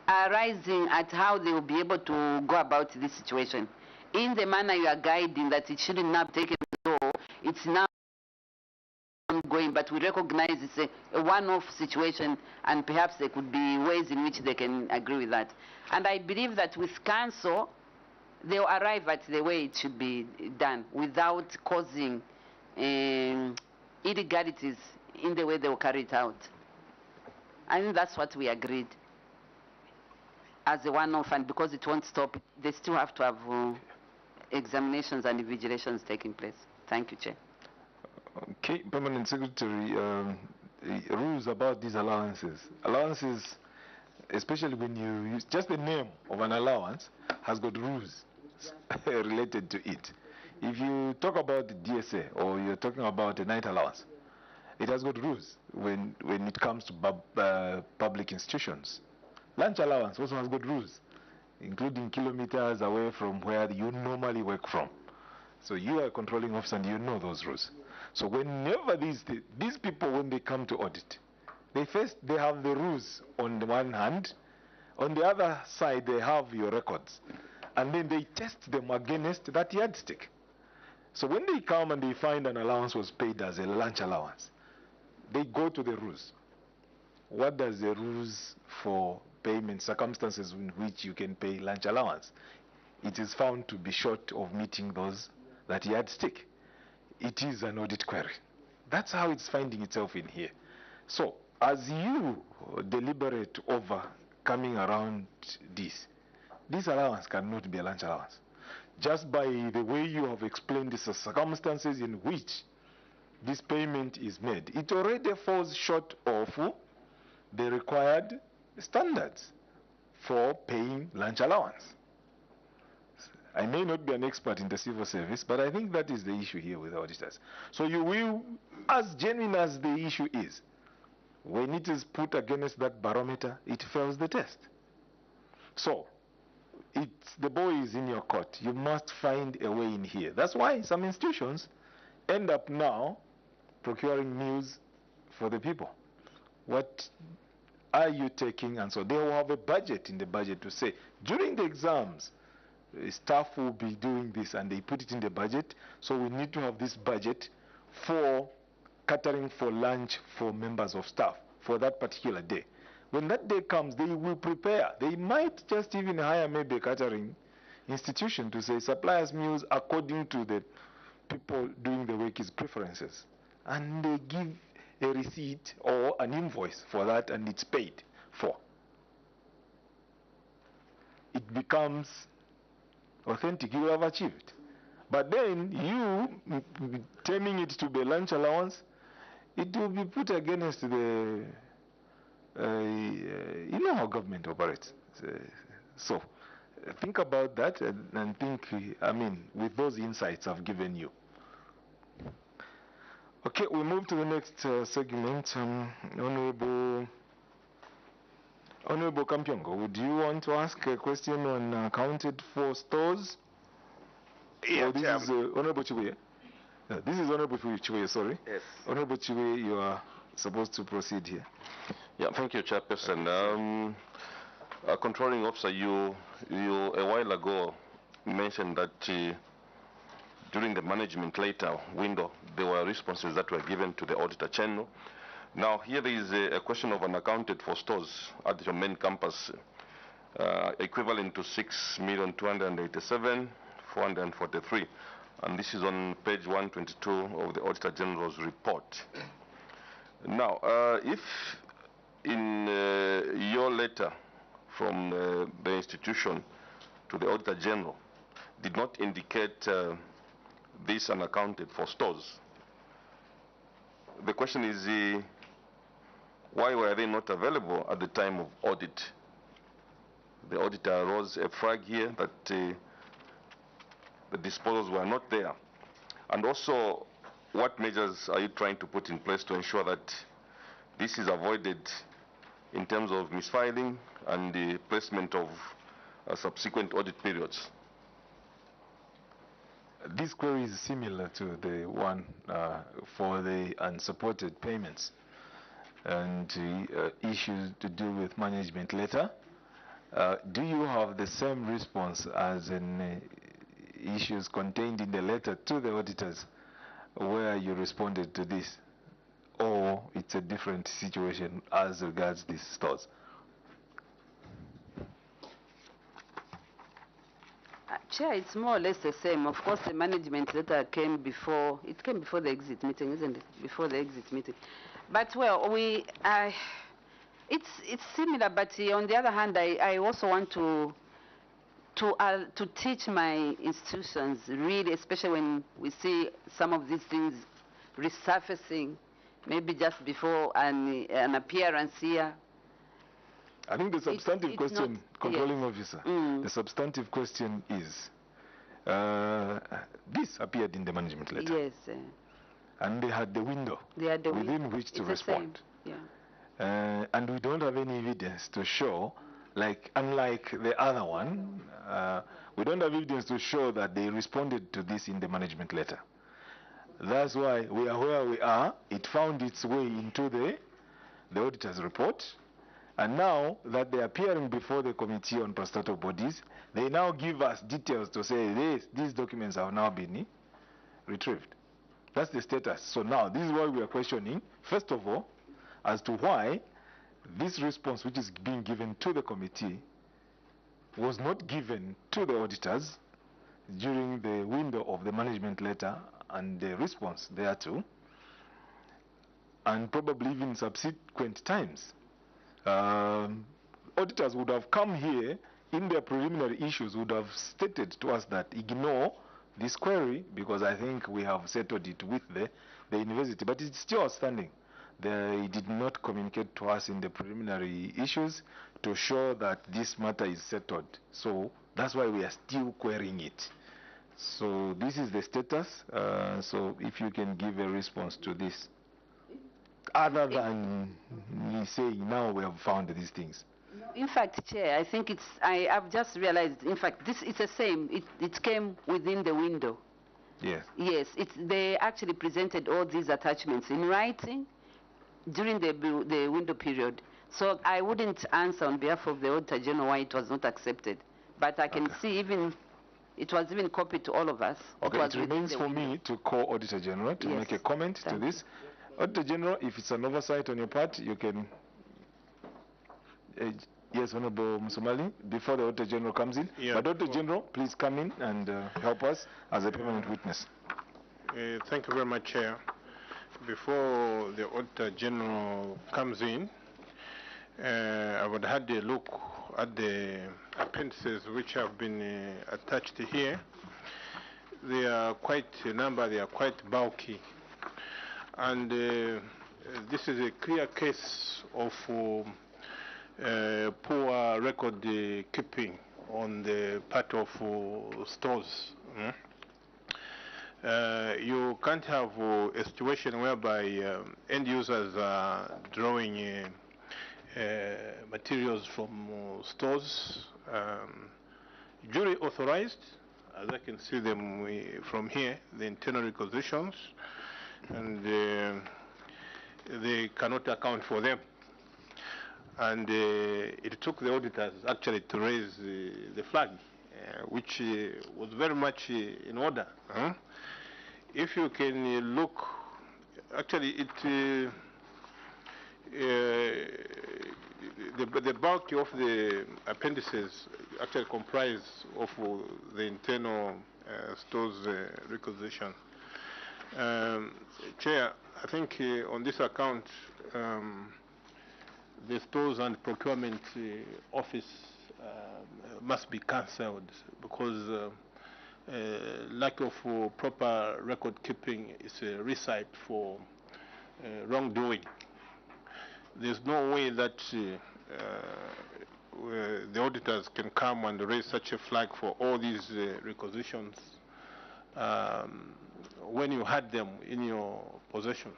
arising at how they will be able to go about this situation. In the manner you are guiding, that it shouldn't now be taken so it's now ongoing, but we recognize it's a one-off situation, and perhaps there could be ways in which they can agree with that. And I believe that with council, they'll arrive at the way it should be done without causing illegalities in the way they will carry it out. I think that's what we agreed as a one-off, and because it won't stop, they still have to have examinations and invigilations taking place. Thank you, Chair. Okay, Permanent Secretary, rules about these allowances. Allowances, especially when you use just the name of an allowance, has got rules related to it. If you talk about the DSA or you're talking about a night allowance, it has got rules when it comes to public institutions. Lunch allowance also has got rules. including kilometers away from where you normally work from. So you are a controlling officer and you know those rules. So whenever these people, when they come to audit, they have the rules on the one hand, on the other side they have your records, and then they test them against that yardstick. So when they come and they find an allowance was paid as a lunch allowance, they go to the rules. What does the rules for payment circumstances in which you can pay lunch allowance? It is found to be short of meeting that yardstick. It is an audit query. That's how it's finding itself in here. So as you deliberate over coming around this allowance cannot be a lunch allowance. Just by the way you have explained the circumstances in which this payment is made, it already falls short of the required standards for paying lunch allowance. I may not be an expert in the civil service, but I think that is the issue here with auditors. So you will, as genuine as the issue is, when it is put against that barometer, it fails the test. So the ball is in your court. You must find a way in here. That's why some institutions end up now procuring meals for the people. What are you taking? And so they will have a budget in the budget to say, during the exams, staff will be doing this, and they put it in the budget. So we need to have this budget for catering for lunch for members of staff for that particular day. When that day comes, they will prepare. They might just even hire maybe a catering institution to say suppliers meals according to the people doing the work is preferences. And they give a receipt or an invoice for that, and it's paid for. It becomes authentic. You have achieved. But then you terming it to be lunch allowance, it will be put against the you know how government operates. So think about that and think, I mean, with those insights I've given you. Okay, we move to the next segment. Honorable Kampyongo, would you want to ask a question on accounted for stores? Yeah, this is Honorable Chibuye. This is Honorable Chibuye, sorry. Yes. Honorable Chibuye, you are supposed to proceed here. Yeah, thank you, Chairperson. Controlling officer, you a while ago mentioned that during the management later window, there were responses that were given to the auditor general. Now, here there is a question of unaccounted for stores at your main campus, equivalent to 6,287,443. And this is on page 122 of the Auditor General's report. Now, if in your letter from the institution to the Auditor General did not indicate this unaccounted for stores, the question is why were they not available at the time of audit? The auditor rose a flag here that the disposals were not there. And also, what measures are you trying to put in place to ensure that this is avoided in terms of misfiling and the placement of subsequent audit periods? This query is similar to the one for the unsupported payments and issues to do with management letter. Do you have the same response as in issues contained in the letter to the auditors where you responded to this? Or it's a different situation as regards these stores? Chair, it's more or less the same. Of course, the management letter came before the exit meeting, isn't it? Before the exit meeting. But well, it's similar. But on the other hand, I also want to teach my institutions, really, especially when we see some of these things resurfacing, maybe just before an appearance here. I think the substantive question, controlling officer, the substantive question is, this appeared in the management letter. Yes. And they had the window within which to respond. Yeah. And we don't have any evidence to show unlike the other one, we don't have evidence to show that they responded to this in the management letter. That's why we are where we are. It found its way into the auditor's report. And now that they are appearing before the Committee on Parastatal Bodies, they now give us details to say these documents have now been retrieved. That's the status. So now this is what we are questioning, first of all, as to why this response which is being given to the committee was not given to the auditors during the window of the management letter and the response thereto, and probably even subsequent times. Auditors would have come here in their preliminary issues, would have stated to us that ignore this query because I think we have settled it with the university, but it's still outstanding. They did not communicate to us in the preliminary issues to show that this matter is settled. So that's why we are still querying it. So this is the status. So if you can give a response to this, other than me saying now we have found these things. In fact, Chair, I think I've just realized, in fact, this is the same. It came within the window. Yes. Yes, they actually presented all these attachments in writing during the window period. So I wouldn't answer on behalf of the Auditor General why it was not accepted. But I can see it was even copied to all of us. Okay, it remains for me to call Auditor General to make a comment to this. Auditor General, if it's an oversight on your part, you can... yes, Honorable Musomali, before the Auditor General comes in. Yeah, but Auditor General, please come in and help us as a permanent witness. Thank you very much, Chair. Before the Auditor General comes in, I would have a look at the appendices which have been attached here. They are quite a number, they are quite bulky. And this is a clear case of poor record keeping on the part of stores. You can't have a situation whereby end users are drawing materials from stores, jury authorized, as I can see them from here, the internal requisitions, and they cannot account for them. And it took the auditors actually to raise the flag, which was very much in order. If you can look, actually the bulk of the appendices actually comprise of the internal stores requisition. Chair, I think on this account, the stores and procurement office must be cancelled because lack of proper record keeping is a recipe for wrongdoing. There's no way that the auditors can come and raise such a flag for all these requisitions when you had them in your possession.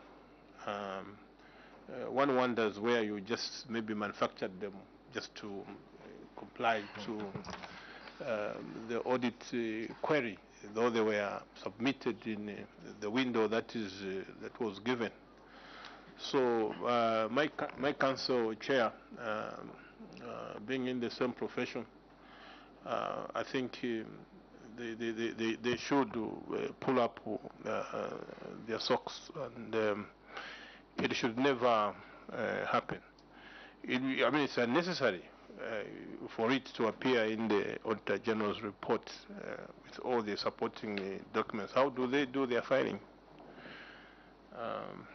One wonders where you just maybe manufactured them just to comply to the audit query, though they were submitted in the window that was given. So my council chair, being in the same profession, I think they should pull up their socks, and it should never happen. I mean, it's unnecessary for it to appear in the Auditor General's report with all the supporting documents. How do they do their filing?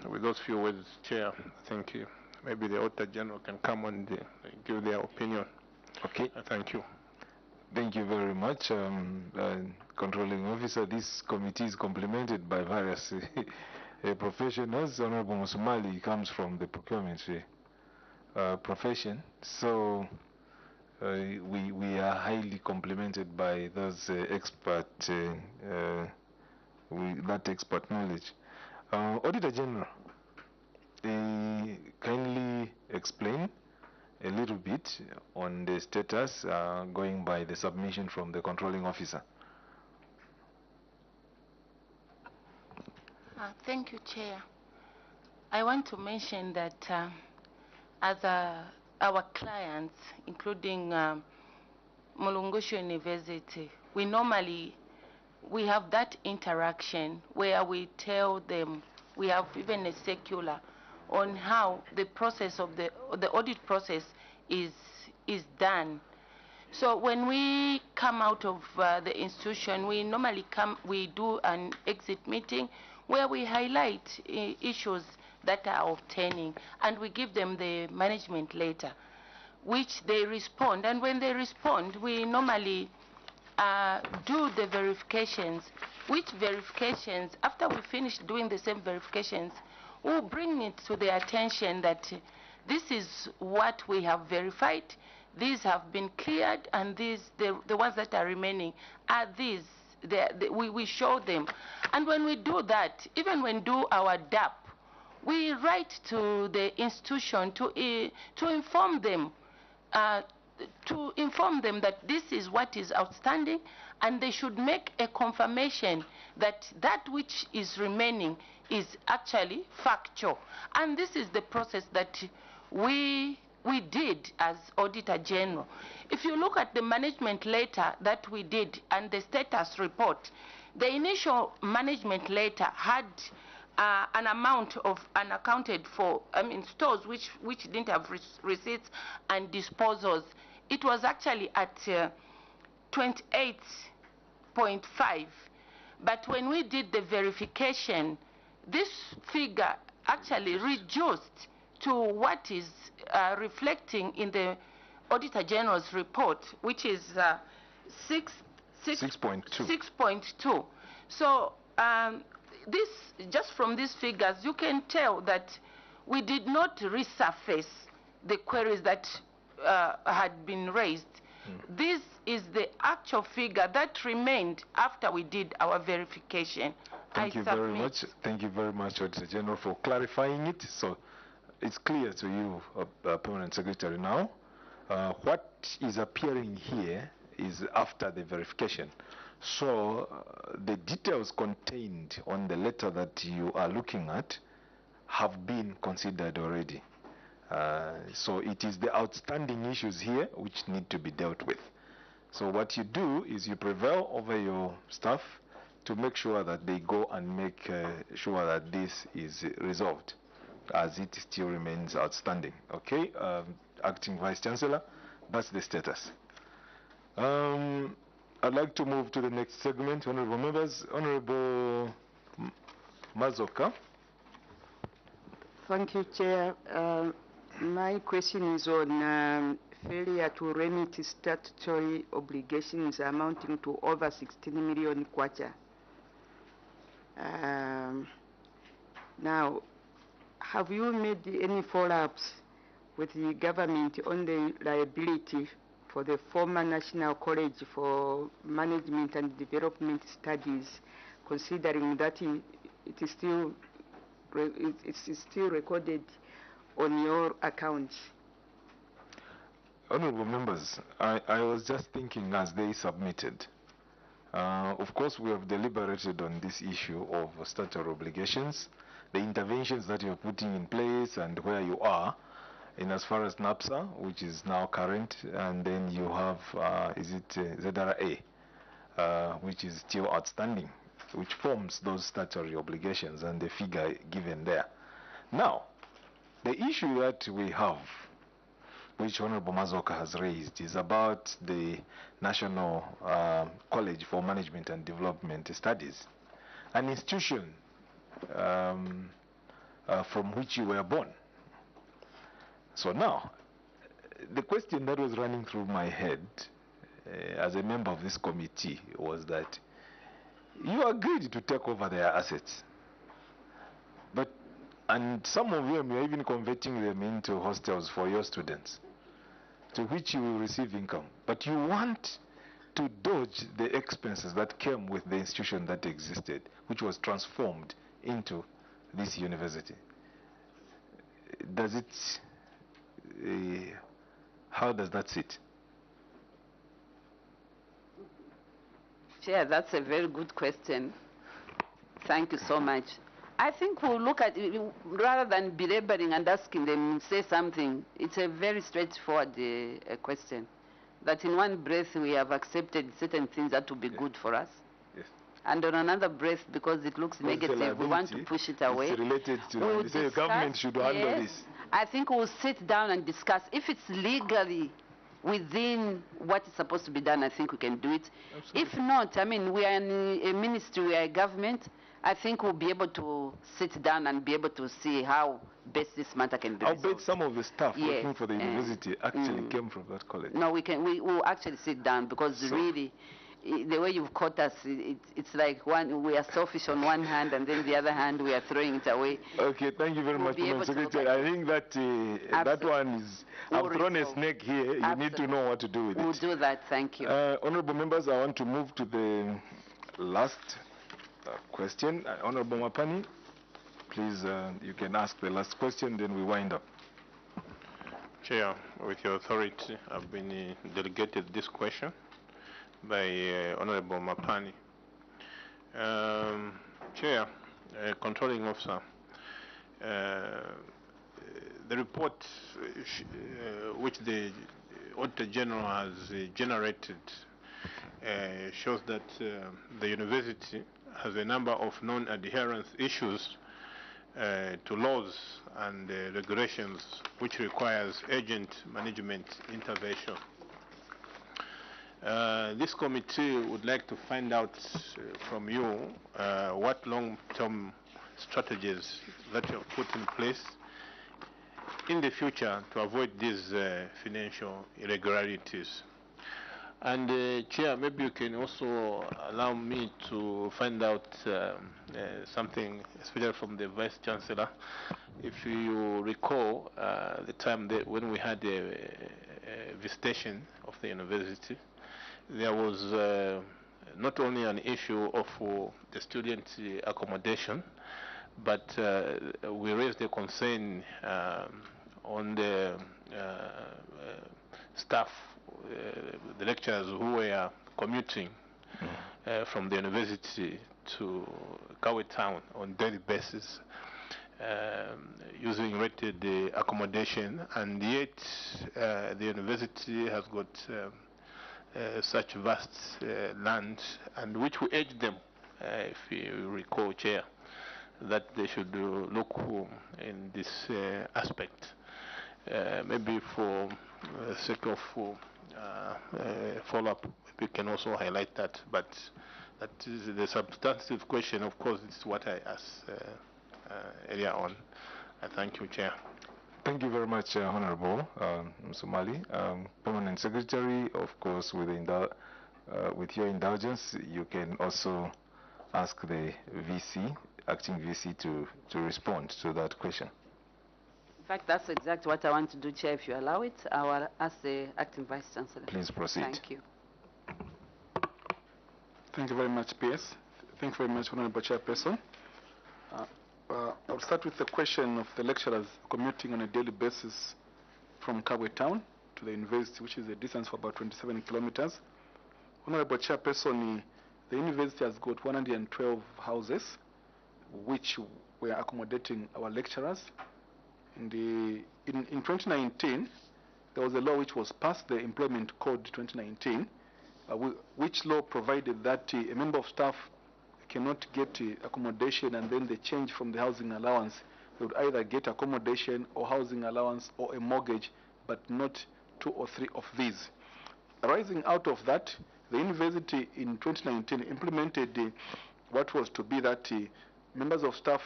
With those few words, Chair, I think maybe the Auditor General can come and give their opinion. Okay. Thank you. Thank you very much, Controlling Officer. This committee is complemented by various professionals. Honorable Musumali comes from the procurement profession, so we are highly complemented by those expert, that expert knowledge. Auditor General, kindly explain a little bit on the status going by the submission from the controlling officer. Thank you, Chair. I want to mention that as our clients, including Mulungushi University, we have that interaction where we tell them, we have even a circular on how the process of the audit process is done. So when we come out of the institution, we normally we do an exit meeting where we highlight issues that are obtaining, and we give them the management letter, which they respond. And when they respond, we normally do the verifications, which verifications, after we finish doing the same verifications, we'll bring it to their attention that this is what we have verified, these have been cleared, and these, the ones that are remaining are these. We show them. And when we do that, even when we do our DAP, we write to the institution to inform them that this is what is outstanding, and they should make a confirmation that that which is remaining is actually factual. And this is the process that we did as Auditor General. If you look at the management letter that we did and the status report, the initial management letter had an amount of unaccounted for, stores which didn't have receipts and disposals. It was actually at 28.5. But when we did the verification, this figure actually reduced to what is reflecting in the Auditor General's report, which is 6.2. So this, just from these figures, you can tell that we did not resurface the queries that had been raised. This is the actual figure that remained after we did our verification. Thank you very much. Thank you very much, Auditor General, for clarifying it. So it's clear to you, Permanent Secretary, now. What is appearing here is after the verification. So the details contained on the letter that you are looking at have been considered already. So it is the outstanding issues here which need to be dealt with. So what you do is you prevail over your staff to make sure that they go and make sure that this is resolved, as it still remains outstanding. Okay, Acting Vice Chancellor, that's the status. I'd like to move to the next segment. Honorable members, Honorable Mazoka. Thank you, Chair. My question is on failure to remit statutory obligations amounting to over 16 million kwacha. Now, have you made any follow-ups with the government on the liability for the former National College for Management and Development Studies, considering that it is still recorded on your accounts? Honorable members, I was just thinking as they submitted. Of course, we have deliberated on this issue of statutory obligations, the interventions that you're putting in place and where you are, in as far as NAPSA, which is now current, and then you have, ZRA, which is still outstanding, which forms those statutory obligations and the figure given there. Now, the issue that we have, which Honorable Mazoka has raised, is about the National College for Management and Development Studies, an institution from which you were born. So now, the question that was running through my head as a member of this committee was that you agreed to take over their assets, and some of them you're even converting them into hostels for your students, to which you will receive income. But you want to dodge the expenses that came with the institution that existed, which was transformed into this university. Does it How does that sit? Chair, that's a very good question. Thank you so much. I think we'll look at it, rather than belaboring and asking them say something, it's a very straightforward question. That in one breath we have accepted certain things that will be good for us. Yes. And on another breath, because it looks negative, we want to push it away. It's related to, We'll they say the government should handle yes. this. I think we'll sit down and discuss. If it's legally within what is supposed to be done, I think we can do it. Absolutely. If not, I mean, we are in a ministry, we are a government. I think we'll be able to sit down and be able to see how best this matter can be I'll resolved. bet some of the staff Yes, working for the university actually came from that college. No, we will actually sit down, because really, the way you've caught us, it's like we are selfish on one hand, and then the other hand we are throwing it away. Okay, thank you very much, Madam Secretary. I think that that one is, I've thrown a snake here. You need to know what to do with it. We'll do that. Thank you. Honorable members, I want to move to the last question. Honorable Mapani, please, you can ask the last question, then we wind up. Chair, with your authority, I've been delegated this question by Honorable Mapani. Chair, Controlling Officer, the report which the Auditor General has generated shows that the university has a number of non-adherence issues to laws and regulations which requires urgent management intervention. This committee would like to find out from you what long-term strategies that you have put in place in the future to avoid these financial irregularities. And Chair, maybe you can also allow me to find out something, especially from the Vice Chancellor. If you recall the time that when we had a visitation of the university, there was not only an issue of the student accommodation, but we raised a concern on the staff, the lecturers who were commuting from the university to Kawe town on daily basis, using rated accommodation, and yet the university has got such vast land, and which we urged them, if you recall, Chair, that they should look in this aspect. Maybe for the sake of follow-up, we can also highlight that, but that is the substantive question. Of course, it's what I asked earlier on. I thank you, Chair. Thank you very much, Honorable Somali. Permanent Secretary, of course, with your indulgence, you can also ask the VC, acting VC, to respond to that question. In fact, that's exactly what I want to do, Chair. If you allow it, I will ask the acting Vice Chancellor. Please proceed. Thank you. Thank you very much, PS. Thank you very much, Honorable Chairperson. I'll start with the question of the lecturers commuting on a daily basis from Kabwe town to the university, which is a distance of about 27 kilometers. Honorable Chairperson, the university has got 112 houses which were accommodating our lecturers. In 2019, there was a law which was passed, the Employment Code 2019, which law provided that a member of staff cannot get accommodation and then they change from the housing allowance. They would either get accommodation or housing allowance or a mortgage, but not 2 or 3 of these. Arising out of that, the university in 2019 implemented what was to be that members of staff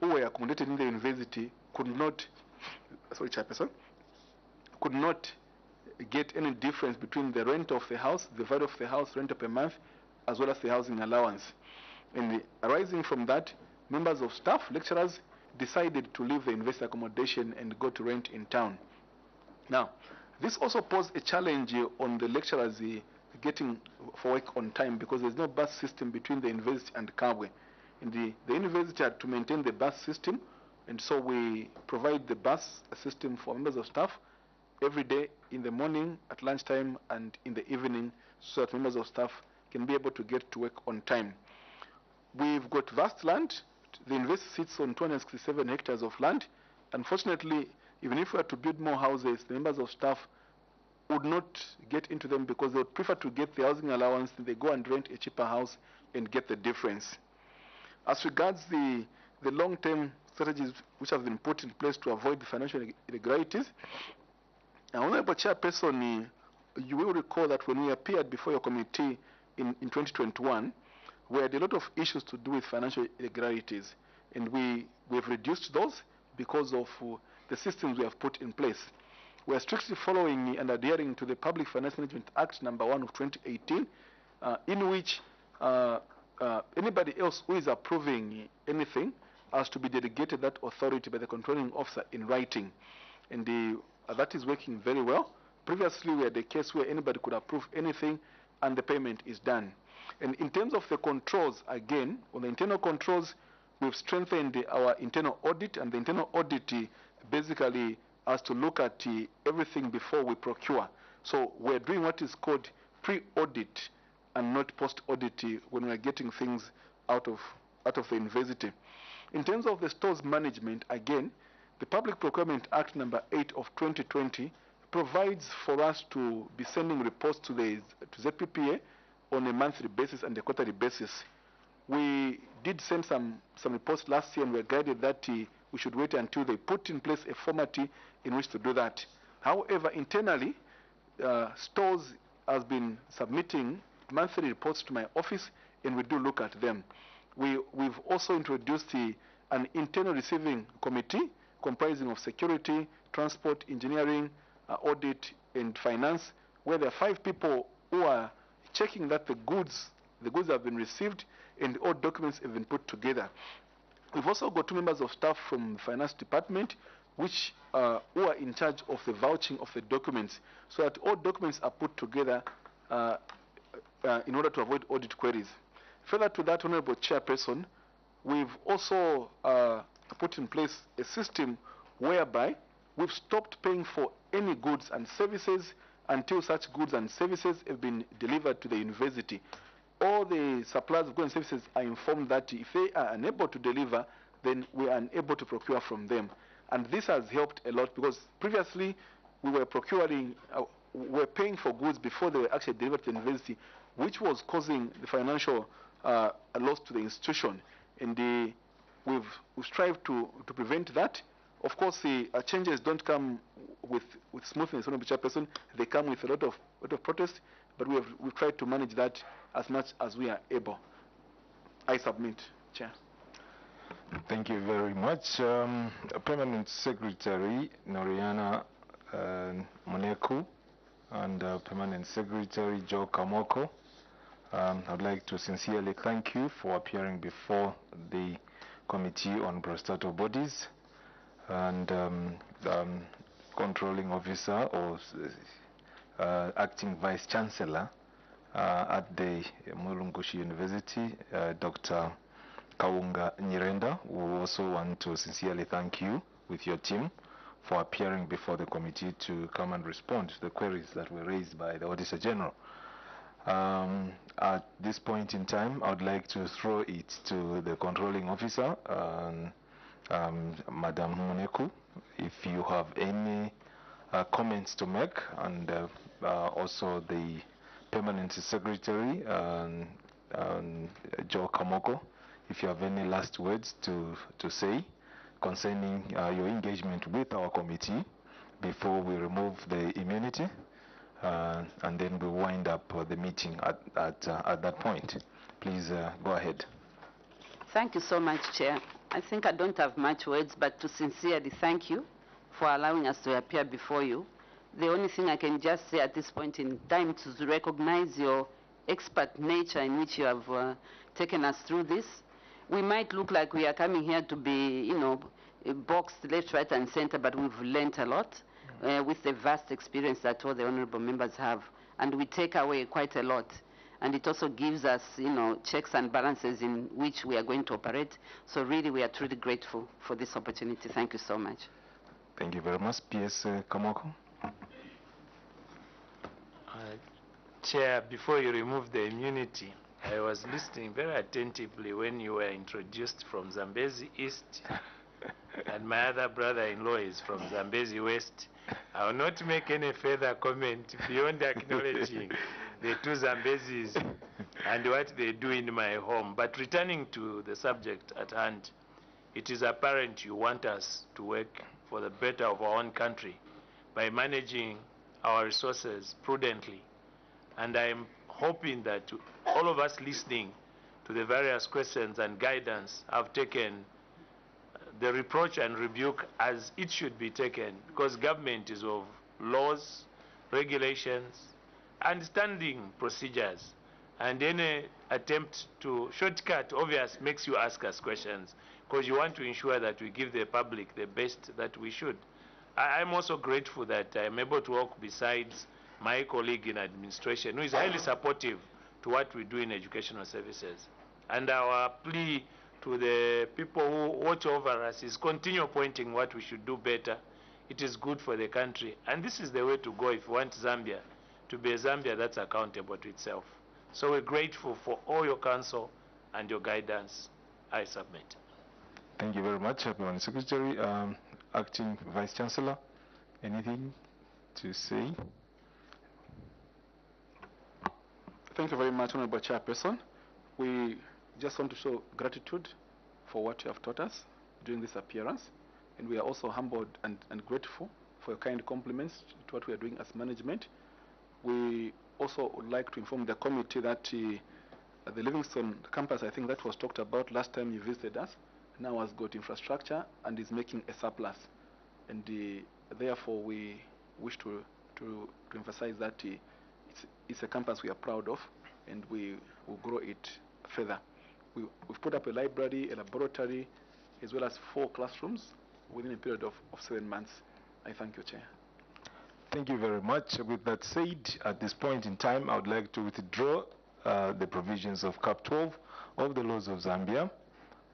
who were accommodated in the university could not, could not get any difference between the rent of the house, the value of the house, rent per month, as well as the housing allowance. And arising from that, members of staff, lecturers, decided to leave the university accommodation and go to rent in town. Now, this also posed a challenge on the lecturers getting for work on time, because there's no bus system between the university and Kabwe. And the university had to maintain the bus system, and so we provide the bus system for members of staff every day in the morning, at lunchtime, and in the evening, so that members of staff can be able to get to work on time. We've got vast land. The university sits on 267 hectares of land. Unfortunately, even if we were to build more houses, the members of staff would not get into them because they would prefer to get the housing allowance, they go and rent a cheaper house and get the difference. As regards the long-term strategies which have been put in place to avoid the financial irregularities, Honorable Chairperson, you will recall that when we appeared before your committee in 2021, we had a lot of issues to do with financial irregularities, and we've reduced those because of the systems we have put in place. We are strictly following and adhering to the Public Finance Management Act number 1 of 2018, in which anybody else who is approving anything has to be delegated that authority by the controlling officer in writing, and that is working very well. Previously, we had a case where anybody could approve anything and the payment is done. And in terms of the controls, again, on the internal controls, we've strengthened our internal audit, and the internal audit basically has to look at everything before we procure. So we're doing what is called pre-audit and not post-audit when we're getting things out of the university. In terms of the stores management, again, the Public Procurement Act number 8 of 2020 provides for us to be sending reports to ZPPA on a monthly basis and a quarterly basis. We did send some reports last year, and we were guided that we should wait until they put in place a format in which to do that. However, internally, stores has been submitting monthly reports to my office, and we do look at them. We've also introduced an internal receiving committee comprising of security, transport, engineering, audit, and finance, where there are 5 people who are checking that the goods have been received and all documents have been put together. We've also got 2 members of staff from the finance department who are in charge of the vouching of the documents, so that all documents are put together in order to avoid audit queries. Further to that, Honorable Chairperson, we've also put in place a system whereby we've stopped paying for any goods and services until such goods and services have been delivered to the university. All the suppliers of goods and services are informed that if they are unable to deliver, then we are unable to procure from them. And this has helped a lot, because previously we were procuring, we were paying for goods before they were actually delivered to the university, which was causing the financial loss to the institution. And we've strived to prevent that. Of course, the changes don't come with smoothness, Honorable Chairperson. They come with a lot of protest, but we've tried to manage that as much as we are able. I submit, Chair. Thank you very much. Permanent Secretary Noriana Muneku and Permanent Secretary Joe Kamoko, I'd like to sincerely thank you for appearing before the Committee on Prostatal Bodies and Controlling Officer or Acting Vice Chancellor at the Mulungushi University, Dr. Kaunga Nyirenda. We also want to sincerely thank you with your team for appearing before the committee to come and respond to the queries that were raised by the Auditor General. At this point in time, I would like to throw it to the Controlling Officer, Madam Muneku, if you have any comments to make, and also the Permanent Secretary, Joe Kamoko, if you have any last words to say concerning your engagement with our committee before we remove the immunity, and then we wind up the meeting at that point. Please go ahead. Thank you so much, Chair. I think I don't have much words, but to sincerely thank you for allowing us to appear before you. The only thing I can just say at this point in time is to recognize your expert nature in which you have taken us through this. We might look like we are coming here to be, boxed left, right, and center, but we've learned a lot with the vast experience that all the honorable members have, and we take away quite a lot. And it also gives us, checks and balances in which we are going to operate. So really, we are truly grateful for this opportunity. Thank you so much. Thank you very much. PS Kamoko. Chair, before you remove the immunity, I was listening very attentively when you were introduced from Zambezi East, and my other brother-in-law is from Zambezi West. I will not make any further comment beyond acknowledging the two Zambezis and what they do in my home. But returning to the subject at hand, it is apparent you want us to work for the better of our own country by managing our resources prudently. And I am hoping that all of us listening to the various questions and guidance have taken the reproach and rebuke as it should be taken, because government is of laws, regulations, and standing procedures. And any attempt to shortcut obvious makes you ask us questions, because you want to ensure that we give the public the best that we should. I'm also grateful that I'm able to work besides my colleague in administration, who is highly supportive to what we do in educational services. And our plea to the people who watch over us is continue pointing what we should do better. It is good for the country. And this is the way to go if we want Zambia to be a Zambia that's accountable to itself. So we're grateful for all your counsel and your guidance. I submit. Thank you very much, Permanent Secretary. Acting Vice Chancellor, anything to say? Thank you very much, Honorable Chairperson. We just want to show gratitude for what you have taught us during this appearance, and we are also humbled and grateful for your kind compliments to what we are doing as management. We also would like to inform the committee that the Livingston campus, I think that was talked about last time you visited us, now has got infrastructure and is making a surplus. And therefore we wish to emphasize that it's a campus we are proud of, and we will grow it further. We've put up a library, a laboratory, as well as 4 classrooms within a period of 7 months. I thank you, Chair. Thank you very much. With that said, at this point in time, I would like to withdraw the provisions of Cap 12 of the laws of Zambia,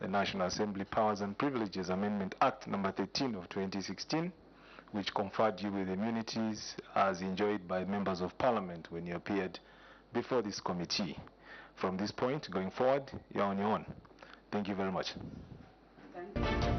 the National Assembly Powers and Privileges Amendment Act number 13 of 2016, which conferred you with immunities as enjoyed by members of Parliament when you appeared before this committee. From this point going forward, you're on your own. Thank you very much. Thank you.